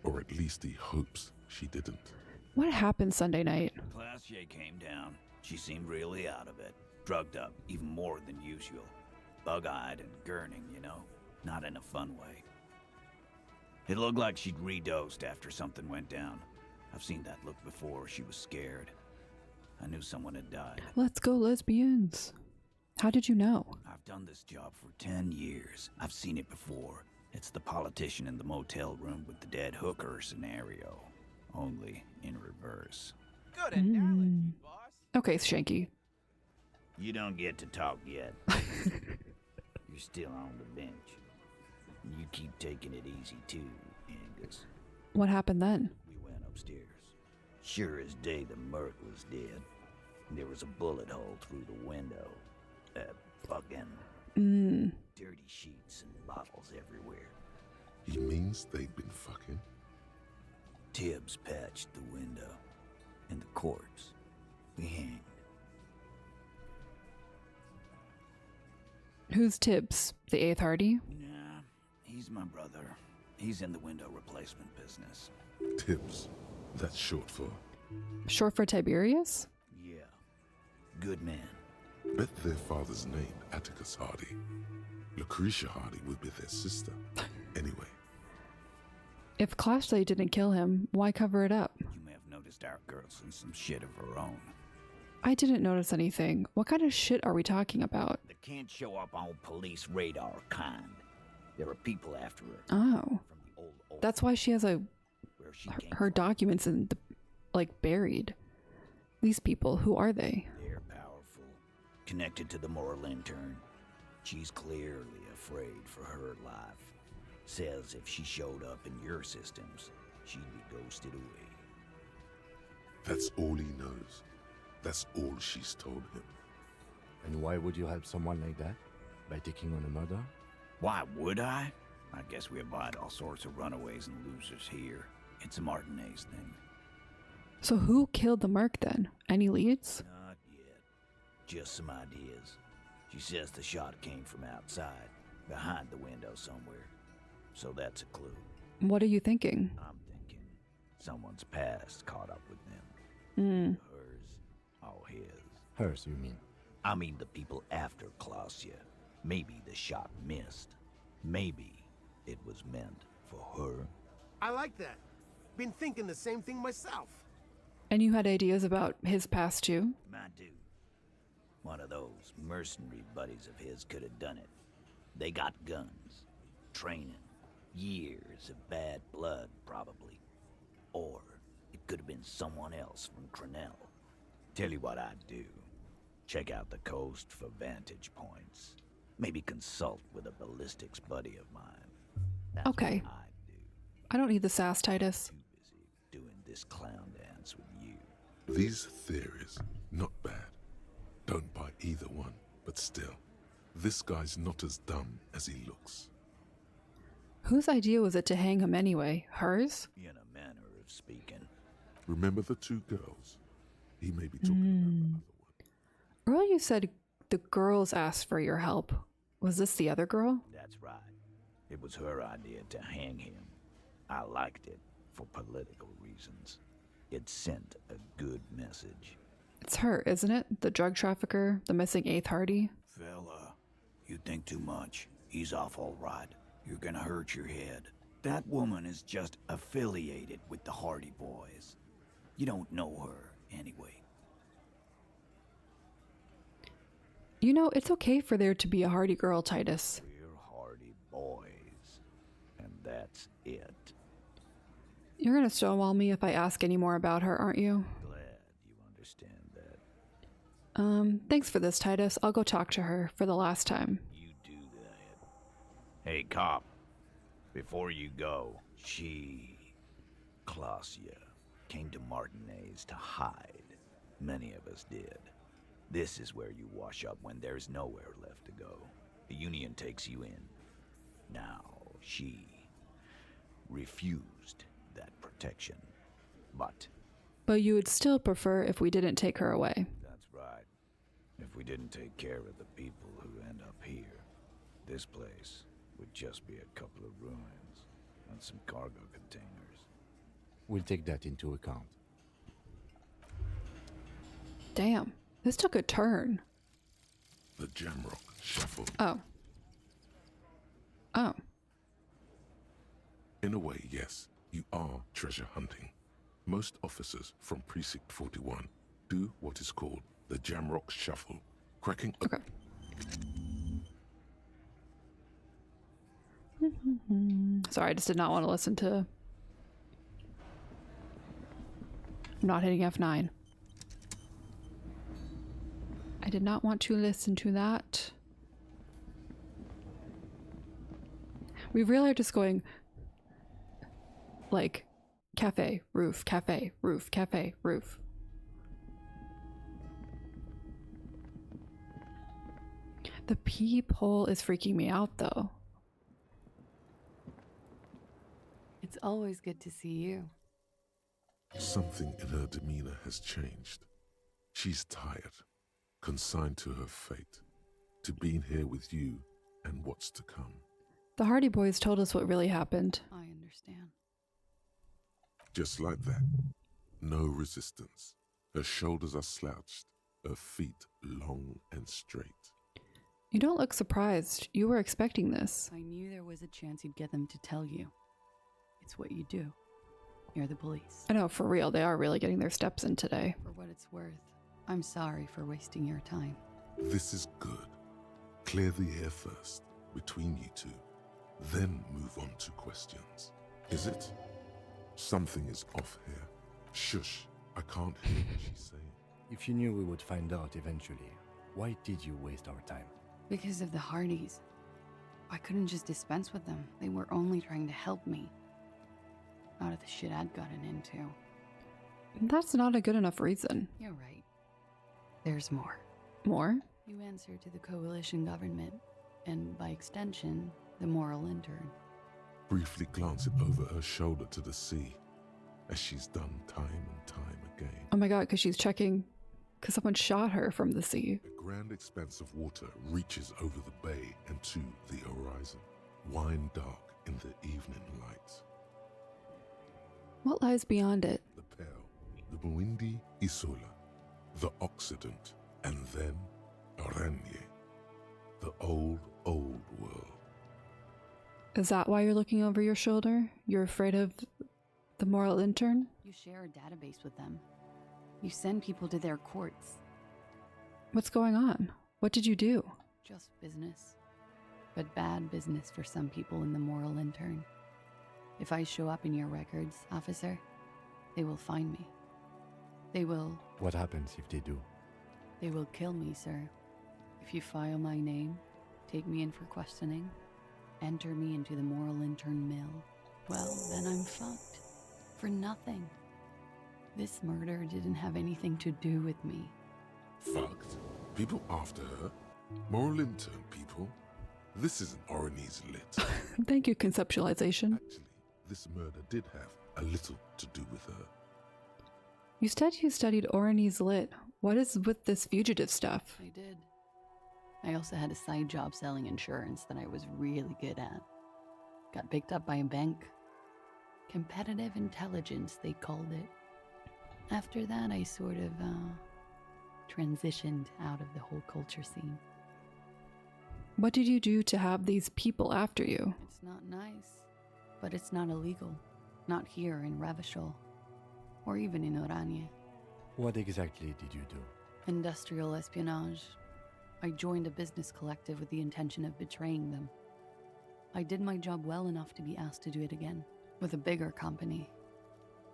Or at least he hopes she didn't. What happened Sunday night? Classier came down. She seemed really out of it. Drugged up, even more than usual. Bug-eyed and gurning, you know? Not in a fun way. It looked like she'd redosed after something went down. I've seen that look before. She was scared. I knew someone had died. Let's go, lesbians. How did you know? I've done this job for 10 years. I've seen it before. It's the politician in the motel room with the dead hooker scenario. Only in reverse. Good analogy, boss. Okay, Shanky. You don't get to talk yet. You're still on the bench. You keep taking it easy too, Angus. What happened then? We went upstairs. Sure as day the Merc was dead. There was a bullet hole through the window. Fucking dirty sheets and bottles everywhere. He means they'd been fucking? Tibbs patched the window. And the corpse. We hanged. Who's Tibbs? The 8th Hardy? Nah, he's my brother. He's in the window replacement business. Tibbs. That's short for? Short for Tiberius? Yeah. Good man. Bet their father's name, Atticus Hardy. Lucretia Hardy would be their sister. Anyway. If Clashley didn't kill him, why cover it up? You may have noticed our girl's in some shit of her own. I didn't notice anything. What kind of shit are we talking about? That can't show up on police radar kind. There are people after her. Oh. From the old That's why she has her documents in the, buried. These people, who are they? They're powerful. Connected to the moral intern. She's clearly afraid for her life. Says if she showed up in your systems, she'd be ghosted away. That's all he knows. That's all she's told him. And why would you help someone like that? By taking on a murder? Why would I? I guess we abide all sorts of runaways and losers here. It's a Martinez thing. So who killed the merc then? Any leads? Not yet. Just some ideas. She says the shot came from outside, behind the window somewhere. So that's a clue. What are you thinking? I'm thinking someone's past caught up with them. Hers, all his. Hers, you mean? I mean the people after Klausya. Maybe the shot missed. Maybe it was meant for her. I like that. Been thinking the same thing myself. And you had ideas about his past too? I do. One of those mercenary buddies of his could have done it. They got guns, training, years of bad blood, probably. Or it could have been someone else from Crenell. Tell you what I'd do. Check out the coast for vantage points. Maybe consult with a ballistics buddy of mine. That's okay. what I'd do. I don't need the sass, Titus. Too busy doing this clown dance with you. These theories, not bad. Don't buy either one, but still, this guy's not as dumb as he looks. Whose idea was it to hang him anyway? Hers? In a manner of speaking. Remember the two girls? He may be talking about the other one. Earlier you said the girls asked for your help. Was this the other girl? That's right. It was her idea to hang him. I liked it for political reasons. It sent a good message. It's her, isn't it? The drug trafficker, the missing 8th Hardy? Fella, you think too much. He's off all right. You're gonna hurt your head. That woman is just affiliated with the Hardy Boys. You don't know her, anyway. You know, it's okay for there to be a Hardy girl, Titus. We're Hardy Boys. And that's it. You're gonna stonewall me if I ask any more about her, aren't you? Glad you understand that. Thanks for this, Titus. I'll go talk to her for the last time. You do that. Hey, cop. Before you go, Klausya, came to Martinez to hide. Many of us did. This is where you wash up when there's nowhere left to go. The Union takes you in. Now, she refused that protection. But you would still prefer if we didn't take her away. that's right. If we didn't take care of the people who end up here, this place would just be a couple of ruins and some cargo containers. We'll take that into account. Damn, this took a turn. The Jamrock Shuffle. Oh. Oh. In a way, yes, you are treasure hunting. Most officers from Precinct 41 do what is called the Jamrock Shuffle, cracking Okay. Sorry, I just did not want to listen to... I'm not hitting F9. I did not want to listen to that. We really are just going like cafe, roof, cafe, roof, cafe, roof. The peephole is freaking me out though. It's always good to see you. Something in her demeanor has changed. She's tired, consigned to her fate, to being here with you and what's to come. The Hardy Boys told us what really happened. I understand. Just like that. No resistance. Her shoulders are slouched, her feet long and straight. You don't look surprised. You were expecting this. I knew there was a chance you'd get them to tell you. It's what you do. You're the police. I know, for real, they are really getting their steps in today. For what it's worth, I'm sorry for wasting your time. This is good. Clear the air first, between you two. Then move on to questions. Is it? Something is off here. Shush, I can't hear what she's saying. If you knew we would find out eventually, why did you waste our time? Because of the Hardys. I couldn't just dispense with them. They were only trying to help me out of the shit I'd gotten into. That's not a good enough reason. You're right. There's more. More? You answer to the coalition government, and by extension, the moral intern. Briefly glancing over her shoulder to the sea, as she's done time and time again. Oh my god, because she's checking, because someone shot her from the sea. A grand expanse of water reaches over the bay and to the horizon, wine dark in the evening light. What lies beyond it? The Pale, the Muindi Isola, the Occident, and then Oranje, the old world. Is that why you're looking over your shoulder? You're afraid of the moral intern? You share a database with them. You send people to their courts. What's going on? What did you do? Just business. But bad business for some people in the moral intern. If I show up in your records, officer, they will find me. They will... What happens if they do? They will kill me, sir. If you file my name, take me in for questioning, enter me into the moral intern mill, well, then I'm fucked. For nothing. This murder didn't have anything to do with me. Fucked? People after her? Moral intern people? This isn't Orani's lit. Thank you, conceptualization. Actually, this murder did have a little to do with her. You said you studied Orani's lit. What is with this fugitive stuff? I did. I also had a side job selling insurance that I was really good at. Got picked up by a bank. Competitive intelligence, they called it. After that, I sort of, transitioned out of the whole culture scene. What did you do to have these people after you? It's not nice, but it's not illegal. Not here in Revachol, or even in Oranje. What exactly did you do? Industrial espionage. I joined a business collective with the intention of betraying them. I did my job well enough to be asked to do it again, with a bigger company.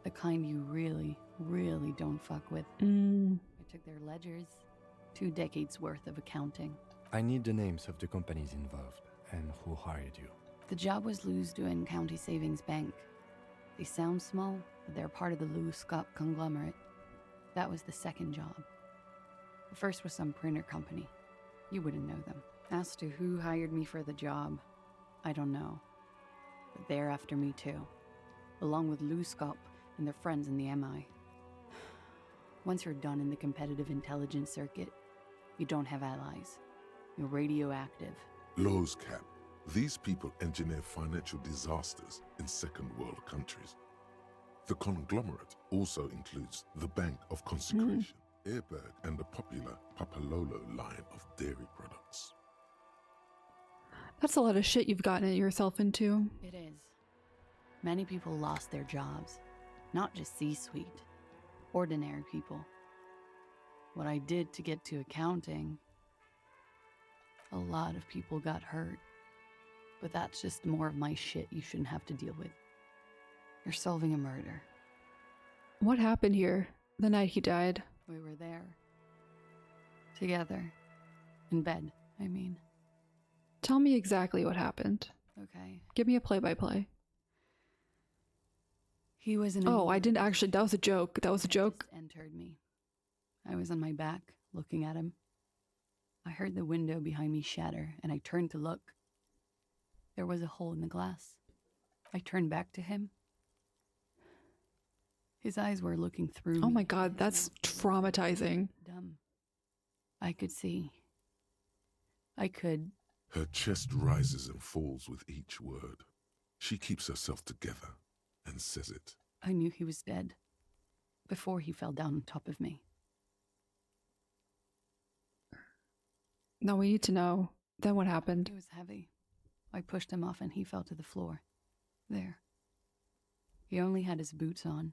The kind you really, really don't fuck with. I took their ledgers, 2 decades worth of accounting. I need the names of the companies involved and who hired you. The job was Louis-Douin County Savings Bank. They sound small, but they're part of the Louis-Scott conglomerate. That was the second job. The first was some printer company. You wouldn't know them. As to who hired me for the job, I don't know. But they're after me too, along with Louis-Scott and their friends in the MI. Once you're done in the competitive intelligence circuit, you don't have allies. You're radioactive. Lowe's Cap. These people engineer financial disasters in second world countries. The conglomerate also includes the Bank of Consecration, Airberg, and the popular Papalolo line of dairy products. That's a lot of shit you've gotten yourself into. It is. Many people lost their jobs. Not just C-suite. Ordinary people. What I did to get to accounting, a lot of people got hurt. But that's just more of my shit you shouldn't have to deal with. You're solving a murder. What happened here the night he died? We were there. Together. In bed, I mean. Tell me exactly what happened. Okay. Give me a play-by-play. He was in Oh, I didn't actually. That was a joke. That was a joke. Entered me. I was on my back, looking at him. I heard the window behind me shatter, and I turned to look. There was a hole in the glass. I turned back to him. His eyes were looking through me. Oh my god, that's traumatizing. Dumb. I could see. I could. Her chest rises and falls with each word. She keeps herself together and says it. I knew he was dead before he fell down on top of me. No, we need to know. Then what happened? He was heavy. I pushed him off and he fell to the floor. There. He only had his boots on.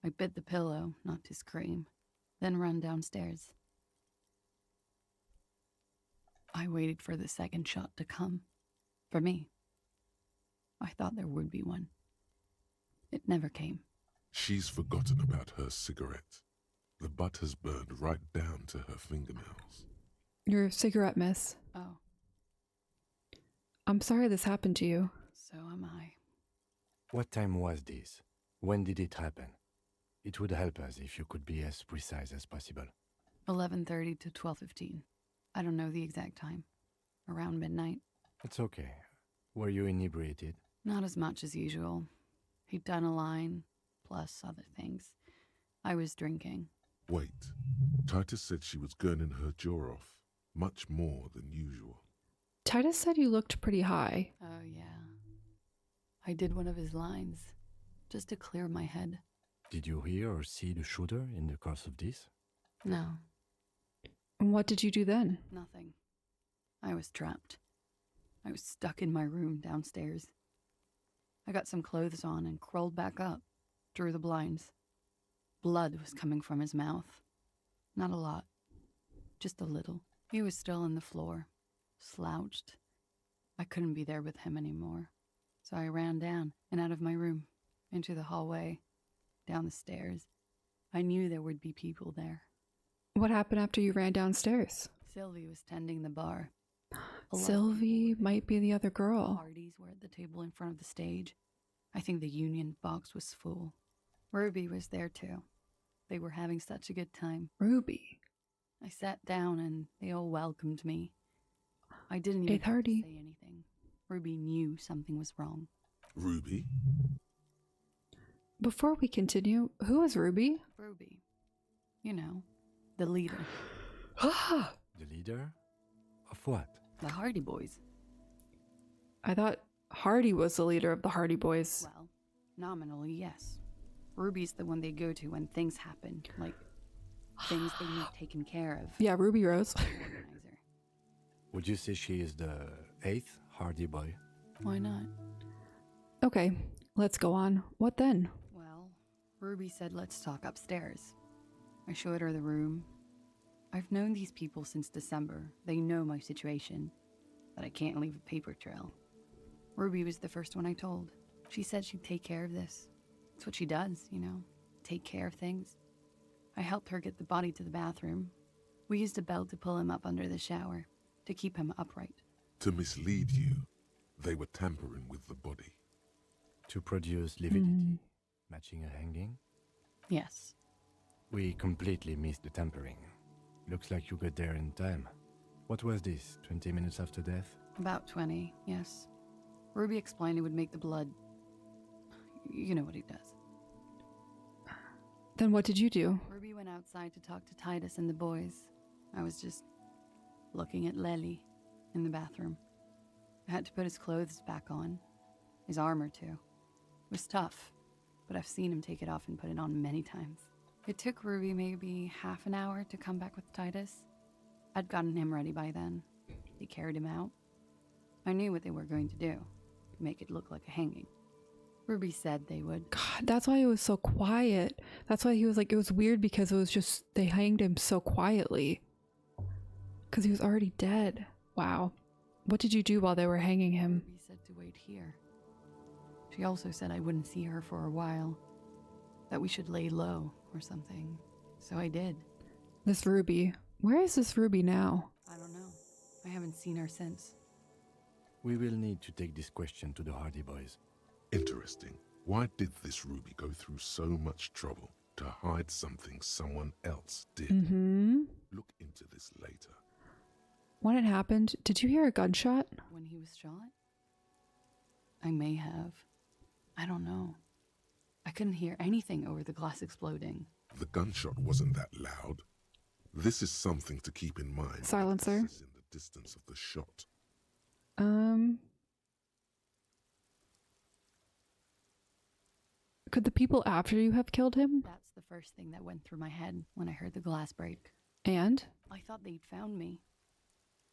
I bit the pillow, not to scream, then ran downstairs. I waited for the second shot to come. For me. I thought there would be one. It never came. She's forgotten about her cigarette. The butt has burned right down to her fingernails. Your cigarette, miss. Oh. I'm sorry this happened to you. So am I. What time was this? When did it happen? It would help us if you could be as precise as possible. 11:30 to 12:15. I don't know the exact time. Around midnight. It's okay. Were you inebriated? Not as much as usual. He'd done a line, plus other things. I was drinking. Wait. Titus said she was gurning her jaw off, much more than usual. Titus said you looked pretty high. Oh, yeah. I did one of his lines, just to clear my head. Did you hear or see the shooter in the course of this? No. And what did you do then? Nothing. I was trapped. I was stuck in my room downstairs. I got some clothes on and crawled back up, drew the blinds. Blood was coming from his mouth. Not a lot, just a little. He was still on the floor, slouched. I couldn't be there with him anymore, so I ran down and out of my room, into the hallway, down the stairs. I knew there would be people there. What happened after you ran downstairs? Sylvie was tending the bar. Sylvie might be the other girl. Parties were at the table in front of the stage. I think the union box was full. Ruby was there too. They were having such a good time. Ruby? I sat down and they all welcomed me. I didn't even have to say anything. Ruby knew something was wrong. Ruby? Before we continue, who is Ruby? Ruby. You know, the leader. The leader? Of what? The Hardy Boys. I thought Hardy was the leader of the Hardy Boys. Well, nominally, yes. Ruby's the one they go to when things happen, like things they need taken care of. Yeah, Ruby Rose. Organizer. Would you say she is the 8th Hardy Boy? Why not? Okay, let's go on. What then? Well, Ruby said let's talk upstairs. I showed her the room. I've known these people since December. They know my situation, that I can't leave a paper trail. Ruby was the first one I told. She said she'd take care of this. It's what she does, you know, take care of things. I helped her get the body to the bathroom. We used a belt to pull him up under the shower, to keep him upright. To mislead you, they were tampering with the body. To produce lividity, matching a hanging? Yes. We completely missed the tampering. Looks like you got there in time. What was this, 20 minutes after death? About 20, yes. Ruby explained it would make the blood... You know what he does. Then what did you do? Ruby went outside to talk to Titus and the boys. I was just looking at Lely in the bathroom. I had to put his clothes back on. His armor, too. It was tough, but I've seen him take it off and put it on many times. It took Ruby maybe half an hour to come back with Titus. I'd gotten him ready by then. They carried him out. I knew what they were going to do, to make it look like a hanging. Ruby said they would. God, that's why it was so quiet. That's why he was like, it was weird because it was just, they hanged him so quietly. Because he was already dead. Wow. What did you do while they were hanging him? Ruby said to wait here. She also said I wouldn't see her for a while. That we should lay low or something. So I did. This Ruby. Where is this Ruby now? I don't know. I haven't seen her since. We will need to take this question to the Hardy Boys. Interesting. Why did this Ruby go through so much trouble to hide something someone else did? Look into this later. When it happened, did you hear a gunshot? When he was shot? I may have. I don't know. I couldn't hear anything over the glass exploding. The gunshot wasn't that loud. This is something to keep in mind. Silencer. In the distance of the shot. Could the people after you have killed him? That's the first thing that went through my head when I heard the glass break. And? I thought they'd found me.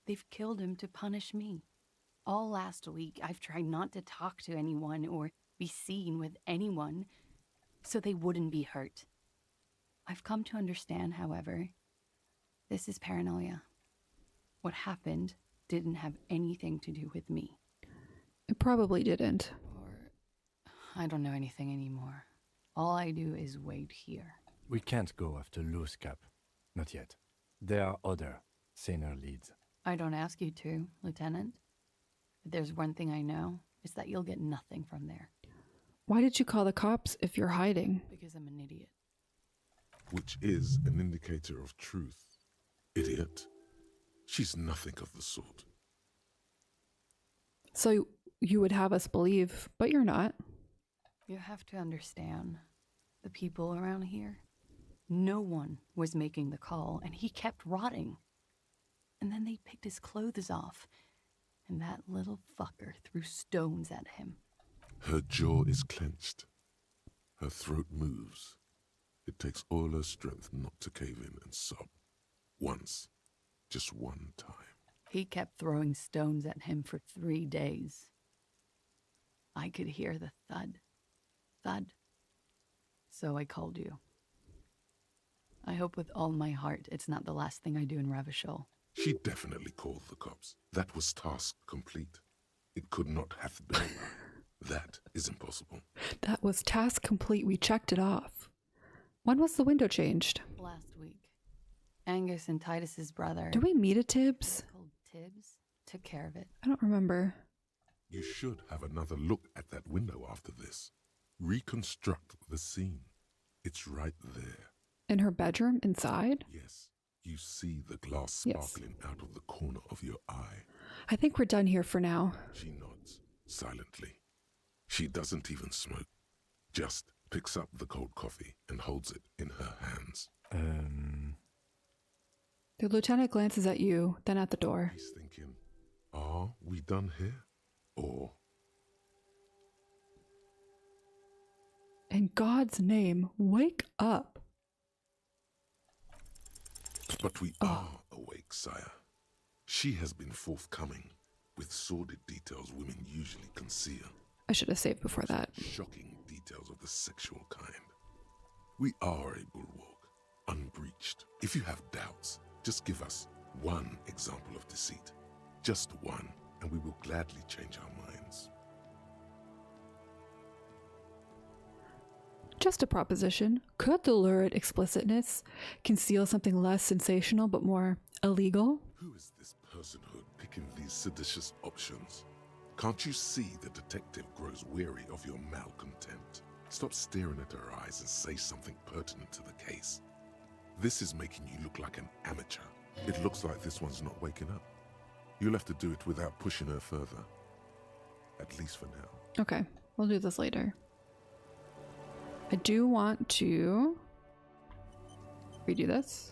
They've killed him to punish me. All last week, I've tried not to talk to anyone or be seen with anyone so they wouldn't be hurt. I've come to understand, however, this is paranoia. What happened didn't have anything to do with me. It probably didn't. Or I don't know anything anymore. All I do is wait here. We can't go after Loose Cap. Not yet. There are other, saner leads. I don't ask you to, Lieutenant. If there's one thing I know, it's that you'll get nothing from there. Why did you call the cops if you're hiding? Because I'm an idiot. Which is an indicator of truth. Idiot. She's nothing of the sort. So you would have us believe, but you're not. You have to understand, the people around here, no one was making the call, and he kept rotting. And then they picked his clothes off, and that little fucker threw stones at him. Her jaw is clenched. Her throat moves. It takes all her strength not to cave in and sob. Once. Just one time. He kept throwing stones at him for 3 days. I could hear the thud. Thud. So I called you. I hope with all my heart it's not the last thing I do in Ravishol. She definitely called the cops. That was task complete. It could not have been. That is impossible. That was task complete. We checked it off. When was the window changed? Last week. Angus and Titus's brother. Do we meet a Tibbs? Called Tibbs took care of it. I don't remember. You should have another look at that window after this. Reconstruct the scene. It's right there. In her bedroom, inside? Yes. You see the glass sparkling out of the corner of your eye. I think we're done here for now. She nods, silently. She doesn't even smoke. Just picks up the cold coffee and holds it in her hands. The lieutenant glances at you, then at the door. He's thinking, are we done here? Or... In God's name, wake up. But we are awake, sire. She has been forthcoming with sordid details women usually conceal. I should have saved before that. Shocking details of the sexual kind. We are a bulwark, unbreached. If you have doubts, just give us one example of deceit. Just one, and we will gladly change our minds. Just a proposition. Could the lurid explicitness conceal something less sensational but more illegal? Who is this personhood picking these seditious options? Can't you see the detective grows weary of your malcontent? Stop staring at her eyes and say something pertinent to the case. This is making you look like an amateur. It looks like this one's not waking up. You'll have to do it without pushing her further. At least for now. Okay, we'll do this later. I do want to redo this.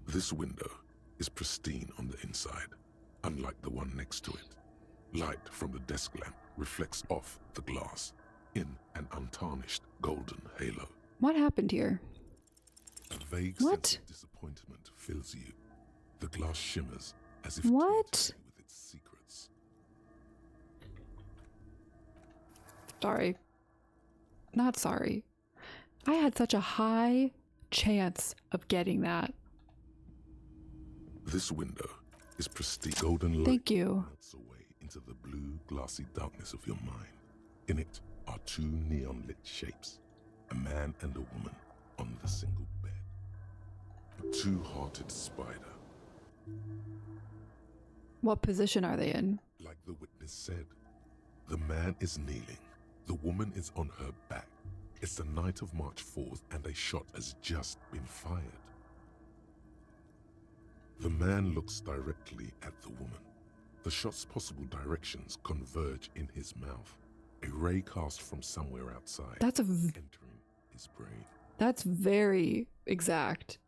This window is pristine on the inside, unlike the one next to it. Light from the desk lamp reflects off the glass in an untarnished golden halo. What happened here? A vague sense of disappointment fills you. The glass shimmers as if what? With its secrets. Sorry. Not sorry. I had such a high chance of getting that. This window is pristine. Golden light Thank you. melts away into the blue, glassy darkness of your mind. In it are two neon-lit shapes, a man and a woman on the single bed. A two-hearted spider. What position are they in? Like the witness said, the man is kneeling. The woman is on her back. It's the night of March 4th and a shot has just been fired. The man looks directly at the woman. The shot's possible directions converge in his mouth. A ray cast from somewhere outside. That's entering his brain. That's very exact.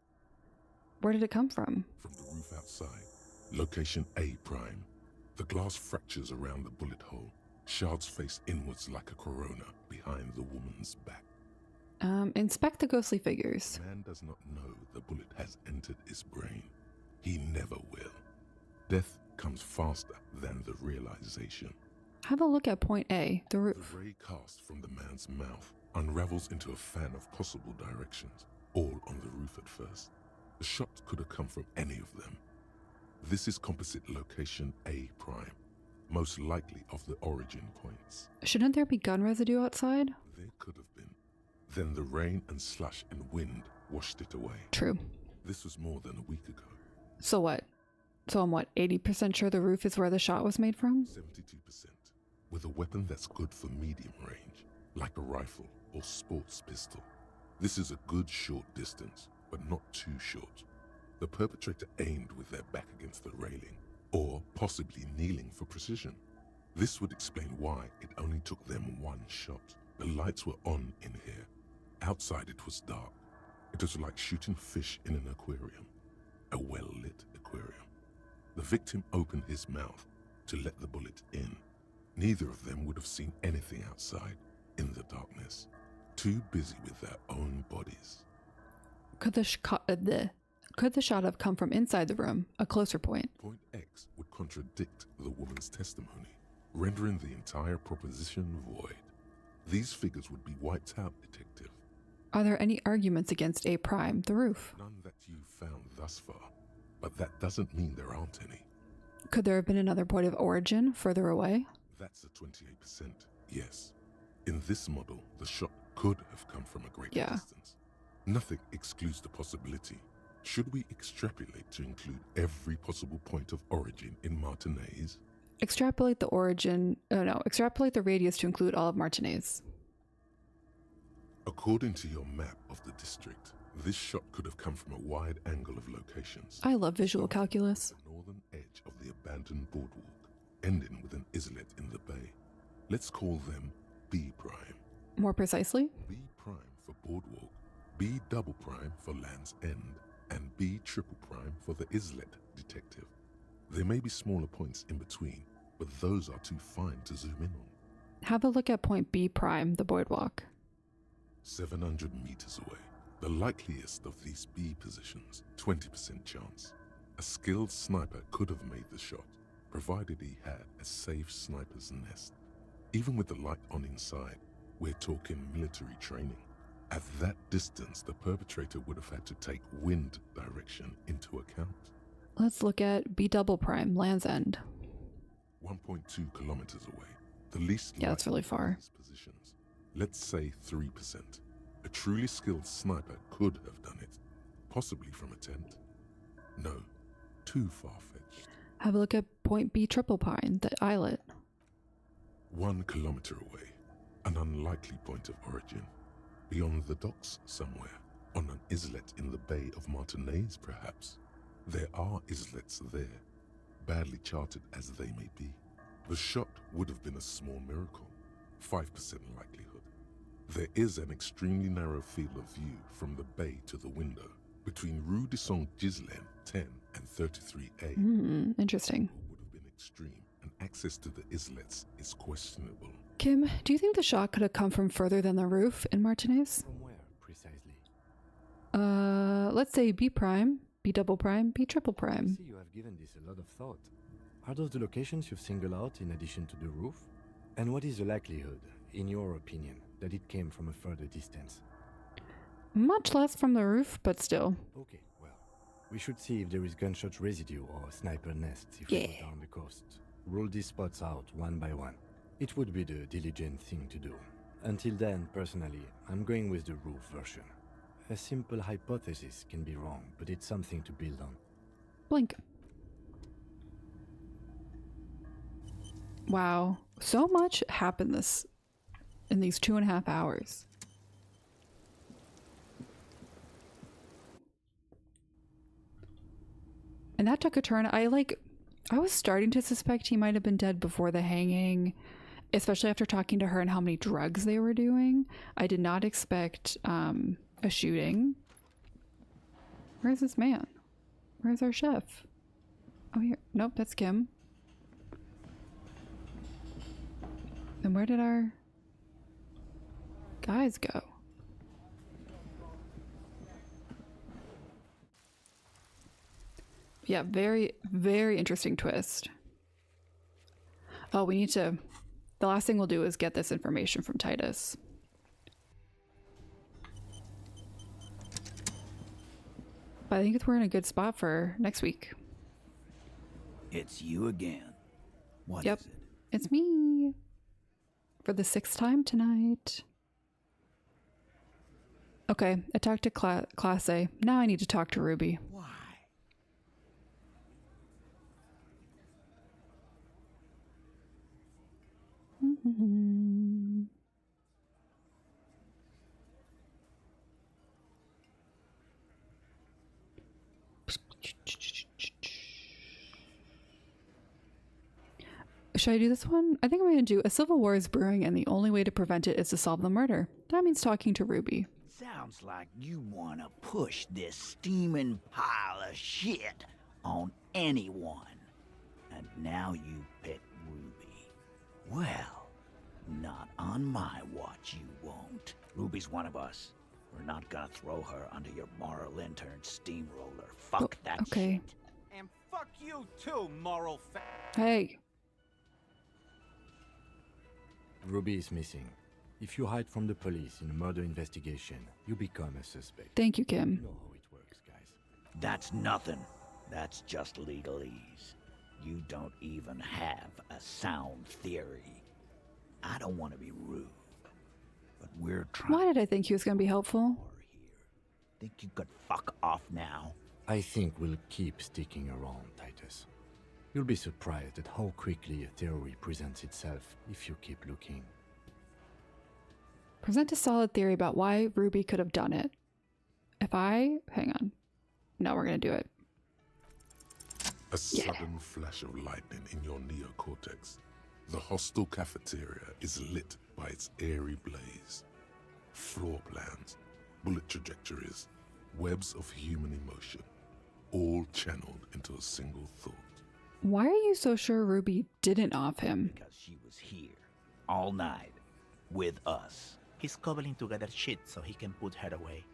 Where did it come from? From the roof outside. Location A prime. The glass fractures around the bullet hole. Shards face inwards like a corona behind the woman's back. Inspect the ghostly figures. Man does not know the bullet has entered his brain. He never will. Death comes faster than the realization. Have a look at point A, the roof. The ray cast from the man's mouth unravels into a fan of possible directions, all on the roof at first. The shot could have come from any of them. This is composite location A prime, most likely of the origin points. Shouldn't there be gun residue outside? There could have been. Then the rain and slush and wind washed it away. True. This was more than a week ago. So what? So I'm what, 80% sure the roof is where the shot was made from? 72%. With a weapon that's good for medium range, like a rifle or sports pistol. This is a good short distance, but not too short. The perpetrator aimed with their back against the railing, or possibly kneeling for precision. This would explain why it only took them one shot. The lights were on in here. Outside it was dark. It was like shooting fish in an aquarium, a well-lit aquarium. The victim opened his mouth to let the bullet in. Neither of them would have seen anything outside in the darkness, too busy with their own bodies. Could the shot have come from inside the room, a closer point? Point X would contradict the woman's testimony, rendering the entire proposition void. These figures would be wiped out, Detective. Are there any arguments against A prime, the roof? None that you've found thus far, but that doesn't mean there aren't any. Could there have been another point of origin further away? That's a 28%, yes. In this model, the shot could have come from a greater distance. Nothing excludes the possibility. Should we extrapolate to include every possible point of origin in Martinez? Extrapolate the radius to include all of Martinez. According to your map of the district, this shot could have come from a wide angle of locations. I love visual calculus. The northern edge of the abandoned boardwalk, ending with an islet in the bay. Let's call them B prime. More precisely? B prime for boardwalk, B double prime for Land's End, and B triple prime for the islet, Detective. There may be smaller points in between, but those are too fine to zoom in on. Have a look at point B prime, the boardwalk. 700 meters away. The likeliest of these B positions, 20% chance. A skilled sniper could have made the shot, provided he had a safe sniper's nest. Even with the light on inside, we're talking military training. At that distance, the perpetrator would have had to take wind direction into account. Let's look at B double prime, Land's End. 1.2 kilometers away. The least Yeah, that's really far. Positions. Let's say 3%. A truly skilled sniper could have done it, possibly from a tent. No, too far-fetched. Have a look at point B triple prime, the islet. 1 kilometer away. An unlikely point of origin. Beyond the docks somewhere, on an islet in the Bay of Martinez, perhaps. There are islets there, badly charted as they may be. The shot would have been a small miracle, 5% likelihood. There is an extremely narrow field of view from the bay to the window, between Rue de Saint-Ghislain 10 and 33A. Interesting. Would have been extreme, and access to the islets is questionable. Kim, do you think the shot could have come from further than the roof in Martinez? From where, precisely? Let's say B prime, B double prime, B triple prime. I see you have given this a lot of thought. Are those the locations you've singled out in addition to the roof? And what is the likelihood, in your opinion, that it came from a further distance? Much less from the roof, but still. Okay, well, we should see if there is gunshot residue or sniper nests if we go down the coast. Rule these spots out one by one. It would be the diligent thing to do. Until then, personally, I'm going with the roof version. A simple hypothesis can be wrong, but it's something to build on. Blink. Wow, so much happened in these 2.5 hours. And that took a turn. I was starting to suspect he might have been dead before the hanging, especially after talking to her and how many drugs they were doing. I did not expect a shooting. Where's this man? Where's our chef? Oh, here. Nope, that's Kim. And where did our guys go? Yeah, very, very interesting twist. Oh, the last thing we'll do is get this information from Titus. But I think we're in a good spot for next week. It's you again. What Yep, is it? it's me. For the 6th time tonight. Okay, I talked to Class A. Now I need to talk to Ruby. Why? Should I do this one? I think I'm going to do a civil war is brewing and the only way to prevent it is to solve the murder. That means talking to Ruby. Sounds like you want to push this steaming pile of shit on anyone. And now you pick Ruby. Well, not on my watch you won't. Ruby's one of us. We're not gonna throw her under your moral intern steamroller. Fuck that okay. shit. And fuck you too, moral Hey. Ruby is missing. If you hide from the police in a murder investigation, you become a suspect. Thank you, Kim. You know how it works, guys. That's nothing. That's just legalese. You don't even have a sound theory. I don't want to be rude, but we're trying. Why did I think he was going to be helpful? Think you could fuck off now? I think we'll keep sticking around, Titus. You'll be surprised at how quickly a theory presents itself if you keep looking. Present a solid theory about why Ruby could have done it. Hang on. No, we're going to do it. A sudden flash of lightning in your neocortex. The hostel cafeteria is lit by its airy blaze. Floor plans, bullet trajectories, webs of human emotion, all channeled into a single thought. Why are you so sure Ruby didn't off him? Because she was here all night with us. He's cobbling together shit so he can put her away.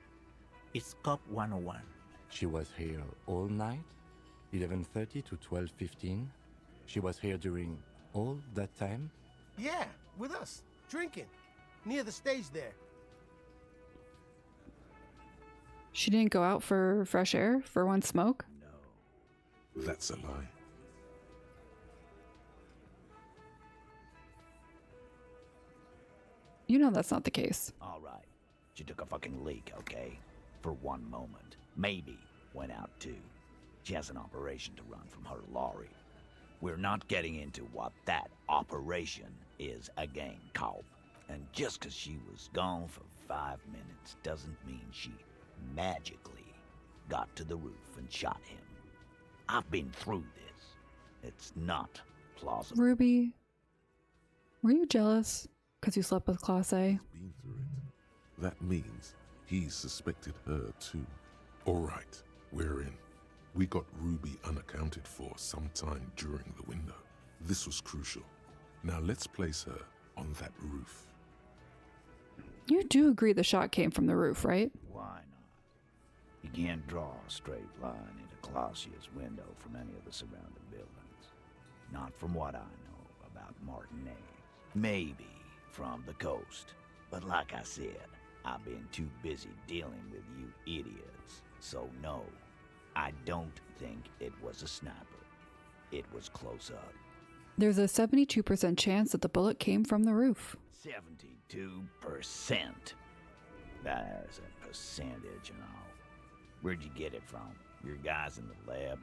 It's Cop 101. She was here all night? 11:30 to 12:15? She was here during all that time? Yeah, with us, drinking, near the stage there. She didn't go out for fresh air for one smoke? That's a lie. You know that's not the case. All right. She took a fucking leak, okay? For one moment. Maybe went out too. She has an operation to run from her lorry. We're not getting into what that operation is again, Cop. And just 'cause she was gone for 5 minutes doesn't mean she magically got to the roof and shot him. I've been through this. It's not plausible. Ruby, were you jealous because you slept with Class A? Been through it. That means he suspected her too. All right, we're in. We got Ruby unaccounted for sometime during the window. This was crucial. Now let's place her on that roof. You do agree the shot came from the roof, right? Why not? You can't draw a straight line into Clausia's window from any of the surrounding buildings. Not from what I know about Martinez. Maybe from the coast. But like I said, I've been too busy dealing with you idiots. So no, I don't think it was a sniper. It was close up. There's a 72% chance that the bullet came from the roof. 72%. There's a percentage and all. Where'd you get it from? Your guys in the lab?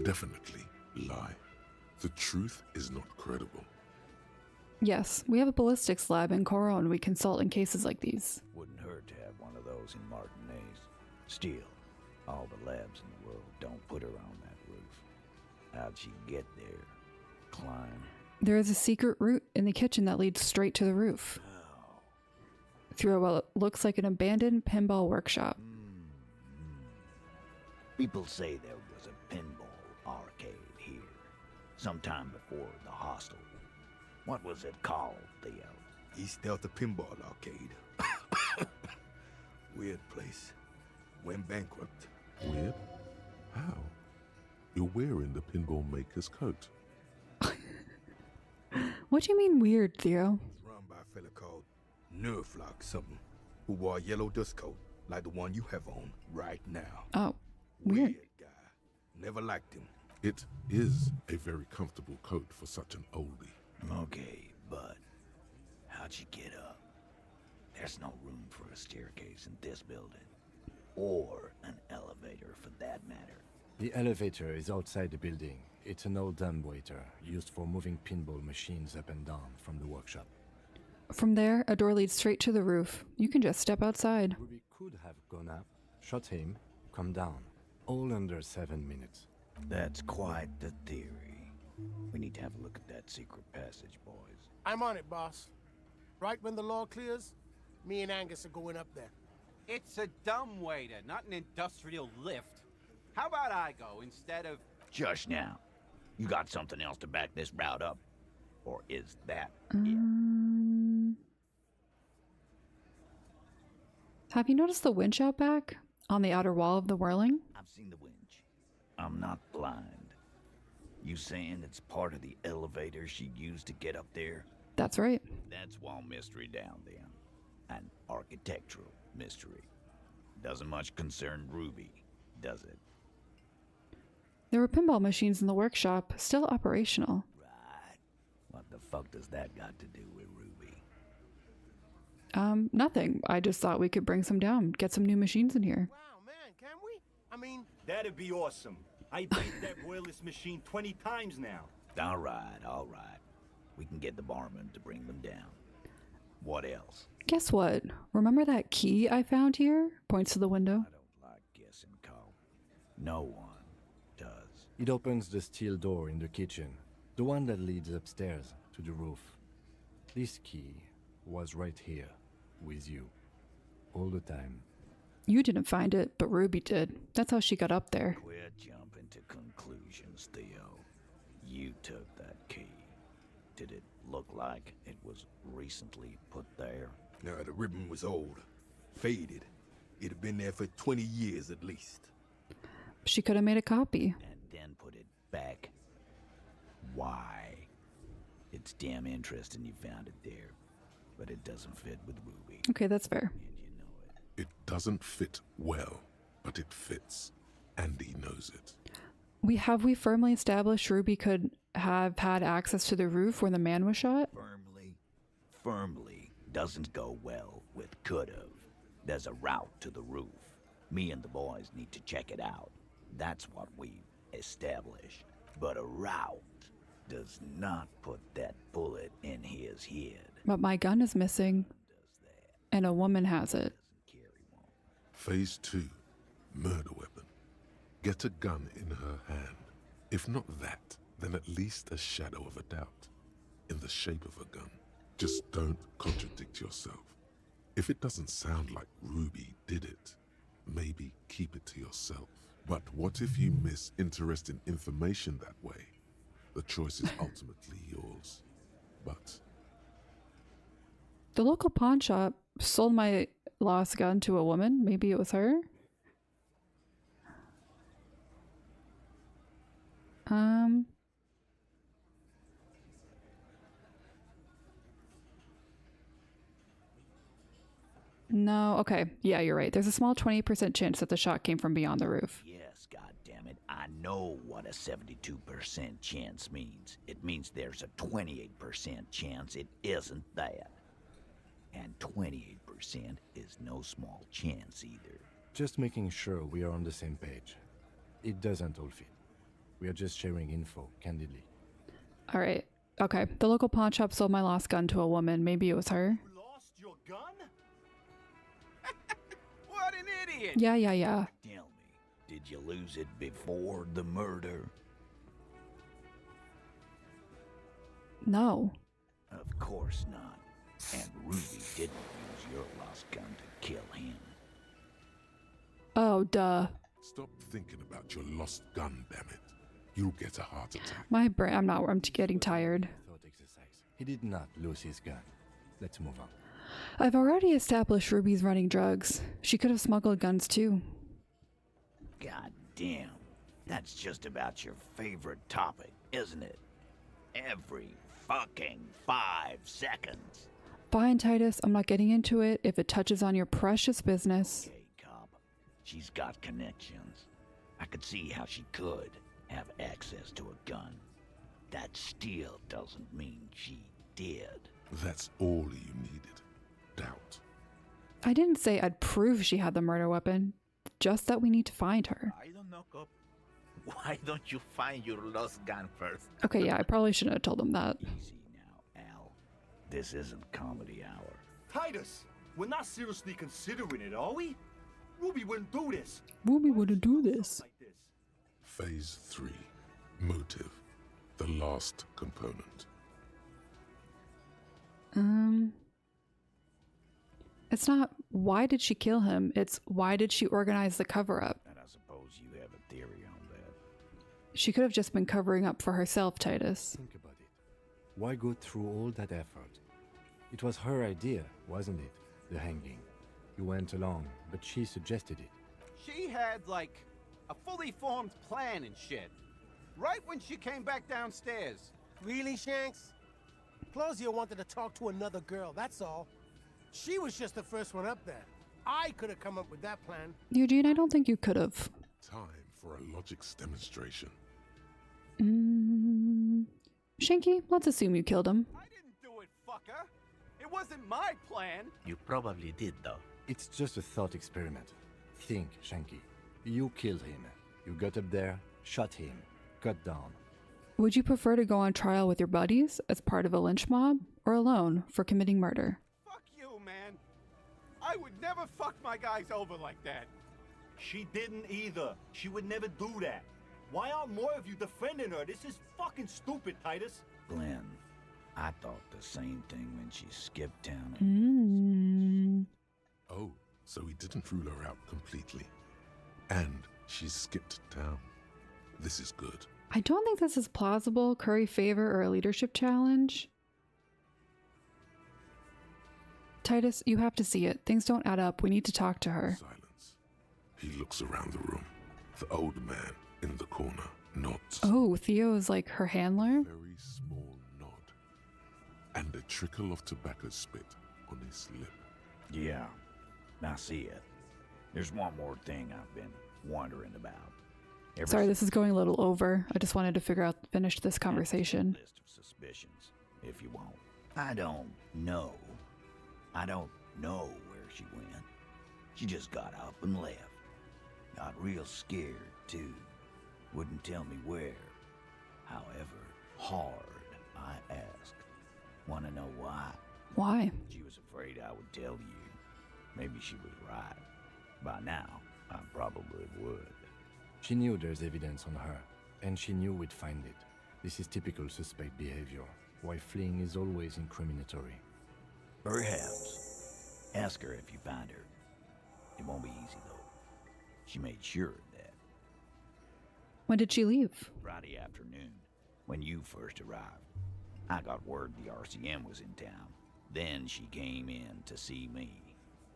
Definitely lie. The truth is not credible. Yes, we have a ballistics lab in Coral and we consult in cases like these. Wouldn't hurt to have one of those in Martinez. Still, all the labs in the world don't put her on that roof. How'd she get there? Climb? There is a secret route in the kitchen that leads straight to the roof. Through what looks like an abandoned pinball workshop. People say there was a pinball arcade here, sometime before the hostel. What was it called, Theo? East Delta Pinball Arcade. Weird place. Went bankrupt. Weird? How? You're wearing the pinball maker's coat. What do you mean weird, Theo? Run by a fella called Nerflock something, who wore a yellow dust coat like the one you have on right now. Oh, weird. Guy. Never liked him. It is a very comfortable coat for such an oldie. Okay, but how'd you get up? There's no room for a staircase in this building. Or an elevator, for that matter. The elevator is outside the building. It's an old dumbwaiter used for moving pinball machines up and down from the workshop. From there, a door leads straight to the roof. You can just step outside. Ruby could have gone up, shot him, come down. All under 7 minutes. That's quite the theory. We need to have a look at that secret passage, boys. I'm on it, boss. Right when the law clears, me and Angus are going up there. It's a dumbwaiter, not an industrial lift. How about I go instead of... Just now. You got something else to back this route up? Or is that Have you noticed the winch out back on the outer wall of the whirling? I've seen the winch. I'm not blind. You saying it's part of the elevator she used to get up there? That's right. That's one mystery down then. An architectural mystery. Doesn't much concern Ruby, does it? There were pinball machines in the workshop, still operational. What the fuck does that got to do with Ruby? Nothing. I just thought we could bring some down, get some new machines in here. Wow, man, can we? I mean... That'd be awesome. I beat that wireless machine 20 times now. All right, all right. We can get the barman to bring them down. What else? Guess what? Remember that key I found here? Points to the window. I don't like guessing, Cole. No one does. It opens the steel door in the kitchen, the one that leads upstairs to the roof. This key was right here, with you, all the time. You didn't find it, but Ruby did. That's how she got up there. Quit jumping to conclusions, Theo. You took that key. Did it look like it was recently put there? No, the ribbon was old, faded. It had been there for 20 years at least. She could have made a copy. And then put it back. Why? It's damn interesting you found it there, but it doesn't fit with Ruby. Okay, that's fair. And you know it. It doesn't fit well, but it fits. Andy knows it. Have we firmly established Ruby could have had access to the roof where the man was shot? Firmly doesn't go well with could've. There's a route to the roof. Me and the boys need to check it out. That's what we've established. But a route does not put that bullet in his head. But my gun is missing, and a woman has it. Phase 2, murder weapon. Get a gun in her hand. If not that, then at least a shadow of a doubt. In the shape of a gun. Just don't contradict yourself. If it doesn't sound like Ruby did it, maybe keep it to yourself. But what if you miss interesting information that way? The choice is ultimately yours. But the local pawn shop sold my lost gun to a woman. Maybe it was her. No, okay. Yeah, you're right. There's a small 20% chance that the shot came from beyond the roof. Yes, goddammit. I know what a 72% chance means. It means there's a 28% chance it isn't that. And 28% is no small chance either. Just making sure we are on the same page. It doesn't all fit. We are just sharing info, candidly. All right. Okay. The local pawn shop sold my lost gun to a woman. Maybe it was her. You lost your gun? What an idiot! Yeah. Tell me, did you lose it before the murder? No. Of course not. And Ruby didn't use your lost gun to kill him. Oh, duh. stop thinking about your lost gun, damn it. You'll get a heart attack. My brain, I'm getting tired. He did not lose his gun. Let's move on. I've already established Ruby's running drugs. She could have smuggled guns too. God damn. That's just about your favorite topic, isn't it? Every fucking 5 seconds. Fine, Titus. I'm not getting into it if it touches on your precious business. Okay, cop. She's got connections. I could see how she could have access to a gun. That still doesn't mean she did. That's all you needed. Doubt. I didn't say I'd prove she had the murder weapon. Just that we need to find her. I don't know, cop. Why don't you find your lost gun first? Okay, yeah, I probably shouldn't have told him that. Easy now, Al. This isn't comedy hour. Titus, we're not seriously considering it, are we? Ruby wouldn't do this. Ruby wouldn't do this. Like this. Phase 3. Motive. The last component. It's not why did she kill him, it's why did she organize the cover-up? And I suppose you have a theory on that. She could have just been covering up for herself, Titus. Think about it. Why go through all that effort? It was her idea, wasn't it? The hanging. You went along, but she suggested it. She had, like, a fully formed plan and shit. Right when she came back downstairs. Really, Shanks? Claudia wanted to talk to another girl, that's all. She was just the first one up there. I could have come up with that plan. Eugene, I don't think you could have. Time for a logics demonstration. Shanky, let's assume you killed him. I didn't do it, fucker. It wasn't my plan. You probably did, though. It's just a thought experiment. Think, Shanky. You killed him. You got up there, shot him, cut down. Would you prefer to go on trial with your buddies as part of a lynch mob, or alone for committing murder? Fuck you, man. I would never fuck my guys over like that. She didn't either. She would never do that. Why aren't more of you defending her? This is fucking stupid, Titus. Glenn, I thought the same thing when she skipped town. Oh, so he didn't rule her out completely. And she skipped town. This is good. I don't think this is plausible, curry favor, or a leadership challenge. Titus, you have to see it. Things don't add up. We need to talk to her. Silence. He looks around the room. The old man in the corner nods. Oh, Theo is like her handler? Very small nod. And a trickle of tobacco spit on his lip. Yeah, I see it. There's one more thing I've been wondering about. Sorry, this is going a little over. I just wanted to finish this conversation. List of suspicions, if you won't. I don't know. I don't know where she went. She just got up and left. Got real scared, too. Wouldn't tell me where. However hard I asked. Want to know why? Why? She was afraid I would tell you. Maybe she was right. By now, I probably would. She knew there's evidence on her, and she knew we'd find it. This is typical suspect behavior, why fleeing is always incriminatory. Perhaps. Ask her if you find her. It won't be easy, though. She made sure of that. When did she leave? Friday afternoon, when you first arrived. I got word the RCM was in town. Then she came in to see me.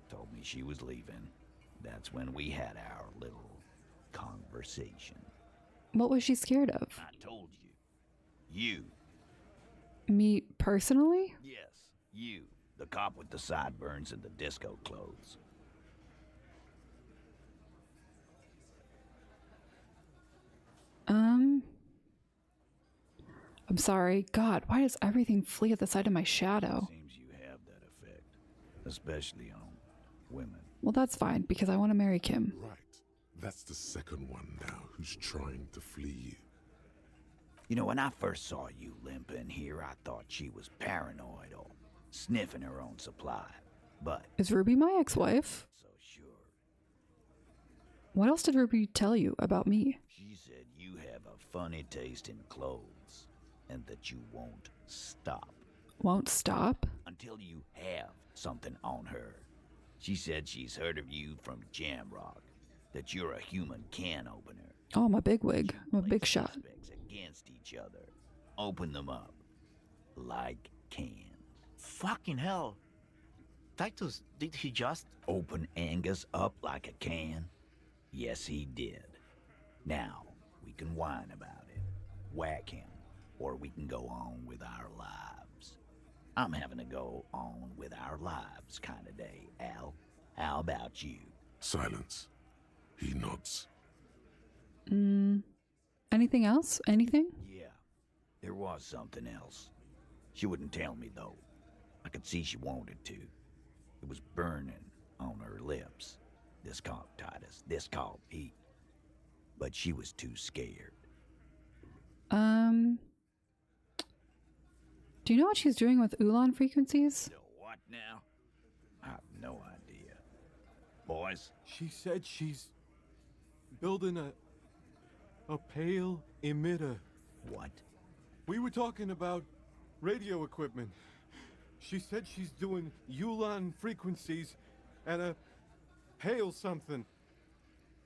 Told me she was leaving. That's when we had our little conversation. What was she scared of? I told you. You. Me personally? Yes, you. The cop with the sideburns and the disco clothes. I'm sorry. God, why does everything flee at the sight of my shadow? Seems you have that effect. Especially on women. Well, that's fine, because I want to marry Kim. Right. That's the second one now who's trying to flee you. You know, when I first saw you limping here, I thought she was paranoid or sniffing her own supply. But Is Ruby my ex-wife? so sure. What else did Ruby tell you about me? She said you have a funny taste in clothes and that you won't stop. Won't stop? Until you have something on her. She said she's heard of you from Jamrock, that you're a human can opener. Oh, I'm a bigwig. I'm a big shot. Suspects against each other. Open them up. Like cans. Fucking hell. Titus, did he just... Open Angus up like a can? Yes, he did. Now, we can whine about it. Whack him. Or we can go on with our lives. I'm having a go on with our lives kind of day, Al. How about you? Silence. He nods. Anything else? Anything? Yeah, there was something else. She wouldn't tell me, though. I could see she wanted to. It was burning on her lips. This called Titus. This called Pete. But she was too scared. Do you know what she's doing with Ulan frequencies? What now? I have no idea. Boys? She said she's building a A pale emitter. What? We were talking about radio equipment. She said she's doing Ulan frequencies and a pale something.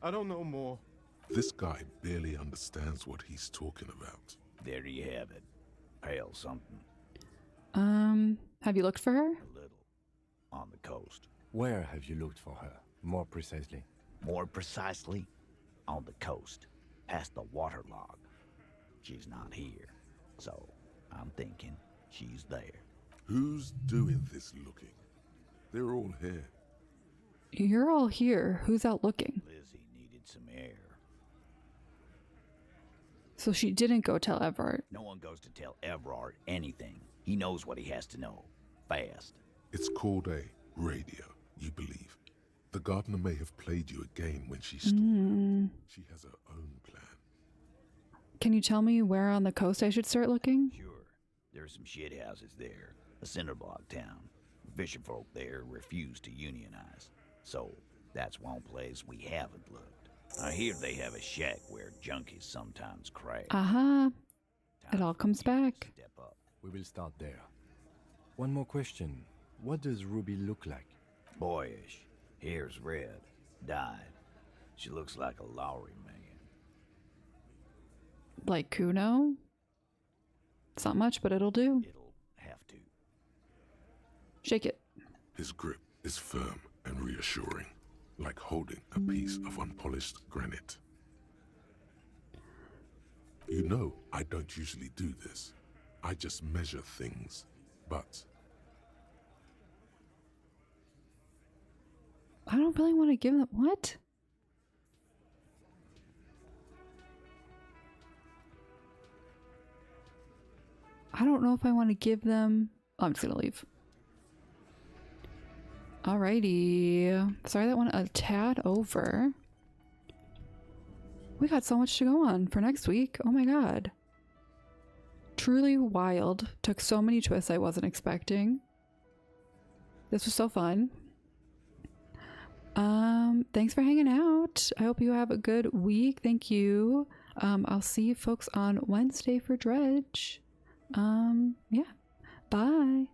I don't know more. This guy barely understands what he's talking about. There you have it. Pale something. Have you looked for her? A little. On the coast. Where have you looked for her, more precisely? More precisely, on the coast, past the waterlog. She's not here, so I'm thinking she's there. Who's doing this looking? They're all here. You're all here. Who's out looking? Lizzie needed some air. So she didn't go tell Everard. No one goes to tell Everard anything. He knows what he has to know. Fast. It's called a radio, you believe. The gardener may have played you a game when she stalled. She has her own plan. Can you tell me where on the coast I should start looking? Sure. There's some shit houses there. A cinderblock town. Fisherfolk there refuse to unionize. So, that's one place we haven't looked. I hear they have a shack where junkies sometimes crash. Aha. It all comes back. Step up. We will start there. One more question. What does Ruby look like? Boyish. Hair's red. Dyed. She looks like a Lowry man. Like Kuno? It's not much, but it'll do. It'll have to. Shake it. His grip is firm and reassuring, like holding a piece of unpolished granite. You know, I don't usually do this. I just measure things, but... I don't really want to give them... What? I don't know if I want to give them... Oh, I'm just going to leave. Alrighty. Sorry that went a tad over. We got so much to go on for next week. Oh my god. Truly wild. Took so many twists I wasn't expecting. This was so fun. Thanks for hanging out. I hope you have a good week. Thank you. I'll see you folks on Wednesday for Dredge. Yeah. Bye.